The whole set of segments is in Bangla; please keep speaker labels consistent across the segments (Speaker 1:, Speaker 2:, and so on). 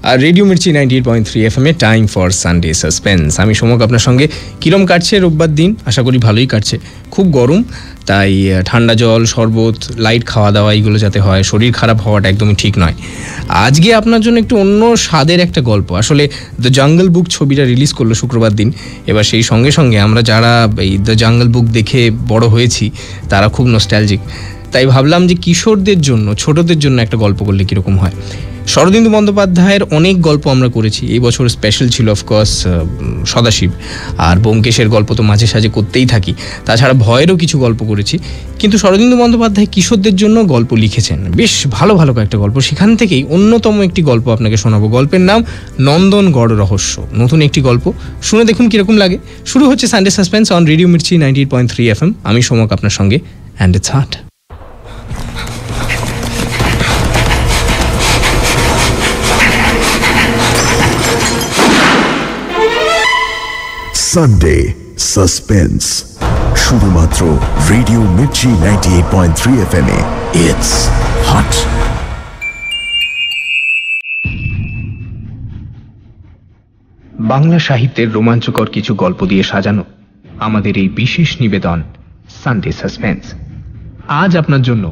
Speaker 1: আর রেডিও মির্চি 98.3 FM এ টাইম ফর সানডে সাসপেন্স। আমি সমক আপনার সঙ্গে। কিরম কাটছে রোববার দিন? আশা করি ভালোই কাটছে। খুব গরম, তাই ঠান্ডা জল, শরবত, লাইট খাওয়া দাওয়া এইগুলো যাতে হয়, শরীর খারাপ হওয়াটা একদমই ঠিক নয়। আজকে আপনার জন্য একটু অন্য স্বাদের একটা গল্প। আসলে দ্য জাঙ্গল বুক ছবিটা রিলিজ করলো শুক্রবার দিন। এবার সেই সঙ্গে সঙ্গে আমরা যারা এই দ্য জাঙ্গল বুক দেখে বড় হয়েছি তারা খুব নস্টালজিক, তাই ভাবলাম যে কিশোরদের জন্য, ছোটদের জন্য একটা গল্প করলে কীরকম হয়। শরদিন্দু বন্দ্যোপাধ্যায়ের অনেক গল্প আমরা করেছি, এই বছর স্পেশাল ছিল অফকোর্স সদাশিব, আর ব্যোমকেশের গল্প তো মাঝে সাঝে করতেই থাকি। তাছাড়া ভয়েরও কিছু গল্প করেছি, কিন্তু শরদিন্দু বন্দ্যোপাধ্যায় কিশোরদের জন্য গল্প লিখেছেন, বেশ ভালো ভালো কয়েকটা গল্প। সেখান থেকেই অন্যতম একটি গল্প আপনাকে শোনাবো। গল্পের নাম নন্দনগড় রহস্য। নতুন একটি গল্প, শুনে দেখুন কীরকম লাগে। শুরু হচ্ছে Sunday suspense on radio Mirchi 98.3 FM। আমি সমক আপনার সঙ্গে, and it's heart.
Speaker 2: Sunday suspense শুধুমাত্র রেডিও মির্চি 98.3 FM এ। It's hot.
Speaker 1: বাংলা সাহিত্যের রোমাঞ্চকর কিছু গল্প দিয়ে সাজানো আমাদের এই বিশেষ নিবেদন সানডে সাসপেন্স। আজ আপনার জন্য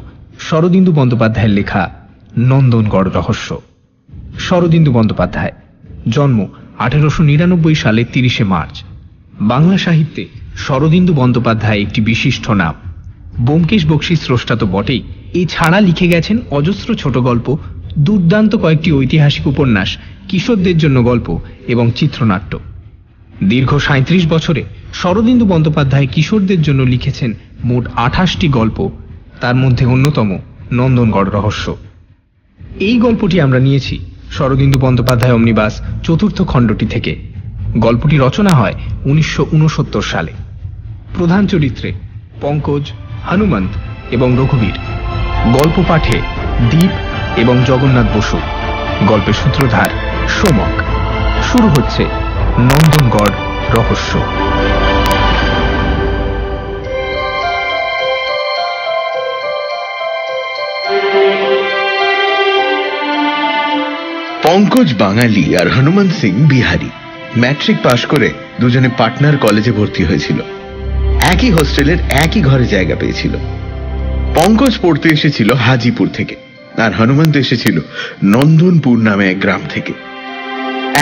Speaker 1: শরদিন্দু বন্দ্যোপাধ্যায়ের লেখা নন্দনগড় রহস্য। শরদিন্দু বন্দ্যোপাধ্যায়, জন্ম 1899 সালের 30শে মার্চ। বাংলা সাহিত্যে শরদিন্দু বন্দ্যোপাধ্যায় একটি বিশিষ্ট নাম। ব্যোমকেশ বক্সীর স্রষ্টা তো বটেই, এছাড়া লিখে গেছেন অজস্র ছোট গল্প, দুর্দান্ত কয়েকটি ঐতিহাসিক উপন্যাস, কিশোরদের জন্য গল্প এবং চিত্রনাট্য। দীর্ঘ 37 বছরে শরদিন্দু বন্দ্যোপাধ্যায় কিশোরদের জন্য লিখেছেন মোট 28টি গল্প, তার মধ্যে অন্যতম নন্দনগড় রহস্য। এই গল্পটি আমরা নিয়েছি শরদিন্দু বন্দ্যোপাধ্যায় অমনিবাস চতুর্থ খণ্ডটি থেকে। গল্পটি রচনা হয় 1969 সালে। প্রধান চরিত্রে পঙ্কজ, হনুমন্ত এবং রঘুবীর। গল্প পাঠে দীপ এবং জগন্নাথ বসু। গল্পের সূত্রধার সমক। শুরু হচ্ছে নন্দনগড় রহস্য।
Speaker 3: পঙ্কজ বাঙালি আর হনুমন্ত সিং বিহারি। ম্যাট্রিক পাশ করে দুজনে পাটনার কলেজে ভর্তি হয়েছিল। একই হোস্টেলের একই ঘরে জায়গা পেয়েছিল। পঙ্কজ পড়তে এসেছিল হাজিপুর থেকে, আর হনুমন্ত এসেছিল নন্দনপুর নামে এক গ্রাম থেকে।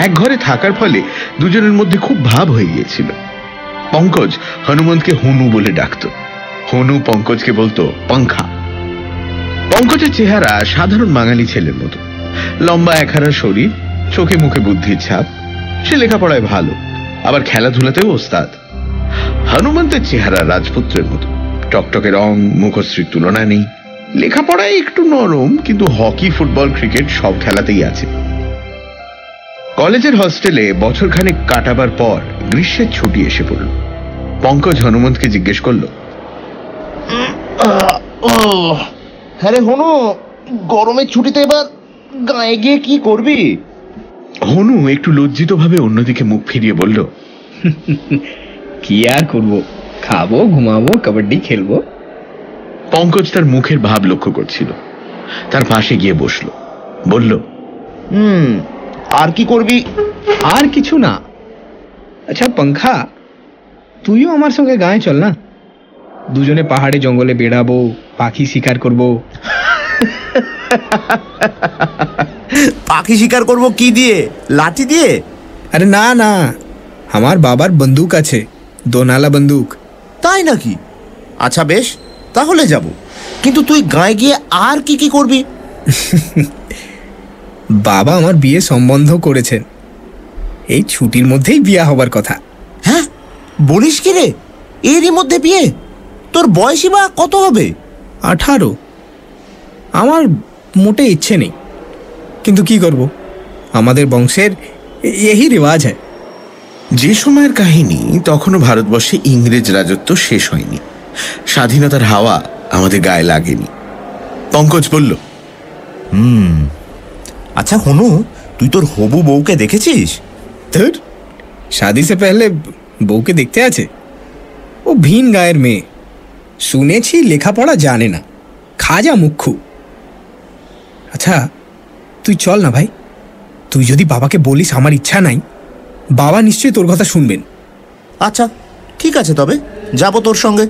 Speaker 3: এক ঘরে থাকার ফলে দুজনের মধ্যে খুব ভাব হয়ে গিয়েছিল। পঙ্কজ হনুমন্তকে হনু বলে ডাকত, হনু পঙ্কজকে বলতো পাংখা। পঙ্কজের চেহারা সাধারণ বাঙালি ছেলের মতো, লম্বা একহারা শরীর, চোখে মুখে বুদ্ধির ছাপ। সে লেখাপড়ায় ভালো, আবার খেলাধুলাতেও ওস্তাদ। হনুমন্তের চেহারা রাজপুত্রের মতো, টকটকে রং, মুখশ্রীর তুলনা নেই। লেখাপড়ায় একটু নরম, কিন্তু হকি, ফুটবল, ক্রিকেট সব খেলাতেই আছে। কলেজের হস্টেলে বছরখানেক কাটাবার পর গ্রীষ্মের ছুটি এসে পড়ল। পঙ্কজ হনুমন্তকে জিজ্ঞেস করলো,
Speaker 4: হ্যাঁ রে হনু, গরমের ছুটিতে এবার গায়ে গিয়ে কি করবি?
Speaker 3: হনু একটু লজ্জিত ভাবে অন্যদিকে মুখ ফিরিয়ে বলল,
Speaker 1: কি আর করবো, খাবো, ঘুমাবো, কাবাডি খেলবো।
Speaker 3: পঙ্কজ তার মুখের ভাব লক্ষ্য করছিল, তার পাশে গিয়ে বসলো, বলল,
Speaker 4: আর কি করবি?
Speaker 1: আর কিছু না। আচ্ছা পাংখা, তুইও আমার সঙ্গে গায়ে চল না, দুজনে পাহাড়ে জঙ্গলে বেড়াবো, পাখি শিকার করবো।
Speaker 4: পাখি শিকার করব কি দিয়ে? লাঠি দিয়ে?
Speaker 1: আরে না না, আমার বাবার বন্দুক আছে, দোনালা বন্দুক।
Speaker 4: তাই নাকি? আচ্ছা বেশ, তাহলে যাব। কিন্তু তুই গায়ে গিয়ে আর কি কি করবি?
Speaker 1: বাবা আমার বিয়ে সম্বন্ধ করেছেন, এই ছুটির মধ্যেই বিয়ে হবার কথা।
Speaker 4: হ্যাঁ বলিস কি রে, এরই মধ্যে বিয়ে? তোর বয়সই বা কত হবে?
Speaker 1: 18। আমার মোটে ইচ্ছে নেই, কিন্তু কি করব, আমাদের বংশের এই রেওয়াজ হয়।
Speaker 3: যে সময়ের কাহিনী, তখনও ভারতবর্ষে ইংরেজ রাজত্ব শেষ হয়নি, স্বাধীনতার হাওয়া আমাদের গায়ে লাগেনি। পঙ্কজ বলল,
Speaker 4: আচ্ছা হনু, তুই তোর হবু বউকে দেখেছিস?
Speaker 1: ধুর, শাদি সে পেহলে বউকে দেখতে আছে? ও ভিন গায়ের মেয়ে, শুনেছি লেখাপড়া জানে না, খাজা মুখ্যু। আচ্ছা তুই চল না ভাই,
Speaker 5: তুই যদি বাবাকে বলিস আমার ইচ্ছা নাই, বাবা নিশ্চয়ই তোর কথা শুনবেন।
Speaker 4: আচ্ছা ঠিক আছে, তবে যাবো তোর সঙ্গে।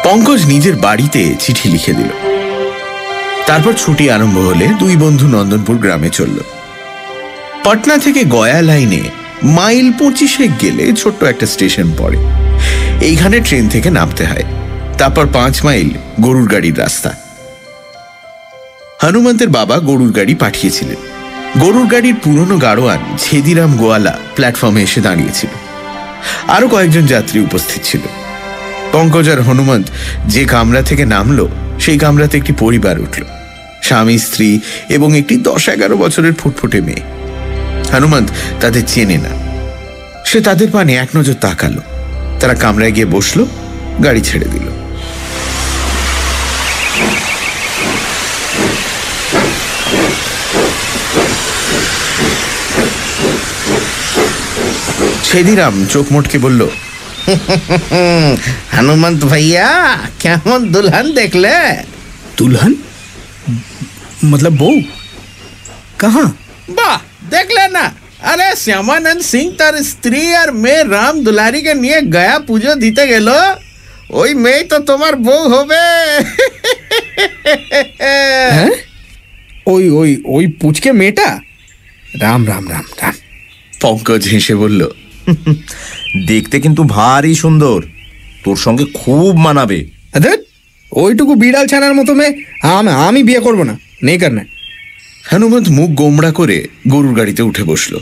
Speaker 3: পঙ্কজ নিজের বাড়িতে চিঠি লিখে দিল। তারপর ছুটি আরম্ভ হলে দুই বন্ধু নন্দনপুর গ্রামে চলল। পাটনা থেকে গয়া লাইনে মাইল 25 গেলে ছোট্ট একটা স্টেশন পড়ে। এইখানে ট্রেন থেকে নামতে হয়। তারপর 5 মাইল গরুর গাড়ির রাস্তা। হনুমন্তের বাবা গরুর গাড়ি পাঠিয়েছিলেন। গরুর গাড়ির পুরনো গাড়োয়ান ছেদিরাম গোয়ালা প্ল্যাটফর্মে এসে দাঁড়িয়েছিল। আরো কয়েকজন যাত্রী উপস্থিত ছিল। পঙ্কজ আর হনুমন্ত যে কামরা থেকে নামলো সেই কামরাতে একটি পরিবার উঠল, স্বামী, স্ত্রী এবং একটি 10-11 বছরের ফুটফুটে মেয়ে। হনুমন্ত তাদের চেনে না। সে তাদের পানে এক নজর তাকালো। তারা কামরায় গিয়ে বসলো, গাড়ি ছেড়ে দিল। ছেদিরাম চোখ মোটকে বলল,
Speaker 4: হনুমন্ত ভাইয়া, কেমন দুলহান দেখলে?
Speaker 5: दुल्हन मतलब बहू कहाँ?
Speaker 6: বাহ, দেখলে না? আরে শ্যামানন্দ সিং তার স্ত্রী আর মেয়ে রাম দুলারিকে নিয়ে গয়া পুজো দিতে গেল। ওই মেয়ে তো তোমার বউ হবে।
Speaker 5: হ্যাঁ, ওই ওই ওই পুচকে মেয়েটা? রাম রাম রাম রাম।
Speaker 3: পঙ্কজ হেসে বলল,
Speaker 4: দেখতে কিন্তু ভারী সুন্দর, তোর সঙ্গে খুব মানাবে।
Speaker 5: আরে ওইটুকু বিড়াল ছানার মতো মেয়ে আমি বিয়ে করবো না, নেই করনা।
Speaker 3: হনুমন্ত মুখ গোমড়া করে গরুর গাড়িতে উঠে বসলো।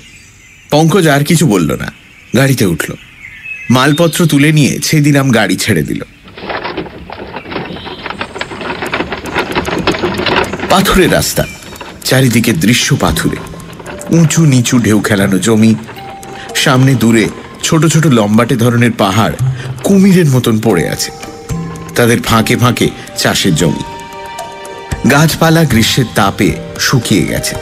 Speaker 3: পঙ্কজ আর কিছু বলল না, গাড়িতে উঠল। মালপত্র তুলে নিয়ে ছেদিরাম গাড়ি ছেড়ে দিল। পাথুরে রাস্তা, চারিদিকে দৃশ্য পাথুরে, উঁচু নিচু ঢেউ খেলানো জমি। সামনে দূরে ছোট ছোট লম্বাটে ধরনের পাহাড় কুমিরের মতন পড়ে আছে। তাদের ফাঁকে ফাঁকে চাষের জমি। গাছপালা গ্রীষ্মের তাপে শুকিয়ে গেছে।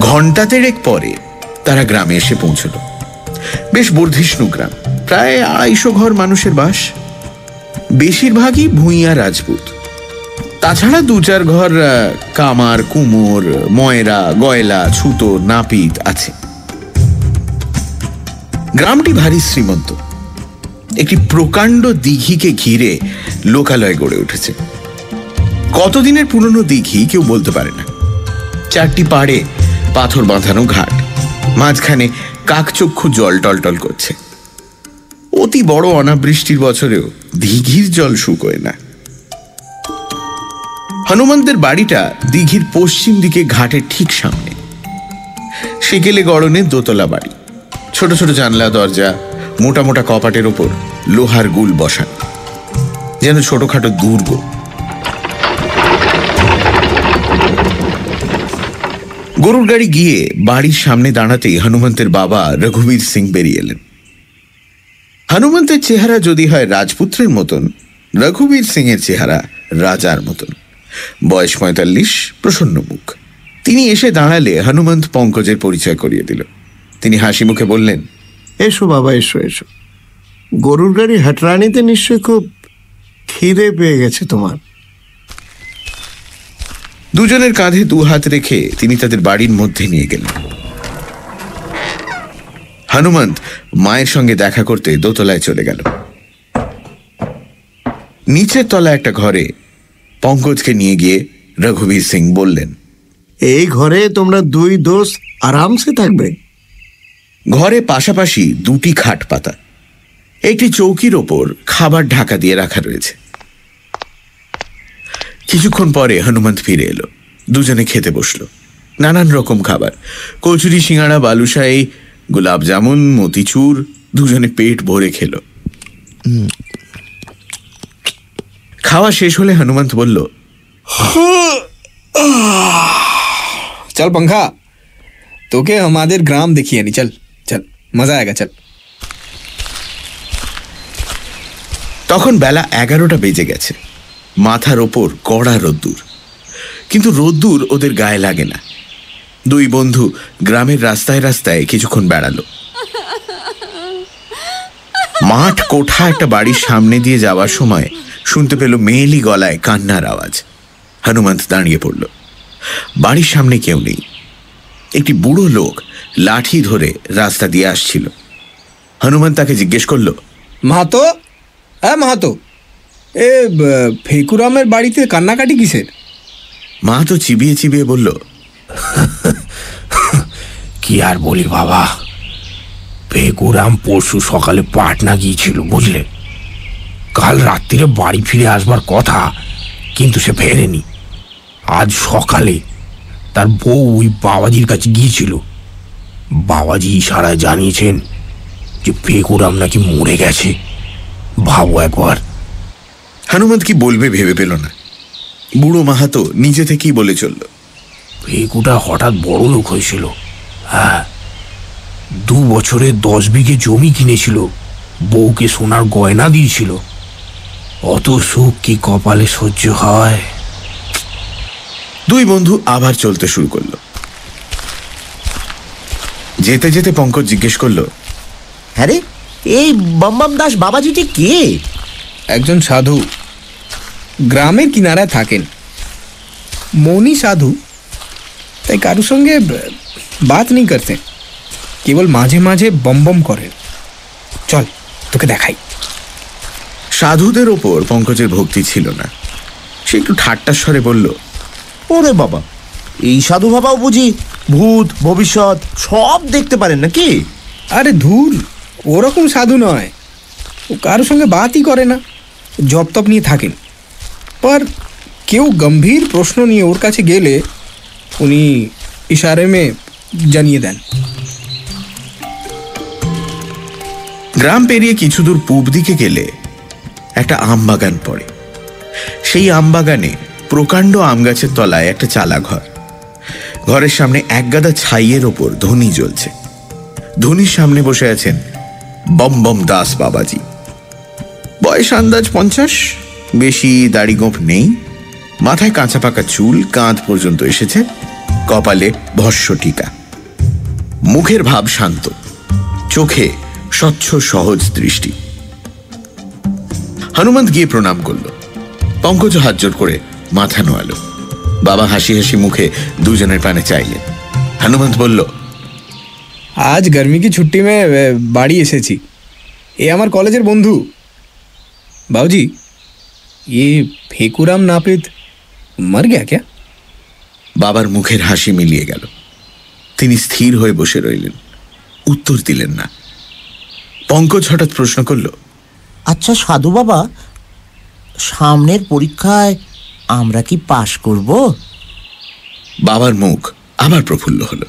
Speaker 3: ঘণ্টা 3 পরে তারা গ্রামে এসে পৌঁছল। বেশ বর্ধিষ্ণু গ্রাম, প্রায় 250 ঘর মানুষের বাস। বেশিরভাগই ভূঁইয়া রাজপুত। তাছাড়া 2-4 ঘর কামার, কুমোর, ময়রা, গয়লা, ছুতো, নাপিত আছে। গ্রামটি ভারী শ্রীমন্ত। একটি প্রকাণ্ড দিঘিকে ঘিরে লোকালয় গড়ে উঠেছে। কতদিনের পুরনো দিঘি কেউ বলতে পারে না। 4টি পাড়ে পাথর বাঁধানো ঘাট, মাঝখানে কাকচক্ষু জল টলটল করছে। অতি বড় অনাবৃষ্টির বছরেও দিঘির জল শুকোয় না। হনুমন্তের বাড়িটা দিঘির পশ্চিম দিকে ঘাটের ঠিক সামনে। সেকেলে গড়নের দোতলা বাড়ি, ছোট ছোট জানলা দরজা, মোটা মোটা কপাটের ওপর লোহার গুল বসানো, যেন ছোটখাটো দুর্গ। গরুর গাড়ি গিয়ে বাড়ির সামনে দাঁড়াতেই হনুমন্তের বাবা রঘুবীর সিং বেরিয়ে এলেন। হনুমন্তের চেহারা যদি হয় রাজপুত্রের মতন, রঘুবীর সিং এর চেহারা রাজার মতন। বয়স 45, প্রসন্ন মুখ। তিনি এসে দাঁড়ালে হনুমন্ত পঙ্কজের পরিচয় করিয়ে দিল। তিনি হাসি মুখে বললেন,
Speaker 6: এসো বাবা, এসো এসো। গরুর গাড়ি হাটরানিতে নিশ্চয়ই খুব খিদে পেয়ে গেছে তোমার।
Speaker 3: দুজনের কাঁধে 2 হাত রেখে তিনি তাদের বাড়ির মধ্যে নিয়ে গেলেন। হনুমন্ত মায়ের সঙ্গে দেখা করতে দোতলায় চলে গেল। নিচের তলা একটা ঘরে পঙ্কজকে নিয়ে গিয়ে রঘুবীর সিং বললেন,
Speaker 6: এই ঘরে তোমরা 2 দোস্ত আরামসে থাকবে।
Speaker 3: ঘরে পাশাপাশি 2টি খাট পাতা, একটি চৌকির ওপর খাবার ঢাকা দিয়ে রাখা রয়েছে। কিছুক্ষণ পরে হনুমন্ত ফিরে এলো। দুজনে খেতে বসলো। নানান রকম খাবার, কচুরি, সিঙ্গাড়া, বালুশাহী, গোলাপ জামুন, মতিচুর। দুজনে পেট ভরে খেলো। খাওয়া শেষ হলে হনুমন্ত বলল,
Speaker 5: चल पंखा, তোকে আমাদের গ্রাম দেখিয়ে নি। চল চল, মজা আয়েগা, চল।
Speaker 3: তখন বেলা 11টা বেজে গেছে। মাথার ওপর কড়া রোদ্দুর, কিন্তু রোদ্দুর ওদের গায়ে লাগে না। 2 বন্ধু গ্রামের রাস্তায় রাস্তায় কিছুক্ষণ বেড়ালো। মাঠ কোঠা একটা বাড়ির সামনে দিয়ে যাওয়ার সময় শুনতে পেল মেয়েলি গলায় কান্নার আওয়াজ। হনুমন্ত দাঁড়িয়ে পড়ল। বাড়ির সামনে কেউ নেই। একটি বুড়ো লোক লাঠি ধরে রাস্তা দিয়ে আসছিল। হনুমান তাকে জিজ্ঞেস করল,
Speaker 5: মাহাতো, হ্যাঁ মাহাতো, এ ফেকুরামের বাড়িতে কান্নাকাটি কিসের?
Speaker 3: মাহাতো চিবিয়ে চিবিয়ে বলল,
Speaker 7: কি আর বলি বাবা, ফেকুরাম পরশু সকালে পাটনা গিয়েছিল বুঝলে। কাল রাত্রিরে বাড়ি ফিরে আসবার কথা, কিন্তু সে ফেরেনি। আজ সকালে তার বউ ওই বাবাজির কাছে গিয়েছিল। বাবাজি ইশারায় জানিয়েছেন যে ফেকুরাম নাকি মরে গেছে। ভাবো একবার।
Speaker 3: হনুমন্ত কি বলবে ভেবে পেল না। বুড়ো মাহাতো নিজে থেকেই বলে চলল,
Speaker 7: ফেকুটা হঠাৎ বড় লোক হয়েছিল। হ্যাঁ, 2 বছরে 10 বিঘে জমি কিনেছিল, বউকে সোনার গয়না দিয়েছিল। অত সুখ কি কপালে সহ্য হয়?
Speaker 3: দুই বন্ধু আবার চলতে শুরু করলো। যেতে যেতে পঙ্কজ জিজ্ঞেস করলো,
Speaker 4: হ্যাঁ রে, এই বম্বাম দাস বাবাজিটি কে?
Speaker 5: একজন সাধু, গ্রামের কিনারায় থাকেন। মৌনী সাধু, তাই কারোর সঙ্গে বাত নেই করতে, কেবল মাঝে মাঝে বম বম করেন। চল তোকে দেখাই।
Speaker 3: সাধুদের ওপর পঙ্কজের ভক্তি ছিল না। সে একটু ঠাট্টার স্বরে বলল,
Speaker 4: ওরে বাবা, এই সাধু বাবাও বুঝি ভূত ভবিষ্যৎ সব দেখতে পারেন নাকি?
Speaker 5: আরে ধুর, ওরকম সাধু নয়। ও কারোর সঙ্গে বাতই করে না, জপ তপ নিয়ে থাকেন। पर কেউ গম্ভীর প্রশ্ন নিয়ে ওর কাছে গেলে উনি ইশারে মে জানিয়ে দেন।
Speaker 3: গ্রাম পেরিয়ে কিছু দূর পূব দিকে গেলে একটা আম বাগান পড়ে। সেই আম বাগানে প্রকাণ্ড আম গাছের তলায় একটা চালা ঘর। ঘরের সামনে এক গাদা ছাইয়ের ওপর ধনী জ্বলছে। ধনীর সামনে বসে আছেন বম বম দাস বাবাজি। বয়স আন্দাজ 50, বেশি দাড়ি গোঁফ নেই, মাথায় কাঁচা পাকা চুল কাঁধ পর্যন্ত এসেছে, কপালে ভস্য টিকা। মুখের ভাব শান্ত, চোখে স্বচ্ছ সহজ দৃষ্টি। হনুমন্ত গিয়ে প্রণাম করল। পঙ্কজ হাত জোর করে মাথা নোয়ালো। বাবা হাসি হাসি মুখে দুজনের পানে চাইলেন। হনুমন্ত বলল,
Speaker 5: আজ गर्मी की छुट्टी में বাড়ি এসেছি। এ আমার কলেজের বন্ধু। बाबूजी, ये फेकुराम नापित मर गया क्या?
Speaker 3: বাবার মুখের হাসি মিলিয়ে গেল। তিনি স্থির হয়ে বসে রইলেন, উত্তর দিলেন না। পঙ্কজ হঠাৎ প্রশ্ন করল,
Speaker 4: আচ্ছা সাধু বাবা, সামনের পরীক্ষায় আমরা কি পাশ করব?
Speaker 3: বাবার মুখ আবার প্রফুল্ল হলো।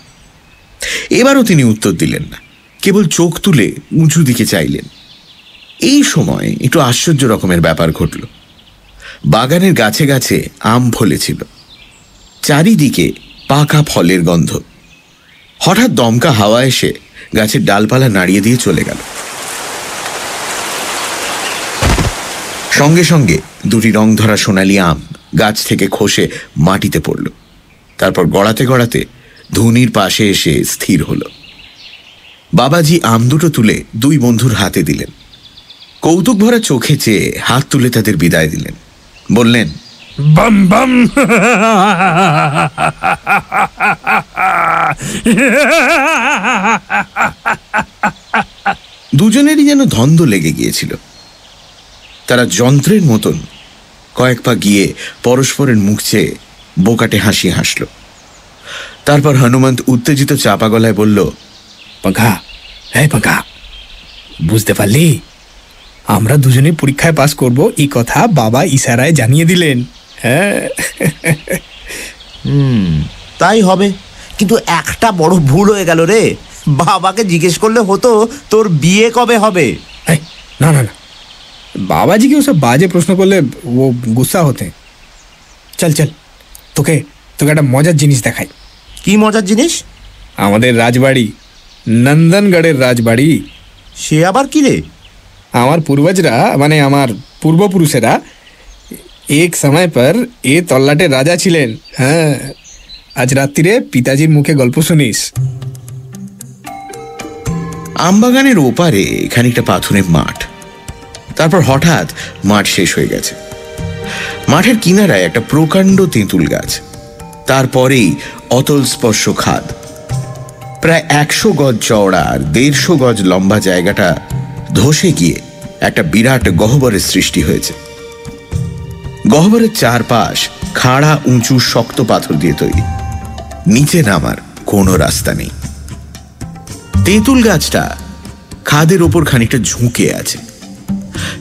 Speaker 3: এবারও তিনি উত্তর দিলেন না, কেবল চোখ তুলে উঁচু দিকে চাইলেন। এই সময় একটু আশ্চর্য রকমের ব্যাপার ঘটল। বাগানের গাছে গাছে আম ফলেছিল, চারিদিকে পাকা ফলের গন্ধ। হঠাৎ দমকা হাওয়া এসে গাছের ডালপালা নাড়িয়ে দিয়ে চলে গেল। সঙ্গে সঙ্গে দুটি রং ধরা সোনালি আম গাছ থেকে খসে মাটিতে পড়ল। তারপর গড়াতে গড়াতে ধুনির পাশে এসে স্থির হল। বাবাজি আম দুটো তুলে দুই বন্ধুর হাতে দিলেন। কৌতুক ভরা চোখে চেয়ে হাত তুলে তাদের বিদায় দিলেন। বললেন,
Speaker 7: बम बम
Speaker 3: দুজনেরই যেন ধন্দ লেগে গিয়েছিল। তারা যন্ত্রের মতন কয়েক পা গিয়ে পরস্পরের মুখ চেয়ে বোকাটে হাসি হাসল। তারপর হনুমন্ত উত্তেজিত চাপা গলায় বলল,
Speaker 5: पंखा, হ্যাঁ पंखा, বুঝতে পারলি? আমরা দুজনে পরীক্ষায় পাস করব এই কথা বাবা ইশারায় জানিয়ে দিলেন। হ্যাঁ,
Speaker 4: তাই হবে, কিন্তু একটা বড় ভুল হয়ে গেল রে। বাবাকে জিজ্ঞেস করলে হতো তোর বিয়ে কবে হবে।
Speaker 5: না না না, बाबाजी के ওসব বাজে প্রশ্ন করলে ও গুসা হতে। চল চল, তোকে তোকে একটা মজার জিনিস দেখাই।
Speaker 4: কি মজার জিনিস?
Speaker 5: আমাদের রাজবাড়ি, নন্দনগড়ের রাজবাড়ি।
Speaker 4: সে আবার কি রে?
Speaker 5: আমার পূর্বজরা মানে আমার পূর্বপুরুষেরা এক সময় পর এ তল্লাটের রাজা ছিলেন। হ্যাঁ, আজ রাত্রিরে পিতাজির মুখে গল্প শুনিস।
Speaker 3: আমবাগানের ওপারে খানিকটা পাথরের মাঠ। তারপর হঠাৎ মাঠ শেষ হয়ে গেছে। মাঠের কিনারায় একটা প্রকাণ্ড তেঁতুল গাছ, তারপরেই অতল স্পর্শ খাদ। প্রায় 100 গজ চওড়া আর 150 গজ লম্বা জায়গাটা ধসে গিয়ে একটা বিরাট গহ্বরের সৃষ্টি হয়েছে। গহ্বরের চারপাশ খাড়া উঁচু শক্ত পাথর দিয়ে তৈরি, নিচে নামার কোনো রাস্তা নেই। তেঁতুল গাছটা খাদের ওপর খানিকটা ঝুঁকে আছে,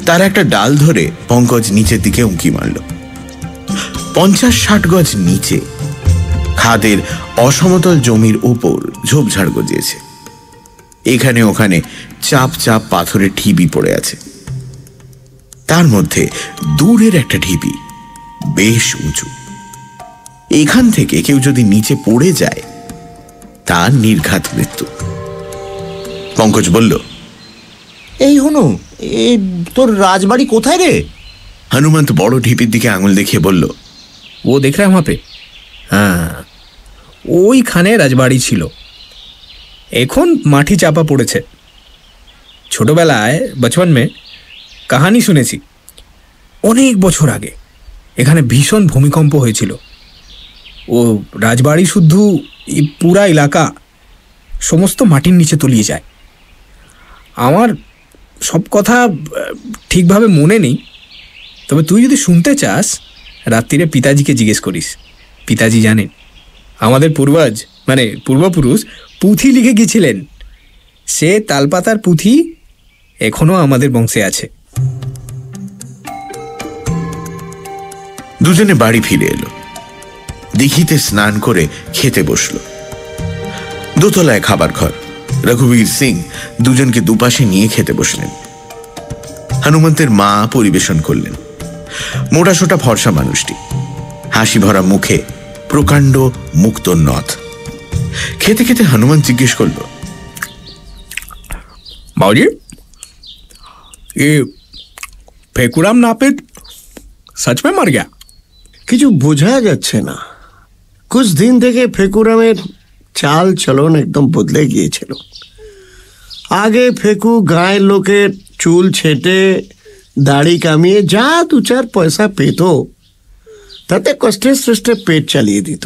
Speaker 3: তার একটা ডাল ধরে পঙ্কজ নিচের দিকে উঁকি মারল। 50-60 গজ নিচে খাদের অসমতল জমির ওপর ঝোপঝাড় গজিয়েছে। এখানে ওখানে চাপ চাপ পাথরের ঢিবি পড়ে আছে। তার মধ্যে দূরের একটা ঢিবি বেশ উঁচু। এখান থেকে কেউ যদি নিচে পড়ে যায় তার নির্ঘাত মৃত্যু। পঙ্কজ বলল,
Speaker 4: এই হনু, তোর রাজবাড়ি কোথায় রে?
Speaker 3: হনুমন্ত বড় ঢিপির দিকে আঙুল দেখিয়ে বলল,
Speaker 5: ও দেখ রা वहां पे, হ্যাঁ ওইখানে রাজবাড়ি ছিল, এখন মাটি চাপা পড়েছে। ছোটবেলায় বচপন মে কাহানি শুনেছি, অনেক বছর আগে এখানে ভীষণ ভূমিকম্প হয়েছিল। ও রাজবাড়ি শুদ্ধ পুরা এলাকা সমস্ত মাটির নিচে তলিয়ে যায়। আমার সব কথা ঠিকভাবে মনে নেই, তবে তুই যদি শুনতে চাস রাত্রিরে পিতাজিকে জিজ্ঞেস করিস, পিতাজি জানেন। আমাদের পূর্বজ মানে পূর্বপুরুষ পুঁথি লিখে গিয়েছিলেন, সে তালপাতার পুঁথি এখনো আমাদের বংশে আছে।
Speaker 3: দুজনে বাড়ি ফিরে এলো। দিঘিতে স্নান করে খেতে বসল। দোতলায় খাবার ঘর। রঘুবীর সিং দুজনকে দুপাশে নিয়ে খেতে বসলেন। হনুমন্তের মা পরিবেশন করলেন। মোটাসোটা ফর্সা মানুষটি, হাসি ভরা মুখে প্রকাণ্ড মুক্ত নথ। খেতে খেতে হনুমন্ত জিজ্ঞেস করল,
Speaker 5: বাউজি, এ ফেকুরাম নাপিত সচ মে মর গয়া?
Speaker 6: কিছু বোঝা যাচ্ছে না। কুছ দিন থেকে ফেকুরামের চাল চলন একদম বদলে গিয়েছিল। আগে ফেকু গায়ের লোকের চুল ছেটে দাড়ি কামিয়ে যা 2-4 পয়সা পেত, তাতে কষ্টে সৃষ্টে পেট চালিয়ে দিত।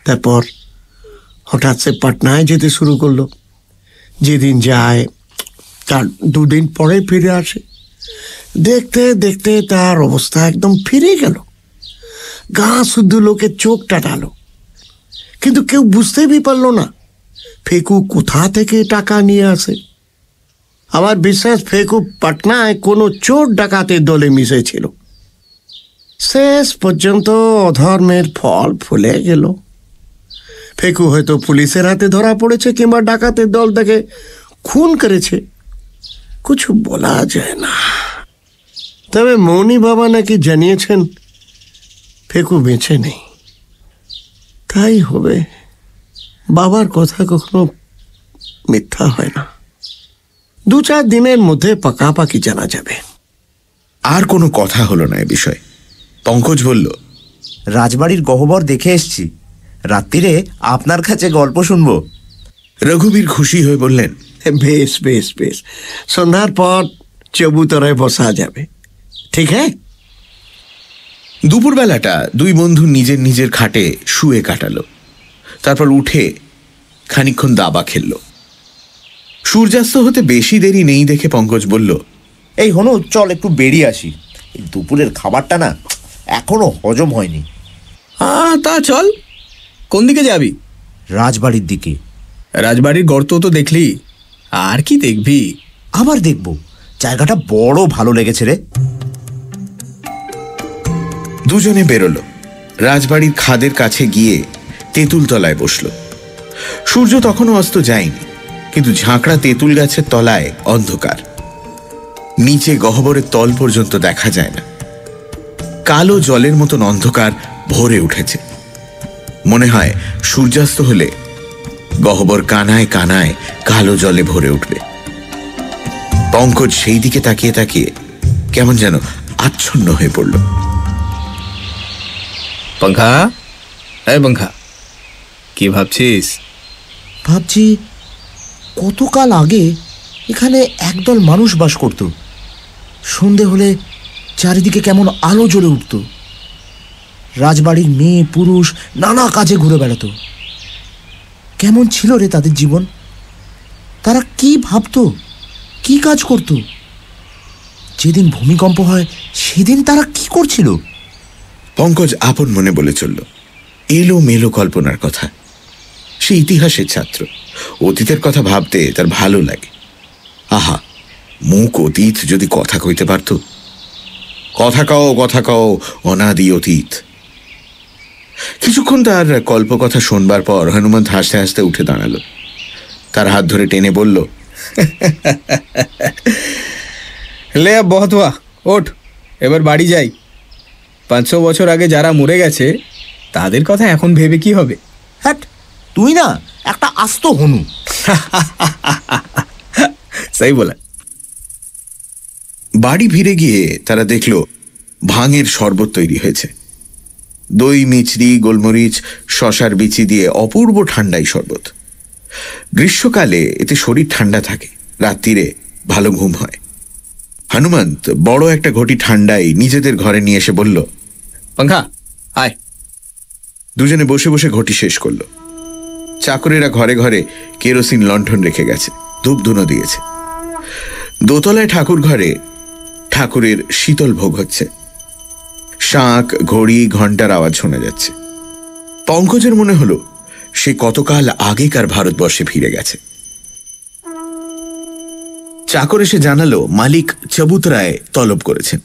Speaker 6: তারপর হঠাৎ সে পাটনায় যেতে শুরু করলো। যেদিন যায় তার 2 দিন পরে ফিরে আসে। দেখতে দেখতে তার অবস্থা একদম ফিরে গেল। গা শুদ্ধ লোকের চোখ টাটালো, কিন্তু কেউ বুঝতেই পারলো না ফেকু কোথা থেকে টাকা নিয়ে আসে। আমার বিশ্বাস ফেকু পাটনায় কোনো চোর ডাকাতের দলে মিশেছিল। শেষ পর্যন্ত অধর্মের ফল ফুলে গেল। ফেকু হয়তো পুলিশের হাতে ধরা পড়েছে কিংবা ডাকাতের দল তাকে খুন করেছে, কিছু বলা যায় না। তবে মৌনি বাবা নাকি জানিয়েছেন ফেকু বেঁচে নেই। তাই হবে, বাবার কথা কখনো মিথ্যা হয় না। 2-4 দিনের মধ্যে পাকাপাকি জানা যাবে।
Speaker 3: আর কোনো কথা হলো না এ বিষয়ে। পঙ্কজ বলল,
Speaker 4: রাজবাড়ির গহ্বর দেখে এসছি, রাত্রিরে আপনার কাছে গল্প শুনবো।
Speaker 3: রঘুবীর খুশি হয়ে বললেন,
Speaker 6: বেশ বেশ বেশ, সন্ধ্যার পর চবুতরায় বসা যাবে, ঠিক হ্যাঁ?
Speaker 3: দুপুরবেলাটা দুই বন্ধু নিজের নিজের খাটে শুয়ে কাটালো। তারপর উঠে খানিকক্ষণ দাবা খেলল। সূর্যাস্ত হতে বেশি দেরি নেই দেখে পঙ্কজ বলল,
Speaker 4: এই হনু, চল একটু বেরিয়ে আসি। এই দুপুরের খাবারটা না এখনো হজম হয়নি।
Speaker 5: হ্যাঁ তা চল। কোন দিকে যাবি?
Speaker 4: রাজবাড়ির দিকে।
Speaker 5: রাজবাড়ির গর্ত তো দেখলি, আর কি দেখবি?
Speaker 4: আবার দেখবো, জায়গাটা বড় ভালো লেগেছে রে।
Speaker 3: দুজনে বেরোলো। রাজবাড়ির খাদের কাছে গিয়ে তেঁতুল তলায় বসল। সূর্য তখনও অস্ত যায়নি, কিন্তু ঝাঁকড়া তেঁতুল গাছের তলায় অন্ধকার। নিচে গহ্বরের তল পর্যন্ত দেখা যায় না। কালো জলের মতন অন্ধকার ভরে উঠেছে। মনে হয় সূর্যাস্ত হলে গহ্বর কানায় কানায় কালো জলে ভরে উঠবে। পঙ্কজ সেই দিকে তাকিয়ে তাকিয়ে কেমন যেন আচ্ছন্ন হয়ে পড়ল।
Speaker 5: पंखा, এই पंखा, কি ভাবছিস?
Speaker 4: ভাবছি কতকাল আগে এখানে একদল মানুষ বাস করত। সন্ধে হলে চারিদিকে কেমন আলো জ্বলে উঠত। রাজবাড়ির মেয়ে পুরুষ নানা কাজে ঘুরে বেড়াতো। কেমন ছিল রে তাদের জীবন? তারা কি ভাবতো, কি কাজ করত? যেদিন ভূমিকম্প হয় সেদিন তারা কি করছিল?
Speaker 3: পঙ্কজ আপন মনে বলে চলল এলো মেলো কল্পনার কথা। সে ইতিহাসের ছাত্র, অতীতের কথা ভাবতে তার ভালো লাগে। আহা, মুখ অতীত যদি কথা কইতে পারত। কথা কও অনাদি অতীত। কিছুক্ষণ তার কল্পকথা শোনবার পর হনুমন্ত হাসতে হাসতে উঠে দাঁড়ালো। তার হাত ধরে টেনে বলল,
Speaker 5: লে আব বহুত হুয়া, ওঠ, এবার বাড়ি যাই। 500 বছর আগে যারা মরে গেছে তাদের কথা এখন ভেবে কি হবে?
Speaker 4: হ্যাট, তুই না একটা আস্ত হনু।
Speaker 5: সেই বলা।
Speaker 3: বাড়ি ফিরে গিয়ে তারা দেখল ভাঙের শরবত তৈরি হয়েছে। দই, মিচড়ি, গোলমরিচ, শশার বিচি দিয়ে অপূর্ব ঠান্ডাই শরবত। গ্রীষ্মকালে এতে শরীর ঠান্ডা থাকে, রাত্রিরে ভালো ঘুম হয়। হনুমন্ত বড় একটা ঘটি ঠান্ডাই নিজেদের ঘরে নিয়ে এসে বলল,
Speaker 5: পাঙ্খা আয়।
Speaker 3: দুজনে বসে বসে ঘটি শেষ করল। চাকরেরা ঘরে ঘরে কেরোসিন লণ্ঠন রেখে গেছে, ধূপধুনো দিয়েছে। দোতলায় ঠাকুর ঘরে ঠাকুরের শীতল ভোগ হচ্ছে। শাঁখ, ঘড়ি, ঘণ্টার আওয়াজ শোনা যাচ্ছে। পঙ্কজের মনে হলো সে কতকাল আগেকার ভারতবর্ষে ফিরে গেছে। চাকর এসে জানালো মালিক চবুতরায় তলব করেছেন।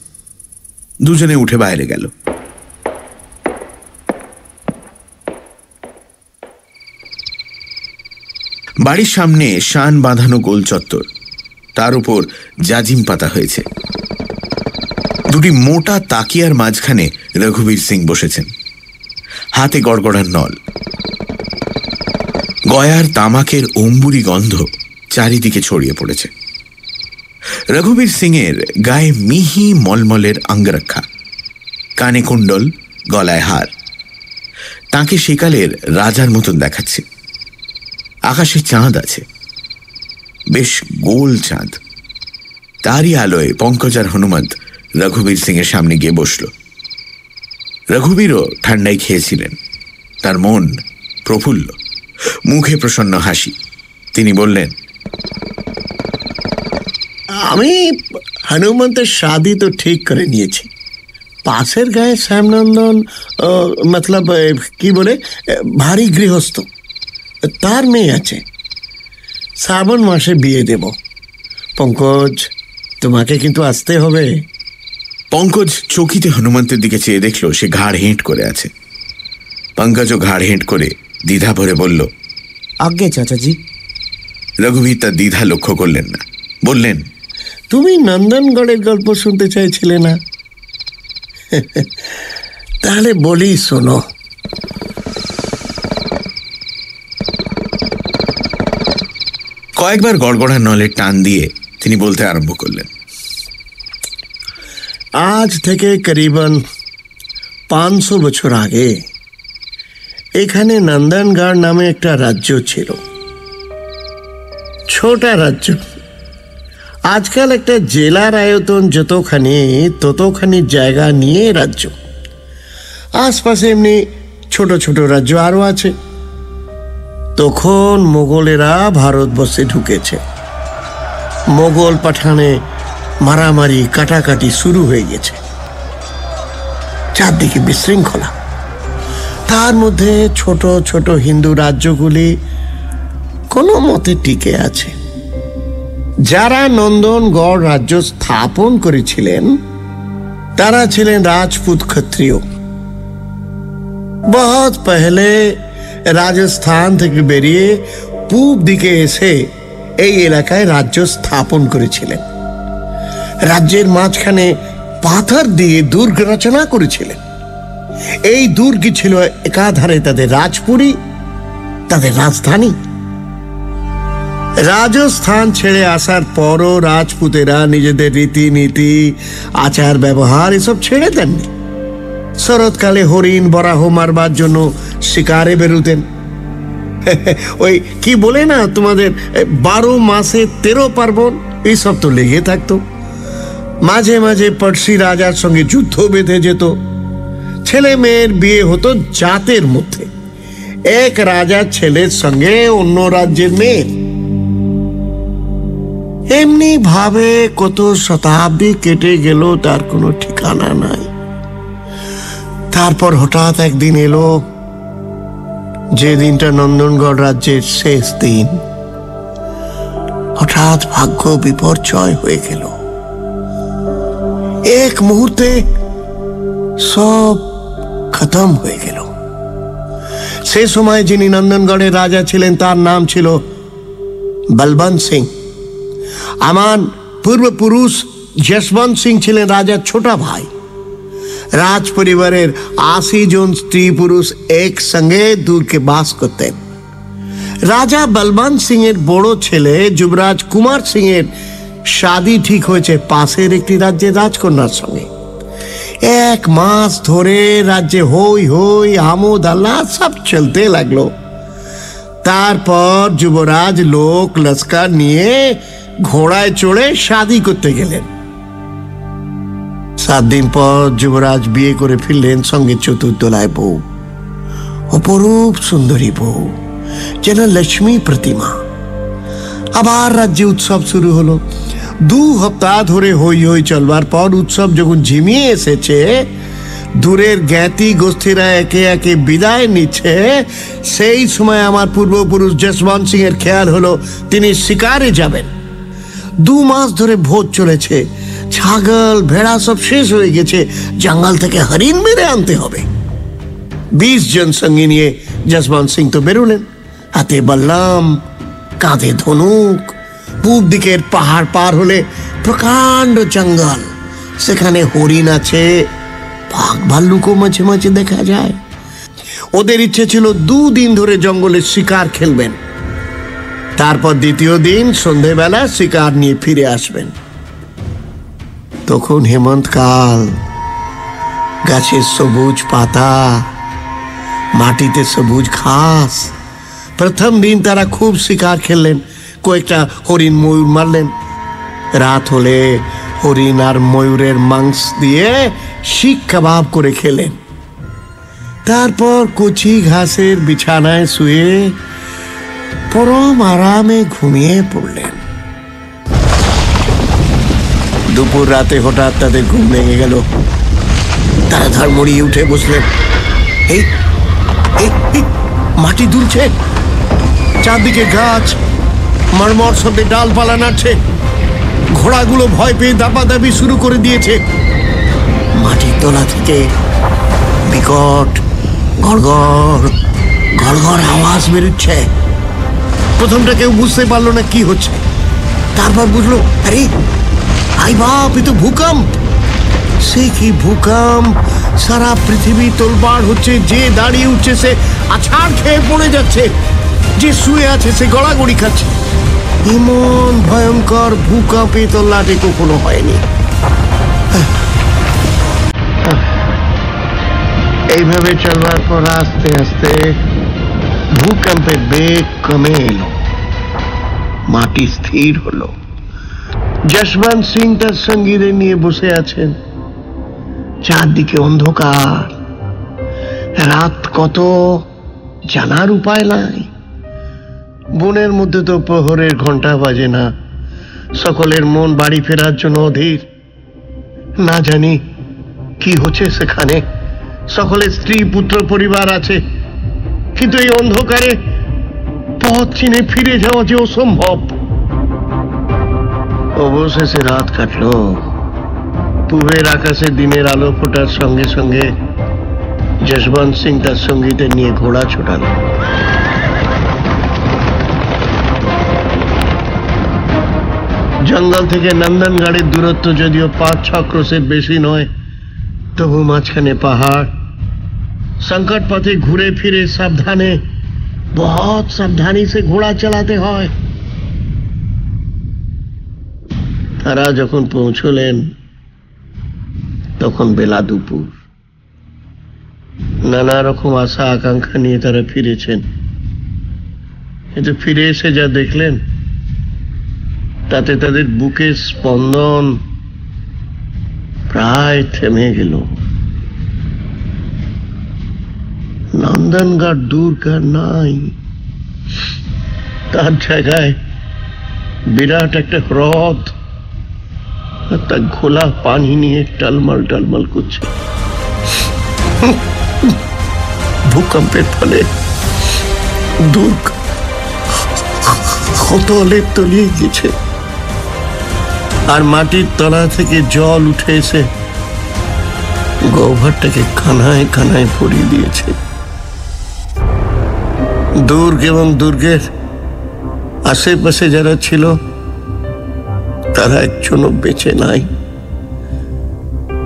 Speaker 3: দুজনে উঠে বাইরে গেল। বাড়ির সামনে শান বাঁধানো গোল চত্বর, তার উপর জাজিম পাতা হয়েছে। দুটি মোটা তাকিয়ার মাঝখানে রঘুবীর সিং বসেছেন, হাতে গড়গড়ার নল। গয়ার তামাকের অম্বুরি গন্ধ চারিদিকে ছড়িয়ে পড়েছে। রঘুবীর সিংয়ের গায়ে মিহি মলমলের অঙ্গরক্ষা, কানে কুণ্ডল, গলায় হার। তাকে সেকালের রাজার মতন দেখাচ্ছে। আকাশে চাঁদ আছে, বেশ গোল চাঁদ। তারই আলোয় পঙ্কজ আর হনুমন্ত রঘুবীর সিংয়ের সামনে গিয়ে বসল। রঘুবীরও ঠান্ডায় খেয়েছিলেন, তার মন প্রফুল্ল, মুখে প্রসন্ন হাসি। তিনি বললেন,
Speaker 6: আমি হনুমন্তের শাদি তো ঠিক করে নিয়েছি। পাশের গায়ে শ্যামনন্দন মতলব কি বলে ভারী গৃহস্থ, তার মেয়ে আছে। শ্রাবণ মাসে বিয়ে দেব। পঙ্কজ, তোমাকে কিন্তু আসতে হবে।
Speaker 3: পঙ্কজ চকিতে হনুমন্তের দিকে চেয়ে দেখল সে ঘাড় হেঁট করে আছে। পঙ্কজও ঘাড় হেঁট করে দ্বিধা ভরে বলল,
Speaker 4: আজ্ঞে চাচাজি।
Speaker 6: রঘুবীর তার দ্বিধা লক্ষ্য করলেন না, বললেন, তুমি নন্দনগড়ের গল্প শুনতে চাইছিলে না? তাহলে বলি, শোনো।
Speaker 3: কয়েকবার গড়গড়া নলের টান দিয়ে তিনি বলতে আরম্ভ করলেন,
Speaker 6: আজ থেকে করিবন 500 বছর আগে এখানে নন্দনগড় নামে একটা রাজ্য ছিল। ছোট রাজ্য। আজকাল একটা জেলার আয়তন যতখানি, ততখানি জায়গা নিয়ে রাজ্য। আশপাশে এমনি ছোট ছোট রাজ্য আরো আছে। তখন মোগলেরা ভারতবর্ষে ঢুকেছে। মোগল পাঠানে মারামারি কাটাকাটি শুরু হয়ে গেছে। চারদিকে বিশৃঙ্খলা। তার মধ্যে ছোট ছোট হিন্দু রাজ্যগুলি কোনো মতে টিকে আছে। যারা নন্দনগড় রাজ্য স্থাপন করেছিলেন তারা ছিলেন রাজপুত ক্ষত্রিয়। বহুত পহলে রাজস্থান থেকে বেরিয়ে পূব দিকে এসে এই এলাকায় রাজ্য স্থাপন করেছিলেন। রাজ্যের মাঝখানে পাথর দিয়ে দুর্গ রচনা করেছিলেন। এই দুর্গই ছিল একাধারে তাদের রাজপুরী, তাদের রাজধানী। রাজস্থান ছেড়ে আসার পরও রাজপুতেরা নিজেদের রীতিনীতি, আচার ব্যবহার এসব ছেড়ে দেননি। শরৎকালে হরিণ বরাহ মারবার জন্য শিকারে বেরুতেন। ওই কি বলে না তোমাদের 12 মাসে 13 পার্বণ, এইসব তো লেগে থাকতো। মাঝে মাঝে পড়শি রাজার সঙ্গে যুদ্ধ বেঁধে যেত। ছেলে মেয়ের বিয়ে হতো জাতের মধ্যে, এক রাজার ছেলের সঙ্গে অন্য রাজ্যের মেয়ের। এমনি ভাবে কত শতাব্দী কেটে গেল তার কোনো ঠিকানা নাই। তারপর হঠাৎ একদিন এলো, যে দিনটা নন্দনগড় রাজ্যের শেষ দিন। হঠাৎ ভাগ্য বিপর্যয় হয়ে গেল। এক মুহূর্তে সব খতম হয়ে গেল। সে সময় যিনি নন্দনগড়ের রাজা ছিলেন তার নাম ছিল বলবন্ত সিং। আমার পূর্বপুরুষ যশবন্ত সিং ছিলেন রাজার ছোট ভাই। রাজ পরিবারের 80 জন স্ত্রী পুরুষ একসঙ্গে দূরকে বাস করতেন। রাজা বলবন্ত সিং এর বড় ছেলে যুবরাজ কুমার সিং এর শাদী ঠিক হয়েছে পাশের একটি রাজ্যের রাজকন্যার সঙ্গে। 1 মাস ধরে রাজ্যে হই হই আমোদ আল্লাহ সব চলতে লাগলো। তারপর যুবরাজ লোক লস্কর নিয়ে ঘোড়ায় চড়ে শাদী করতে গেলেন। 7 দিন পর যুবরাজ বিয়ে করে ফিরলেন, সঙ্গে চতুর্দোলায় বউ, অপরূপ সুন্দরী বউ, যেন লক্ষ্মী প্রতিমা। আবার রাজ্যে উৎসব শুরু হলো। 2 সপ্তাহ ধরে হই হই চলবার পর উৎসব যখন ঝিমিয়ে এসেছে, দূরের জ্ঞাতি গোষ্ঠীরা একে একে বিদায় নিচ্ছে, সেই সময় আমার পূর্বপুরুষ যশবন্ত সিং এর খেয়াল হলো তিনি শিকারে যাবেন। 2 মাস ধরে ভোজ চলেছে, ছাগল ভেড়া সব শেষ হয়ে গেছে, জঙ্গল থেকে হরিণ মেরে আনতে হবে। 20 জন সঙ্গী নিয়ে যশবন্ত সিং তো বেরোলেন, হাতে বল্লম, কাঁধে ধনুক। পূব দিকের পাহাড় পার হলে প্রকাণ্ড জঙ্গল, সেখানে হরিণ আছে, বাঘ ভাল্লুকও মাঝে মাঝে দেখা যায়। ওদের ইচ্ছে ছিল 2 দিন ধরে জঙ্গলের শিকার খেলবেন, তারপর দ্বিতীয় দিন সন্ধেবেলা শিকার নিয়ে ফিরে আসবেন। তখন হেমন্তকাল, গাছের সবুজ পাতা, মাটিতে সবুজ ঘাস। প্রথম দিন তারা খুব শিকার খেললেন, কয়েকটা হরিণ ময়ূর মারলেন। রাত হলে হরিণ আর ময়ূরের মাংস দিয়ে শিক কাবাব করে খেলেন। তারপর কচি ঘাসের বিছানায় শুয়ে পরম আরামে ঘুমিয়ে পড়লেন। দুপুর রাতে হঠাৎ তাদের ঘুম ভেঙে গেল। তারা ধড়মড়িয়ে উঠে বসলেন। এই মাটি দুলছে, চারদিকে গাছ, মরমর শব্দে ডালপালা নাড়ছে। ঘোড়াগুলো ভয় পেয়ে দাপাদাপি শুরু করে দিয়েছে। মাটির তলা থেকে বিকট গড়গড় গড়গড় আওয়াজ বেরোচ্ছে। প্রথমটা কেউ বুঝতে পারলো না কি হচ্ছে, তারপর বুঝলো, আরে আই বাপ, এ তো ভূকম্প। সে কি ভূকম্প! সারা পৃথিবী তোলপাড় হচ্ছে। যে দাঁড়িয়ে উঠছে সে আছাড় খেয়ে পড়ে যাচ্ছে, যে শুয়ে আছে সে গড়াগড়ি খাচ্ছে। এমন ভয়ঙ্কর ভূকম্পে তল্লাটে কখনো হয়নি। এইভাবে চলবার পর আস্তে আস্তে ভূকম্পের বেগ কমে এলো, মাটি স্থির হলো। যশবন্ত সিং তার সঙ্গীদের নিয়ে বসে আছেন। চারদিকে অন্ধকার, রাত কত জানার উপায় নাই। বনের মধ্যে তো প্রহরের ঘন্টা বাজে না। সকলের মন বাড়ি ফেরার জন্য অধীর। না জানি কি হচ্ছে সেখানে। সকলের স্ত্রী পুত্র পরিবার আছে, কিন্তু এই অন্ধকারে পথ চিনে ফিরে যাওয়া যে অসম্ভব। অবশেষে রাত কাটলো। পূবের আকাশে দিনের আলো ফোটার সঙ্গে সঙ্গে যশবন্ত সিং তার সঙ্গীদের নিয়ে ঘোড়া ছোটাল। জঙ্গল থেকে নন্দনগড়ের দূরত্ব যদিও 5-6 ক্রোশের বেশি নয়, তবু মাঝখানে পাহাড়। संकट पथे घुरे फिरे सावधाने, बहुत सावधानी से घोड़ा चलाते হয়। তারা যখন পৌঁছলেন তখন বেলা দুপুর। নানা রকম আশা আকাঙ্ক্ষা নিয়ে তারা ফিরেছেন, কিন্তু ফিরে এসে যা দেখলেন তাতে তাদের বুকের স্পন্দন প্রায় থেমে গেল। নন্দনগড় দুর্গ নাই, তার জায়গায় বিরাট একটা হ্রদ, আর তার ঘোলা পানি নিয়ে টলমল টলমল করছে। ভূকম্পের ফলে দুর্গ খতলে তলিয়ে গেছে, আর মাটির তলা থেকে জল উঠে এসে গহ্বরটাকে কানায় কানায় ভরিয়ে দিয়েছে। দুর্গ এবং দুর্গের আশেপাশে যারা ছিল তারা একজনও বেঁচে নাই।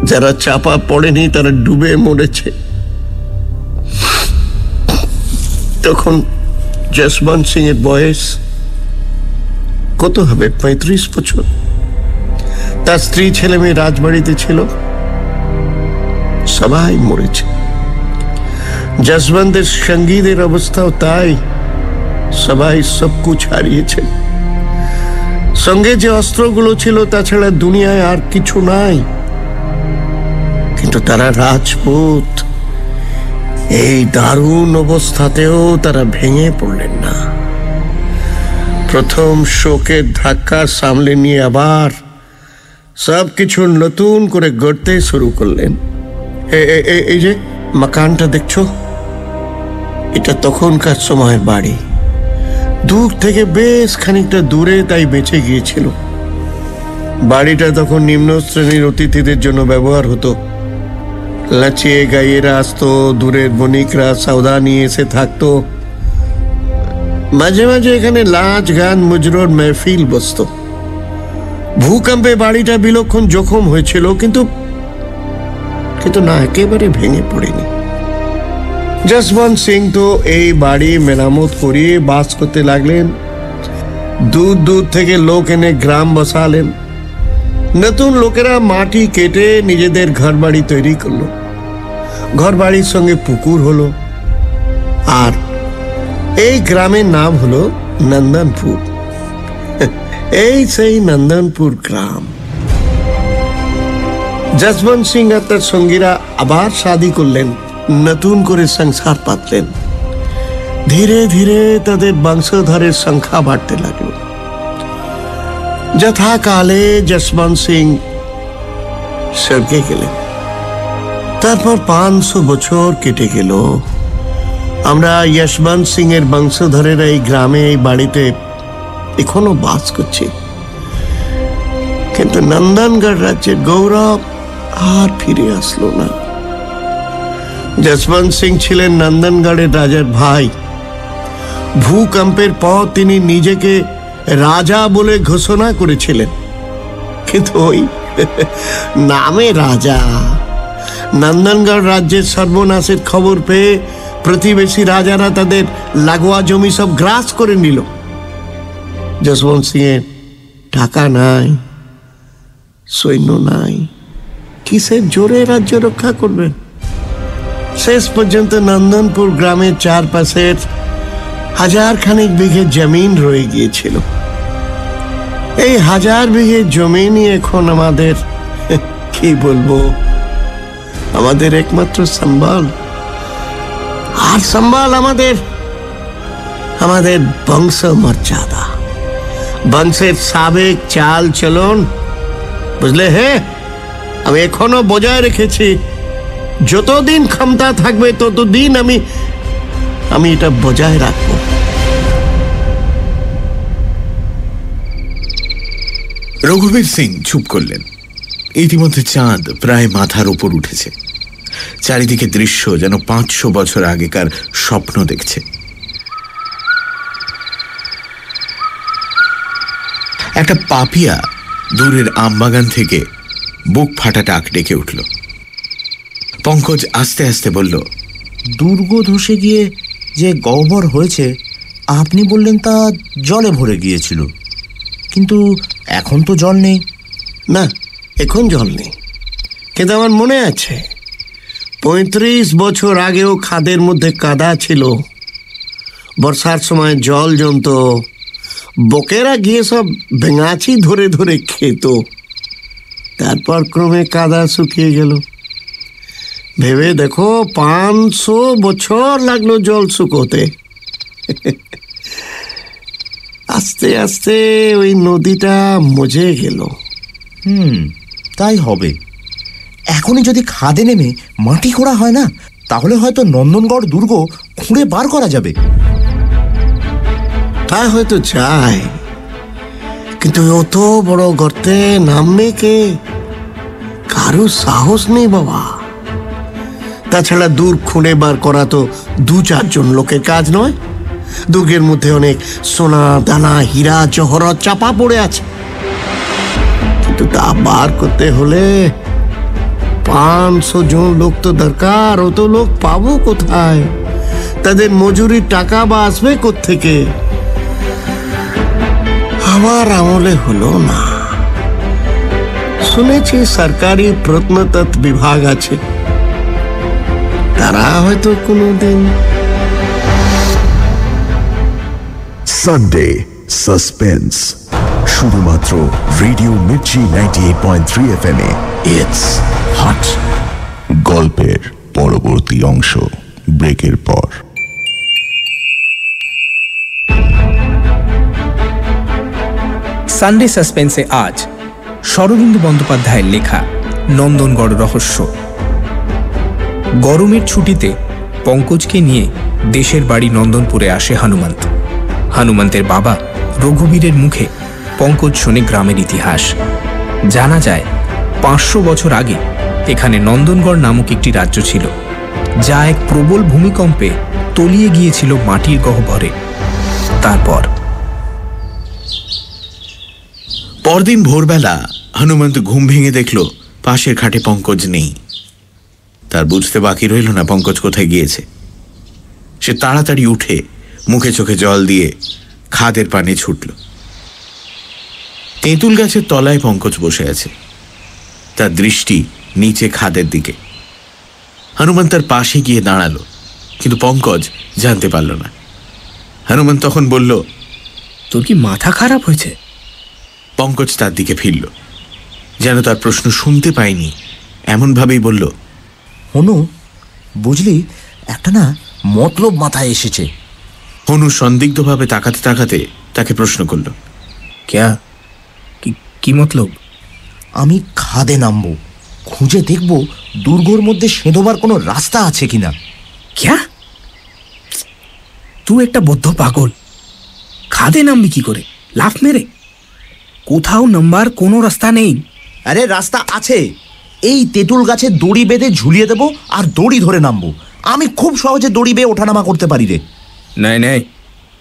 Speaker 6: যারা চাপা পড়েনি তারা ডুবে মরেছে। তখন যশবন্ত সিং এর বয়স কত হবে? 35 বছর। তার স্ত্রী ছেলে মেয়ে রাজবাড়িতে ছিল, সবাই মরেছে। যশবন্তের সঙ্গীদের অবস্থাও তাই, সবাই সবকুছ হারিয়েছে। সঙ্গে যে অস্ত্রগুলো ছিল তাছাড়া দুনিয়ায় আর কিছু নাই। কিন্তু তারা রাজপুত, এই দারুণ অবস্থাতেও তারা ভেঙে পড়লেন না। প্রথম শোকের ধাক্কা সামলে নিয়ে আবার সবকিছু নতুন করে গড়তে শুরু করলেন। এই যে মাকানটা দেখছো, এটা তখনকার সময়ের বাড়ি। দূর থেকে বেশ খানিকটা দূরে, তাই বেঁচে গিয়েছিল। বাড়িটা তখন নিম্ন শ্রেণীর অতিথিদের জন্য ব্যবহার হতো। লাচিয়ে গাইয়েরা আসতো, দূরের বণিকরা সওদা নিয়ে এসে থাকতো। মাঝে মাঝে এখানে নাচ গান মুজরোর মেহফিল বসতো। ভূকম্পে বাড়িটা বিলক্ষণ জখম হয়েছিল, কিন্তু না, একেবারে ভেঙে পড়েনি। যশবন্ত সিং তো এই বাড়ি মেরামত করিয়ে বাস করতে লাগলেন। দূর দূর থেকে লোক এনে গ্রাম বসালেন। নতুন লোকেরা মাটি কেটে নিজেদের ঘর বাড়ি তৈরি করলো। ঘর বাড়ির সঙ্গে পুকুর হলো, আর এই গ্রামের নাম হলো নন্দনপুর। এই সেই নন্দনপুর গ্রাম। যশবন্ত সিং আর তার সঙ্গীরা আবার শাদী করলেন, নতুন করে সংসার পাতলেন। ধীরে ধীরে তাদের বংশধরের সংখ্যা বাড়তে লাগলো। যথাকালে যশবন্ত সিং স্বর্গে গেলেন। তারপর 500 বছর কেটে গেল। আমরা যশবন্ত সিং এর বংশধরেরা এই গ্রামে, এই বাড়িতে এখনো বাস করছি। কিন্তু নন্দনগড় রাজ্যের গৌরব আর ফিরে আসলো না। যশবন্ত সিং ছিলেন নন্দনগড়ের রাজার ভাই। ভূকম্পের পর তিনি নিজেকে রাজা বলে ঘোষণা করেছিলেন, কিন্তু ওই নামে রাজা। নন্দনগড় রাজ্যের সর্বনাশের খবর পেয়ে প্রতিবেশী রাজারা তাদের লাগোয়া জমি সব গ্রাস করে নিল। যশবন্ত সিং এর টাকা নাই, সৈন্য নাই, কিসের জোরে রাজ্য রক্ষা করবেন? শেষ পর্যন্ত নন্দনপুর গ্রামের চারপাশের 1000 খানিক বিঘে জমিন রয়ে গিয়েছিল। এই 1000 বিঘে জমিনই এখন আমাদের, কি বলবো, আমাদের একমাত্র সম্বল। আর সম্বল আমাদের বংশ মর্যাদা, বংশের সাবেক চাল চলন। বুঝলে? হে, আমি এখনো বজায় রেখেছি। যতদিন ক্ষমতা থাকবে ততদিন আমি এটা বজায় রাখবো।
Speaker 3: রঘুবীর সিং চুপ করলেন। ইতিমধ্যে চাঁদ প্রায় মাথার উপর উঠেছে। চারিদিকে দৃশ্য যেন 500 বছর আগেকার স্বপ্ন দেখছে। একটা পাপিয়া দূরের আমবাগান থেকে বুক ফাটা ডাক ডেকে উঠল। পঙ্কজ আস্তে আস্তে বলল,
Speaker 4: দুর্গ ধসে গিয়ে যে গহ্বর হয়েছে আপনি বললেন তা জলে ভরে গিয়েছিল, কিন্তু এখন তো জল নেই।
Speaker 6: না, এখন জল নেই, কিন্তু আমার মনে আছে 35 বছর আগেও খাদের মধ্যে কাদা ছিল। বর্ষার সময় জল জমত, বকেরা গিয়ে সব বেঙাচি ধরে ধরে খেত। তারপর ক্রমে কাদা শুকিয়ে গেল। ভেবে দেখো 500 বছর লাগলো জল শুকোতে। আস্তে আস্তে ওই নদীটা মজে গেল।
Speaker 4: তাই হবে। এখনই যদি খাদে নেমে মাটি খোঁড়া হয় না, তাহলে হয়তো নন্দনগড় দুর্গ খুঁড়ে বার করা যাবে।
Speaker 6: তা হয়তো চাই, কিন্তু অত বড় গর্তে নামবে কে? কারো সাহস নেই বাবা। তাছাড়া দুর্গ খুঁড়ে বার করা তো 2-4 জন লোকের কাজ নয়। দুর্গের মধ্যে অনেক সোনা দানা হীরা জহরত চাপা পড়ে আছে, কিন্তু তা বার করতে হলে 500 জন লোক তো দরকার। অত লোক পাবো কোথায়? তাদের মজুরির টাকা বা আসবে কোত্থেকে? আমার আমলে হলো না। শুনেছি সরকারি প্রত্নতত্ত্ব বিভাগ আছে, তারা হয়তো কোনোদিন।
Speaker 2: সানডে সাসপেন্স, শুধুমাত্র রেডিও মির্চি 98.3 FM এ। It's hot. গল্পের পরবর্তী অংশ ব্রেকের পর।
Speaker 5: সানডে সাসপেন্সে আজ শরদিন্দু বন্দ্যোপাধ্যায়ের লেখা নন্দনগড় রহস্য। গরমের ছুটিতে পঙ্কজকে নিয়ে দেশের বাড়ি নন্দনপুরে আসে হনুমন্ত। হনুমন্তের বাবা রঘুবীরের মুখে পঙ্কজ শোনে গ্রামের ইতিহাস। জানা যায় 500 বছর আগে এখানে নন্দনগড় নামক একটি রাজ্য ছিল, যা এক প্রবল ভূমিকম্পে তলিয়ে গিয়েছিল মাটির গহ্বরে। তারপর
Speaker 3: পরদিন ভোরবেলা হনুমন্ত ঘুম ভেঙে দেখল পাশের খাটে পঙ্কজ নেই। তার বুঝতে বাকি রইল না পঙ্কজ কোথায় গিয়েছে। সে তাড়াতাড়ি উঠে মুখে চোখে জল দিয়ে খাদের পানে ছুটল। তেঁতুল গাছের তলায় পঙ্কজ বসে আছে, তার দৃষ্টি নিচে খাদের দিকে। হনুমান তার পাশে গিয়ে দাঁড়ালো, কিন্তু পঙ্কজ জানতে পারল না। হনুমান তখন বলল,
Speaker 5: তোর কি মাথা খারাপ হয়েছে?
Speaker 3: পঙ্কজ তার দিকে ফিরল, যেন তার প্রশ্ন শুনতে পায়নি, এমনভাবেই বলল,
Speaker 4: হনু, বুঝলি, একটা না মতলব মাথায় এসেছে।
Speaker 3: হনু সন্দিগ্ধভাবে তাকাতে তাকাতে তাকে প্রশ্ন করল,
Speaker 5: ক্যা? কি মতলব?
Speaker 4: আমি খাদে নামবো, খুঁজে দেখব দুর্গর মধ্যে সেঁধোবার কোনো রাস্তা আছে কিনা।
Speaker 5: ক্যা? তুই একটা বদ্ধ পাগল। খাদে নামবি কি করে? লাফ মেরে? কোথাও নাম্বার কোনো রাস্তা নেই।
Speaker 4: আরে রাস্তা আছে। এই তেঁতুল গাছে দড়ি বেঁধে ঝুলিয়ে দেবো আর দড়ি ধরে নামবো। আমি খুব সহজে দড়ি বেয়ে ওঠানামা করতে পারি রে।
Speaker 5: নাই নাই,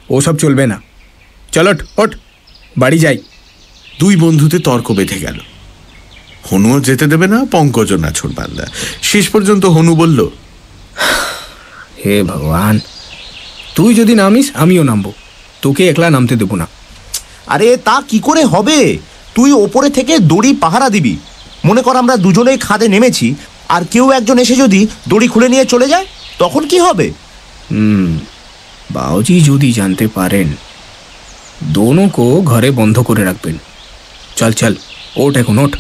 Speaker 5: ওসব চলবে না। চল ওঠ, বাড়ি যাই।
Speaker 3: দুই বন্ধুতে তর্ক বেঁধে গেল। হনুও যেতে দেবে না, পঙ্কজও না ছোটবান্দা। শেষ পর্যন্ত হনু বলল,
Speaker 5: হে ভগবান, তুই যদি নামিস আমিও নামবো, তোকে একলা নামতে দেবো না।
Speaker 4: আরে তা কি করে হবে? তুই ওপরে থেকে দড়ি পাহারা দিবি। মনে কর আমরা দুজনেই খাদে নেমেছি, আর কেউ একজন এসে যদি দড়ি খুলে নিয়ে চলে যায়, তখন কি হবে?
Speaker 5: বাউজি যদি জানতে পারেন, দোনো কো ঘরে বন্ধ করে রাখবেন। চল ওঠ, এখন ওঠ।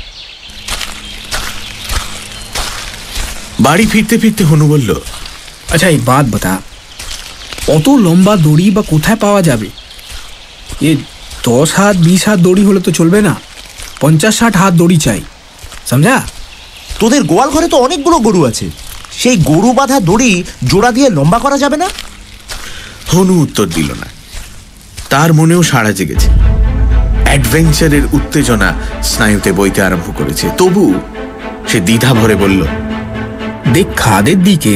Speaker 3: বাড়ি ফিরতে ফিরতে হনু বলল,
Speaker 5: আচ্ছা এই বাত বতা, অত লম্বা দড়ি বা কোথায় পাওয়া যাবে? এ 10 হাত 20 হাত দড়ি হলে তো চলবে না, 50-60 হাত দড়ি চাই, সমঝা?
Speaker 4: তোদের গোয়াল ঘরে তো অনেকগুলো গরু আছে, সেই গরু বাঁধা দড়ি জোড়া দিয়ে লম্বা করা যাবে না?
Speaker 3: হনু উত্তর দিল না। তার মনেও সাড়া জেগেছে, অ্যাডভেঞ্চারের উত্তেজনা স্নায়ুতে বইতে আরম্ভ করেছে। তবু সে দ্বিধা ভরে বলল,
Speaker 5: দেখ, খাদের দিকে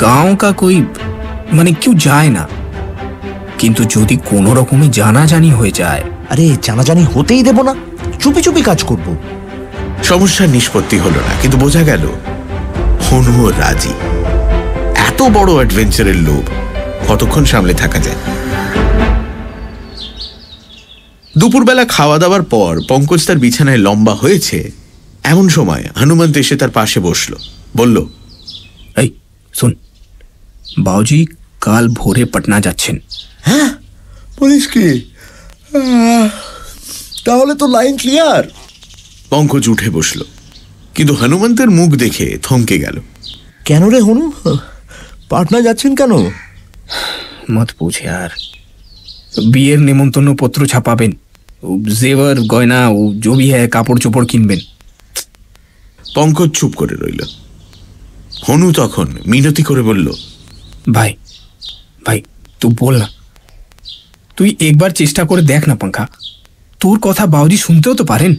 Speaker 5: গাঁও কা কই মানে কেউ যায় না, কিন্তু যদি কোনো রকমে জানাজানি হয়ে যায়।
Speaker 4: আরে জানাজানি হতেই দেব না, চুপি চুপি কাজ করব।
Speaker 3: সমস্যার নিষ্পত্তি হলো না, কিন্তু বোঝা গেল হনুও রাজি। এত বড় অ্যাডভেঞ্চারের লোভ কতক্ষণ সামলে থাকা যায়? দুপুরবেলা খাওয়া দাওয়ার পর পঙ্কজ তার বিছানায় লম্বা হয়েছে, এমন সময় হনুমন্ত এসে তার পাশে বসল। বলল,
Speaker 5: এই শোন, বাউজি কাল ভোরে পাটনা যাচ্ছেন।
Speaker 4: হ্যাঁ, বলিস কি? তাহলে তো লাইন ক্লিয়ার।
Speaker 3: পঙ্কজ উঠে বসল, কিন্তু হনুমন্তের মুখ দেখে থমকে গেল।
Speaker 4: কেন রে হনু, পাটনা যাচ্ছেন কেন?
Speaker 5: মত पूछे यार, বিয়ের নেমন্তন্ন পত্র ছাপাবেন, জেভার গয়না ও जो भी है কাপড় চোপড় কিনবেন।
Speaker 3: পঙ্কজ চুপ করে রইল। হনু তখন মিনতি করে বলল,
Speaker 5: ভাই ভাই তুই বল না, তুই একবার চেষ্টা করে দেখ না पंखा, তোর কথা বাউজি শুনতেও তো পারেন।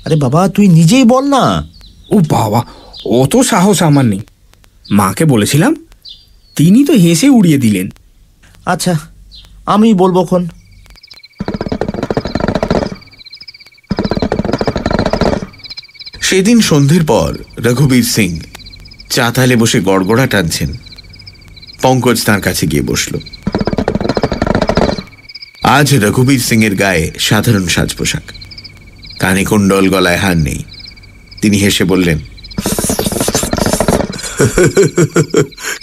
Speaker 4: আরে বাবা তুই নিজেই বল না।
Speaker 5: ও বাবা, অত সাহস আমার নেই। মাকে বলেছিলাম, তিনি তো হেসে উড়িয়ে দিলেন।
Speaker 4: আচ্ছা আমি বলবো খন।
Speaker 3: সেদিন সন্ধ্যের পর রঘুবীর সিং চাতালে বসে গড়গড়া টানছেন। পঙ্কজ তার কাছে গিয়ে বসল। আজ রঘুবীর সিং এর গায়ে সাধারণ সাজ পোশাক, কানে কুণ্ডল, গলায় হার নেই। তিনি হেসে বললেন,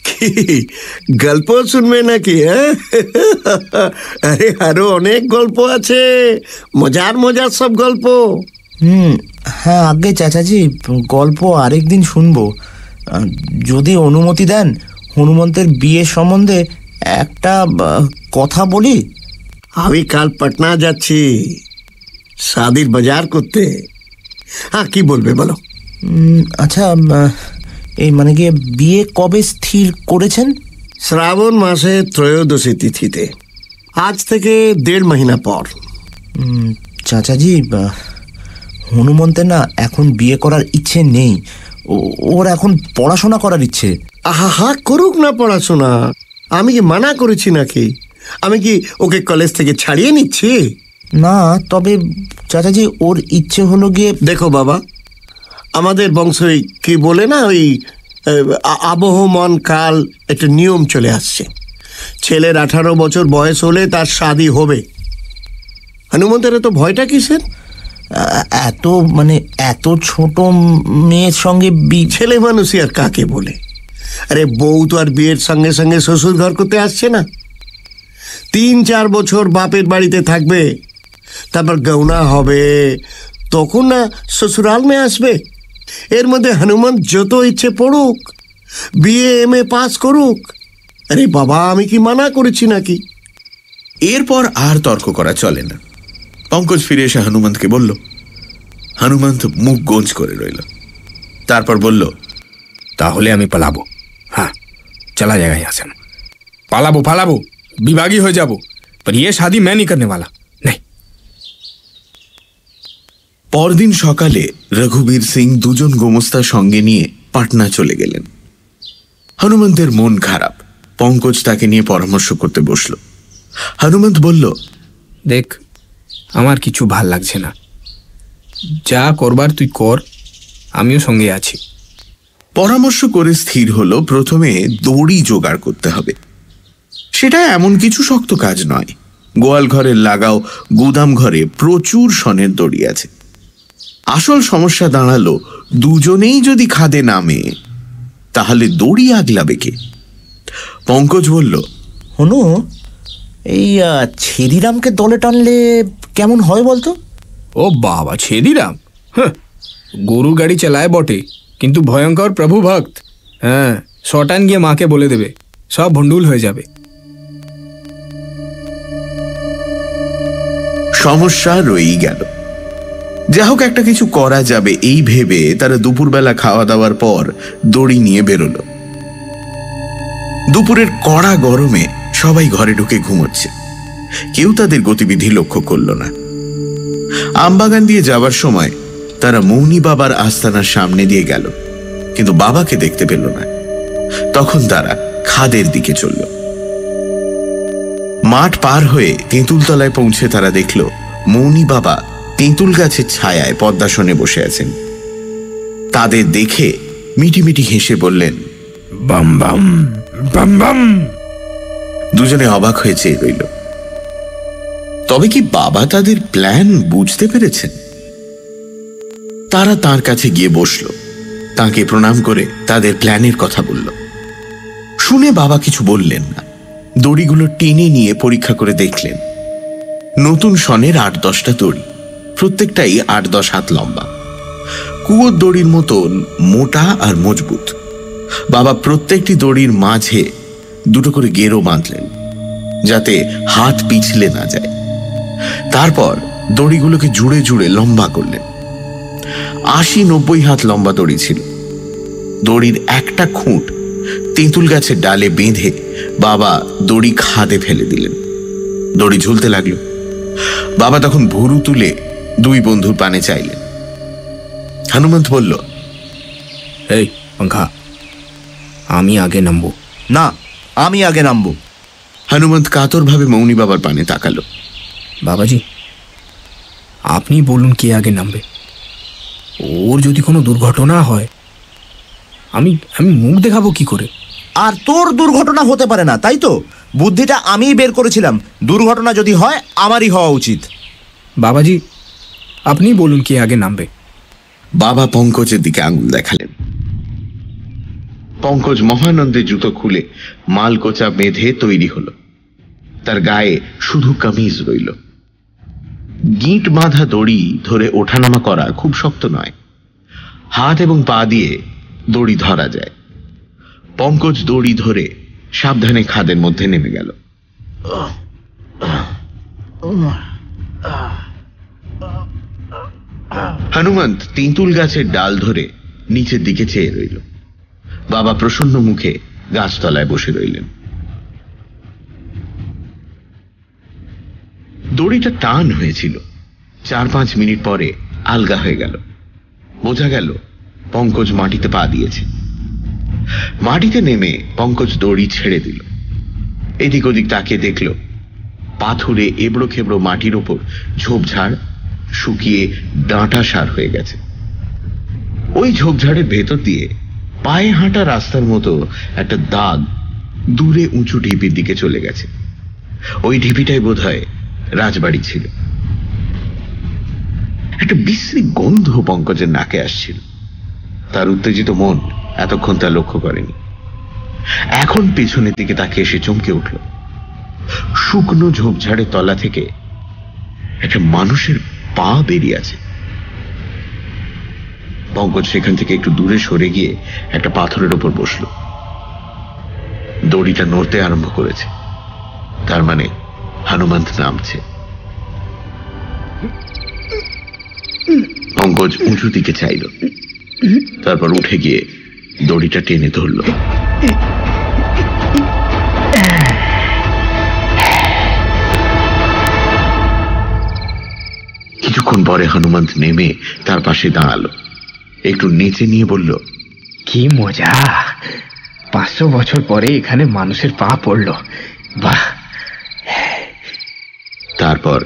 Speaker 6: কি গল্প শুনবে নাকি? আরে আরো অনেক গল্প আছে, মজার মজার সব গল্প।
Speaker 4: হ্যাঁ আগে চাচাজি, গল্প আরেকদিন শুনবো। যদি অনুমতি দেন, হনুমন্তের বিয়ের সম্বন্ধে একটা কথা বলি।
Speaker 6: আমি কাল পাটনা যাচ্ছি শাদির বাজার করতে। হ্যাঁ কি বলবে বলো।
Speaker 4: আচ্ছা এই মানে কি বিয়ে কবে স্থির করেছেন?
Speaker 6: শ্রাবণ মাসে ত্রয়োদশী তিথিতে, আজ থেকে 1.5 মহিনা পর।
Speaker 4: চাচাজি, হনুমন্তের না এখন বিয়ে করার ইচ্ছে নেই, ওর এখন পড়াশোনা করার ইচ্ছে।
Speaker 6: আহা করুক না পড়াশোনা, আমি কি মানা করেছি নাকি? আমি কি ওকে কলেজ থেকে ছাড়িয়ে নিচ্ছি?
Speaker 4: না, তবে চাচাজি ওর ইচ্ছে হলো গিয়ে।
Speaker 6: দেখো বাবা, আমাদের বংশে কি বলে না, ওই আবহমান কাল একটা নিয়ম চলে আসছে। ছেলের 18 বছর বয়স হলে তার শাদী হবে। হনুমন্তের এত ভয়টা কিসের?
Speaker 4: এত ছোট মেয়ের সঙ্গে
Speaker 6: ছেলে মানুষই আর কাকে বলে? আরে বউ তো আর বিয়ের সঙ্গে সঙ্গে শ্বশুর ঘর করতে আসছে না। 3-4 বছর বাপের বাড়িতে থাকবে, তারপর গৌনা হবে, তখন না শ্বশুরাল মেয়ে আসবে। এর মধ্যে হনুমন্ত যত ইচ্ছে পড়ুক, বিয়ে MA পাস করুক। আরে বাবা, আমি কি মানা করেছি নাকি?
Speaker 3: এরপর আর তর্ক করা চলে না। পঙ্কজ ফিরে এসে হনুমন্তকে বলল। হনুমন্ত মুখ গোঁজ করে রইল, তারপর বলল,
Speaker 5: তাহলে আমি পালাবো। হ্যাঁ চলা जाएगा यहाँ से, পালাবো, বিভাগী হয়ে যাব, पर ये शादी मैं नहीं करने वाला, नहीं।
Speaker 3: পরদিন সকালে রঘুবীর সিং দুজন গোমস্তা সঙ্গে নিয়ে পাটনা চলে গেলেন। হনুমন্তের মন খারাপ। পঙ্কজ তাকে নিয়ে পরামর্শ করতে বসল। হনুমন্ত বলল,
Speaker 5: দেখ, আমার কিছু ভাল লাগছে না, যা করবার তুই কর, আমিও সঙ্গে আছি।
Speaker 3: পরামর্শ করে স্থির হলো প্রথমে দড়ি জোগাড় করতে হবে। সেটা এমন কিছু শক্ত কাজ নয়। গোয়াল ঘরের লাগাও গুদাম ঘরে প্রচুর সনের দড়ি আছে। আসল সমস্যা দাঁড়ালো, দুজনেই যদি খাদে নামে তাহলে দড়ি আগলাবে কে? পঙ্কজ বলল,
Speaker 4: হনু, এই ছেদিরামকে দলে টানলে কেমন হয় বলতো?
Speaker 5: ও বাবা, ছেদিরাম গরু গাড়ি চালায় বটে, কিন্তু ভয়ঙ্কর প্রভু ভক্ত। হ্যাঁ, শটান গিয়ে মাকে বলে দেবে, সব ভণ্ডুল হয়ে যাবে।
Speaker 3: সমস্যা রয়েই গেল। যা হোক একটা কিছু করা যাবে এই ভেবে তারা দুপুরবেলা খাওয়া দাওয়ার পর দড়ি নিয়ে বেরোল। দুপুরের কড়া গরমে সবাই ঘরে ঢুকে ঘুমোচ্ছে, কেউ তাদের গতিবিধি লক্ষ্য করল না। আমবাগান দিয়ে যাবার সময় তারা মৌনি বাবার আস্তানার সামনে দিয়ে গেল, কিন্তু বাবাকে দেখতে পেল না। তখন তারা খাদের দিকে চলল। মাঠ পার হয়ে তেঁতুলতলায় পৌঁছে তারা দেখল মৌনি বাবা তেঁতুল গাছের ছায়ায় পদ্মাসনে বসে আছেন। তাদের দেখে মিটিমিটি হেসে বললেন,
Speaker 7: বাম বাম বাম বাম।
Speaker 3: দুজনে অবাক হয়ে চেয়ে রইল। তবে কি বাবা তাদের প্ল্যান বুঝতে পেরেছেন? তারা তার কাছে গিয়ে বসল, তাকে প্রণাম করে তাদের প্ল্যানের কথা বলল। শুনে বাবা কিছু বললেন না। দড়িগুলো টেনে নিয়ে পরীক্ষা করে দেখলেন। নতুন সনের 8-10টা দড়ি, প্রত্যেকটাই 8-10 হাত লম্বা। কুয়োর দড়ির মতন মোটা আর মজবুত। বাবা প্রত্যেকটি দড়ির মাঝে দুটো করে গেরো বাঁধলেন, যাতে হাত পিছলে না যায়। তারপর দড়িগুলোকে জুড়ে জুড়ে লম্বা করলেন। 80-90 হাত লম্বা দড়ি ছিল। দড়ির একটা খুঁট তেঁতুল গাছের ডালে বেঁধে বাবা দড়ি খাদে ফেলে দিলেন। দড়ি ঝুলতে লাগলো। বাবা তখন ভুরু তুলে দুই বন্ধুর পানে চাইলেন। হনুমন্ত বলল,
Speaker 7: এই পাঙ্খা, আমি আগে নামবো।
Speaker 4: না, আমি আগে নামবো।
Speaker 3: হনুমন্ত কাতরভাবে মৌনি বাবার পানে তাকালো।
Speaker 7: বাবাজি, আপনি বলুন কে আগে নামবে। ওর যদি কোনো দুর্ঘটনা হয়, আমি মুখ দেখাবো কি করে?
Speaker 4: আর তোর দুর্ঘটনা হতে পারে না, তাই তো? বুদ্ধিটা আমিই বের করেছিলাম। দুর্ঘটনা যদি হয়, আমারই হওয়া উচিত।
Speaker 7: বাবাজি, আপনি বলুন কে আগে নামবে।
Speaker 3: বাবা পঙ্কজের দিকে আঙুল দেখালেন। পঙ্কজ মহানন্দে জুতো খুলে মালকোচা বেঁধে তৈরি হলো। তার গায়ে শুধু কামিজ রইল। গিঁট বাঁধা দড়ি ধরে ওঠানামা করা খুব শক্ত নয়। হাত এবং পা দিয়ে দড়ি ধরা যায়। পঙ্কজ দড়ি ধরে সাবধানে খাদের মধ্যে নেমে গেল। হনুমন্ত তেঁতুল গাছের ডাল ধরে নিচের দিকে চেয়ে রইল। বাবা প্রসন্ন মুখে গাছতলায় বসে রইলেন। দড়িটা টান হয়েছিল। 4-5 মিনিট পরে আলগা হয়ে গেল। বোঝা গেল পঙ্কজ মাটিতে পা দিয়েছে। মাটিতে নেমে পঙ্কজ দড়ি ছেড়ে দিল। এদিক ওদিক তাকিয়ে দেখল পাথুরে এবড়ো খেবড়ো মাটির ওপর ঝোপঝাড় শুকিয়ে ডাঁটা সার হয়ে গেছে। ওই ঝোপঝাড়ের ভেতর দিয়ে পায়ে হাঁটা রাস্তার মতো একটা দাগ দূরে উঁচু ঢিপির দিকে চলে গেছে। ওই ঢিপিটাই বোধহয় রাজবাড়ি ছিল। একটা বিশ্রী গন্ধ পঙ্কজের নাকে আসছিল। তার উত্তেজিত মন এতক্ষণ তা লক্ষ্য করেনি। এখন পেছনের দিকে তাকিয়ে এসে চমকে উঠল। শুকনো ঝোপঝাড়ের তলা থেকে একটা মানুষের পা বেরিয়ে আছে। পঙ্কজ সেখান থেকে একটু দূরে সরে গিয়ে একটা পাথরের ওপর বসল। দড়িটা নড়তে আরম্ভ করেছে। তার মানে হনুমন্ত নামছে। পঙ্কজ উঁচু দিকে চাইল, তারপর উঠে গিয়ে দড়িটা টেনে ধরল। কিছুক্ষণ পরে হনুমন্ত নেমে তার পাশে দাঁড়ালো। একটু নেচে নিয়ে বলল,
Speaker 1: কি মজা! 500 বছর পরে এখানে মানুষের পা পড়ল। বাহ!
Speaker 3: তারপর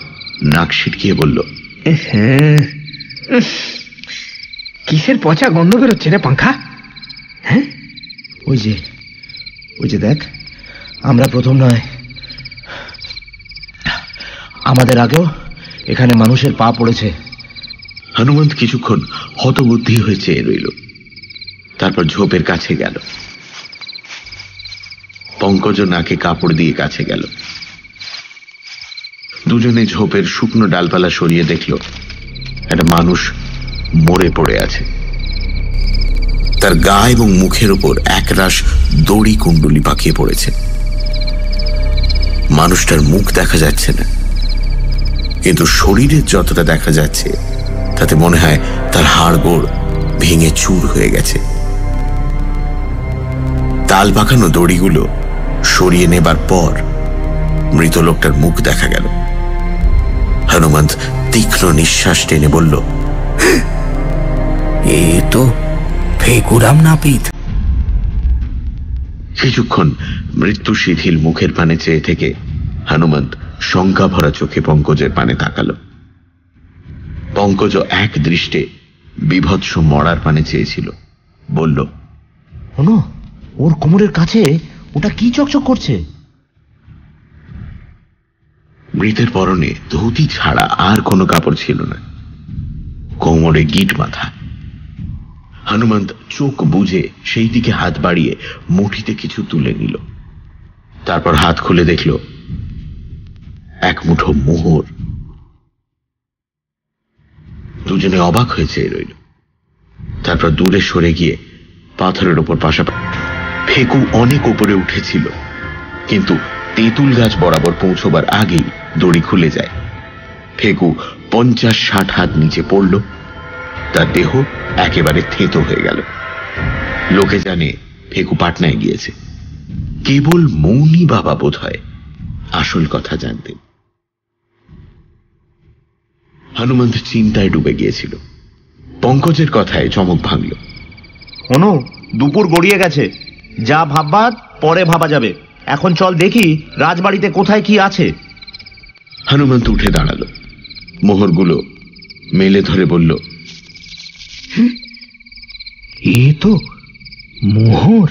Speaker 3: নাক ছিটকিয়ে বলল,
Speaker 1: কিসের পচা গন্ধ বেরোচ্ছে রে পাঙ্খা? হ্যাঁ,
Speaker 4: ওই যে দেখ, আমরা প্রথম নয়। আমাদের আগেও এখানে মানুষের পা পড়েছে।
Speaker 3: হনুমন্ত কিছুক্ষণ হতবুদ্ধি হয়ে চেয়ে রইল। তারপর ঝোপের কাছে গেল। পঙ্কজ নাকে কাপড় দিয়ে কাছে গেল। দুজনে ঝোপের শুকনো ডালপালা সরিয়ে দেখল একটা মানুষ মরে পড়ে আছে। তার গা এবং মুখের ওপর একরাশ দড়ি কুণ্ডলি পাকিয়ে পড়েছে। মানুষটার মুখ দেখা যাচ্ছে না, কিন্তু শরীরের যতটা দেখা যাচ্ছে তাতে মনে হয় তার হাড় গোড় ভেঙে চুর হয়ে গেছে। তাল পাকানো দড়িগুলো সরিয়ে নেবার পর মৃত লোকটার মুখ দেখা গেল। হনুমন্ত তীক্ষ্ণ নিঃশ্বাস টেনে বলল,
Speaker 7: এ তো ফেকুরাম নাপিত।
Speaker 3: কিছুক্ষণ মৃত্যু শিথিল মুখের পানে চেয়ে থেকে হনুমন্ত শঙ্কা ভরা চোখে পঙ্কজের পানে তাকালো। পঙ্কজ এক দৃষ্টে বিভৎস মরার পানে চেয়েছিল। বলল,
Speaker 4: শোনো, ওর কোমরের কাছে ওটা কি চকচক করছে?
Speaker 3: মৃতের পরনে ধুতি ছাড়া আর কোনো কাপড় ছিল না। কোমরে গিট বাঁধা। হনুমন্ত চোখ বুজে সেই দিকে হাত বাড়িয়ে মুঠিতে কিছু তুলে নিল। তারপর হাত খুলে দেখল এক মুঠো মোহর। দুজনে অবাক হয়ে চেয়ে রইল। তারপর দূরে সরে গিয়ে পাথরের ওপর পাশাপাশি। ফেকু অনেক উপরে উঠেছিল, কিন্তু তেঁতুল গাছ বরাবর পৌঁছবার আগেই দড়ি খুলে যায়। ফেকু 50-60 হাত নিচে পড়ল, তার দেহ একেবারে থেতো হয়ে গেল। লোকে জানে ফেকু পাটনায় গিয়েছে। কেবল মৌনি বাবা বোধ হয় আসল কথা জানতেন। হনুমন্ত চিন্তায় ডুবে গিয়েছিল। পঙ্কজের কথায় চমক ভাঙল।
Speaker 8: অনু, দুপুর গড়িয়ে গেছে, যা ভাববার পরে ভাবা যাবে। এখন চল দেখি রাজবাড়িতে কোথায় কি আছে।
Speaker 3: হনুমন্ত উঠে দাঁড়ালো, মোহরগুলো মেলে ধরে বলল,
Speaker 1: এ তো মোহর।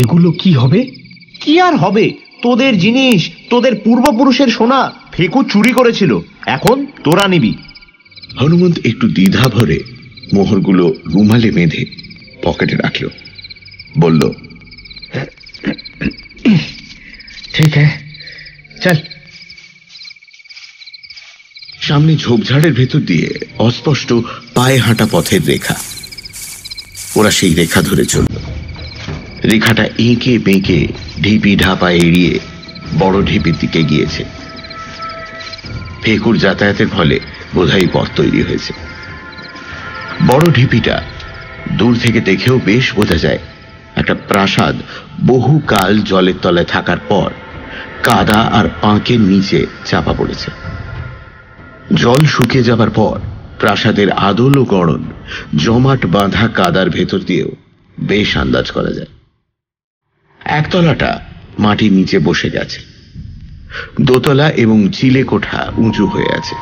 Speaker 1: এগুলো কি হবে?
Speaker 8: কি আর হবে, তোদের জিনিস, তোদের পূর্বপুরুষের সোনা ফেকু চুরি করেছিল, এখন তোরা নিবি।
Speaker 3: হনুমন্ত একটু দ্বিধা ভরে মোহরগুলো রুমালে বেঁধে পকেটে রাখল, বলল,
Speaker 1: ঠিক হ্যাঁ, চল।
Speaker 3: সামনে ঝোপঝাড়ের ভেতর দিয়ে অস্পষ্ট পায়ে হাঁটা পথের রেখা। ওরা সেই রেখা ধরে চলল। রেখাটা এঁকে বেঁকে ঢিপি ঢাপা এড়িয়ে বড় ঢিপির দিকে গিয়েছে। ফেকুর যাতায়াতের ফলে বোধহয় পথ তৈরি হয়েছে। বড় ঢিপিটা দূর থেকে দেখেও বেশ বোঝা যায় একটা প্রাসাদ বহুকাল জলের তলায় থাকার পর কাদা আর পাঁকের নিচে চাপা পড়েছে। জল শুকিয়ে যাবার পর প্রাসাদের আদল ও গড়ন জমাট বাঁধা কাদার ভেতর দিয়েও বেশ আন্দাজ করা যায়। একতলাটা মাটির নিচে বসে গেছে, দোতলা এবং চিলে কোঠা উঁচু হয়ে আছে।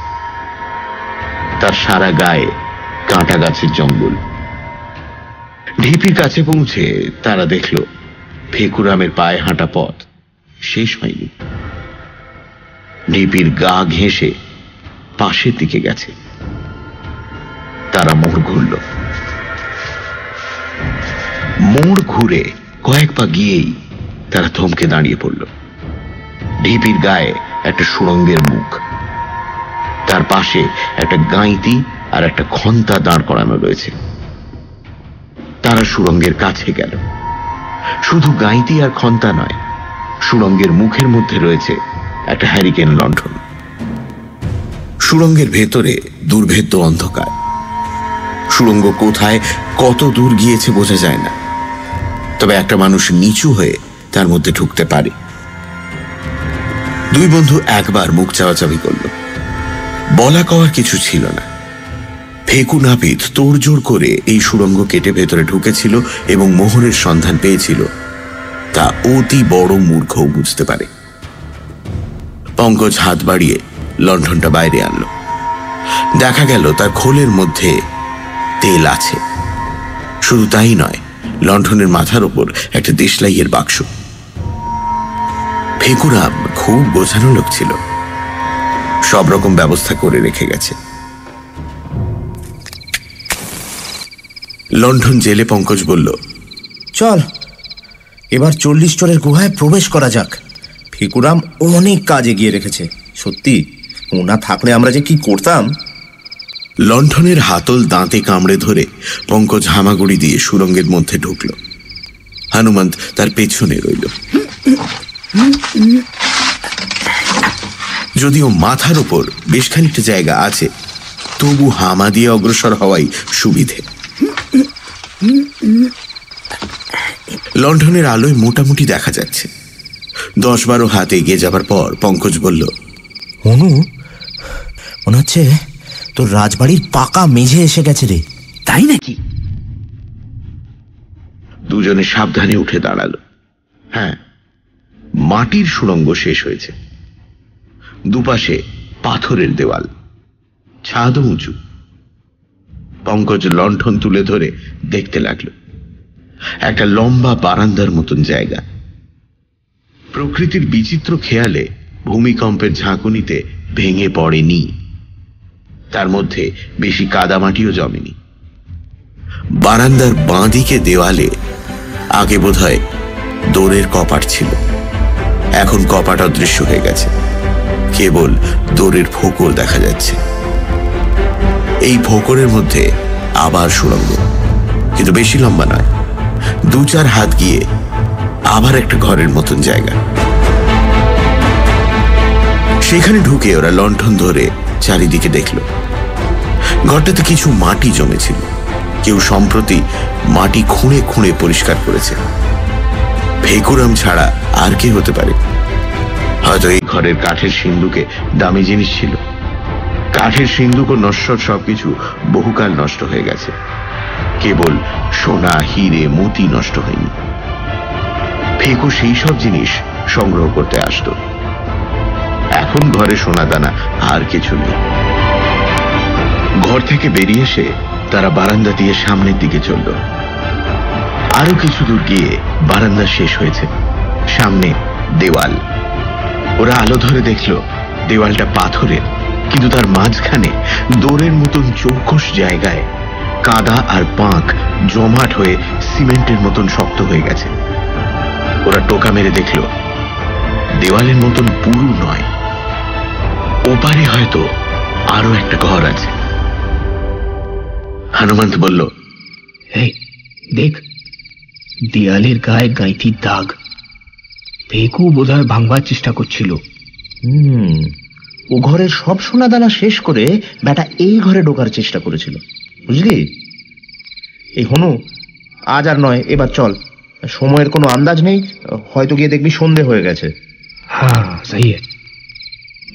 Speaker 3: তার সারা গায়ে কাঁটা গাছের জঙ্গল। ঢিপির কাছে পৌঁছে তারা দেখল ফেকুরামের পায়ে হাঁটা পথ শেষ হয়নি। ঢিপির গা ঘেঁষে পাশের দিকে গেছে। তারা মোড় ঘুরল। মোড় ঘুরে কয়েক পা গিয়েই তারা থমকে দাঁড়িয়ে পড়ল। ঢিপির গায়ে একটা সুড়ঙ্গের মুখ, তার পাশে একটা গাঁইতি আর একটা খন্তা দাঁড় করানো রয়েছে। তারা সুড়ঙ্গের কাছে গেল। শুধু গাঁইতি আর খন্তা নয়, সুড়ঙ্গের মুখের মধ্যে রয়েছে একটা হ্যারিকেন লণ্ঠন। সুড়ঙ্গের ভেতরে দুর্ভেদ্য অন্ধকার। সুড়ঙ্গ কোথায় কত দূর গিয়েছে বোঝা যায় না, তবে একটা মানুষ নিচু হয়ে তার মধ্যে ঢুকতে পারে। দুই বন্ধু একবার মুখ চাওয়াচাবি করল। বলা কওয়ার কিছু ছিল না। ফেকু নাপিত তোড়জোড় করে এই সুড়ঙ্গ কেটে ভেতরে ঢুকেছিল এবং মোহরের সন্ধান পেয়েছিল, তা অতি বড় মূর্খও বুঝতে পারে। পঙ্কজ হাত বাড়িয়ে লণ্ঠনটা বাইরে আনল। দেখা গেল তার খোলের মধ্যে তেল আছে। শুধু তাই নয়, লণ্ঠনের মাথার ওপর একটা দেশলাইয়ের বাক্স। ফেকুরাম খুব বোঝানো লোক ছিল, সব রকম ব্যবস্থা করে রেখে গেছে। লণ্ঠন জেলে পঙ্কজ বলল,
Speaker 4: চল এবার 40 চরের গুহায় প্রবেশ করা যাক। ফেকুরাম অনেক কাজ এগিয়ে রেখেছে। সত্যি, ওনা থাকলে আমরা যে কি করতাম।
Speaker 3: লণ্ঠনের হাতল দাঁতে কামড়ে ধরে পঙ্কজ হামাগুড়ি দিয়ে সুড়ঙ্গের মধ্যে ঢুকল। হনুমন্ত তার পেছনে রইল। যদিও মাথার উপর বেশ খানিকটা জায়গা আছে, তবু হামা দিয়ে অগ্রসর হওয়াই সুবিধে। লণ্ঠনের আলোয় মোটামুটি দেখা যাচ্ছে। 10-12 হাত এগিয়ে যাবার পর পঙ্কজ বলল,
Speaker 4: অনু, মনে হচ্ছে তোর রাজবাড়ির পাকা মেঝে এসে গেছে রে।
Speaker 8: তাই নাকি?
Speaker 3: দুজনে সাবধানে উঠে দাঁড়ালো। হ্যাঁ, মাটির সুড়ঙ্গ শেষ হয়েছে। দুপাশে পাথরের দেওয়াল, ছাদও উঁচু। পঙ্কজ লণ্ঠন তুলে ধরে দেখতে লাগলো। একটা লম্বা বারান্দার মতন জায়গা। প্রকৃতির বিচিত্র খেয়ালে ভূমিকম্পের ঝাঁকুনিতে ভেঙে পড়েনি। তার মধ্যে বেশি কাদামাটিও জমেনি। বারান্দার বাঁদিকে দেওয়ালে আগে বোধহয় দোরের কপাট ছিল, এখন কপাট অদৃশ্য হয়ে গেছে, কেবল দোরের ফোকর দেখা যাচ্ছে।
Speaker 2: এই ভোকরের মধ্যে আবার সুড়ঙ্গ, কিন্তু বেশি লম্বা নয়, 2-4 হাত গিয়ে আবার একটা ঘরের মতন জায়গা। সেখানে ঢুকে ওরা লণ্ঠন ধরে চারিদিকে দেখল। ঘরটাতে কিছু মাটি জমেছিল, কেউ সম্প্রতি মাটি খুঁড়ে খুঁড়ে পরিষ্কার করেছে। ফেকুরাম ছাড়া আর কে হতে পারে? হয়তো এই ঘরের কাঠের সিন্দুকে দামি জিনিস ছিল। কাঠের সিন্দুক ও নশ্বর সবকিছু বহুকাল নষ্ট হয়ে গেছে, কেবল সোনা, হিরে, মতি নষ্ট হয়নি। ফেকু সেই সব জিনিস সংগ্রহ করতে আসতো। এখন ঘরে সোনাদানা আর কিছু নেই। ঘর থেকে বেরিয়ে এসে তারা বারান্দা দিয়ে সামনের দিকে চলল। আরো কিছু দূর গিয়ে বারান্দা শেষ হয়েছে, সামনে দেওয়াল। ওরা আলো ধরে দেখল দেওয়ালটা পাথরের, কিন্তু তার মাঝখানে দোরের মতন চৌকস জায়গায় কাদা আর পাঁক জমাট হয়ে সিমেন্টের মতন শক্ত হয়ে গেছে। ওরা টোকা মেরে দেখল দেওয়ালের মতন পুরু নয়, ওপারে হয়তো আরো একটা ঘর আছে। হনুমন্ত বলল,
Speaker 1: এই দেখ, দেয়ালের গায়ে গাইতির দাগ। ফেকু বোধহয় ভাঙবার চেষ্টা করছিল।
Speaker 8: ও ঘরের সব সোনাদানা শেষ করে বেটা এই ঘরে ঢোকার চেষ্টা করেছিল, বুঝলি? এই হনু, আজ আর নয়, এবার চল। সময়ের কোনো আন্দাজ নেই, হয়তো গিয়ে দেখবি সন্ধে হয়ে গেছে।
Speaker 1: হ্যাঁ, সাহি।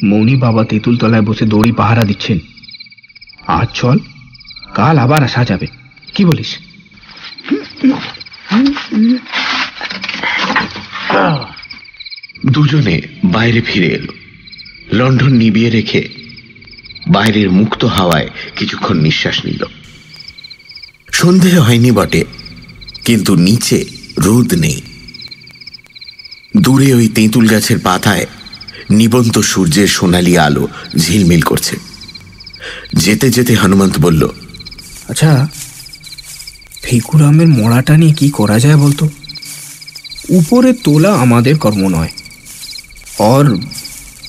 Speaker 1: মৌনি বাবা তেঁতুল তলায় বসে দড়ি পাহারা দিচ্ছেন। আজ চল, কাল আবার আসা যাবে, কি বলিস?
Speaker 2: দুজনে বাইরে ফিরে এলো। লণ্ঠন নিভিয়ে রেখে বাইরের মুক্ত হাওয়ায় কিছুক্ষণ নিঃশ্বাস নিল। সন্ধে হয়নি বটে, কিন্তু নিচে রোদ নেই। দূরে ওই তেঁতুল গাছের পাতায় নিবন্ত সূর্যের সোনালি আলো ঝিলমিল করছে। যেতে যেতে হনুমন্ত বলল,
Speaker 5: আচ্ছা, ফেকুরামের মড়াটা নিয়ে কি করা যায় বলতো? উপরে তোলা আমাদের কর্ম নয়, আর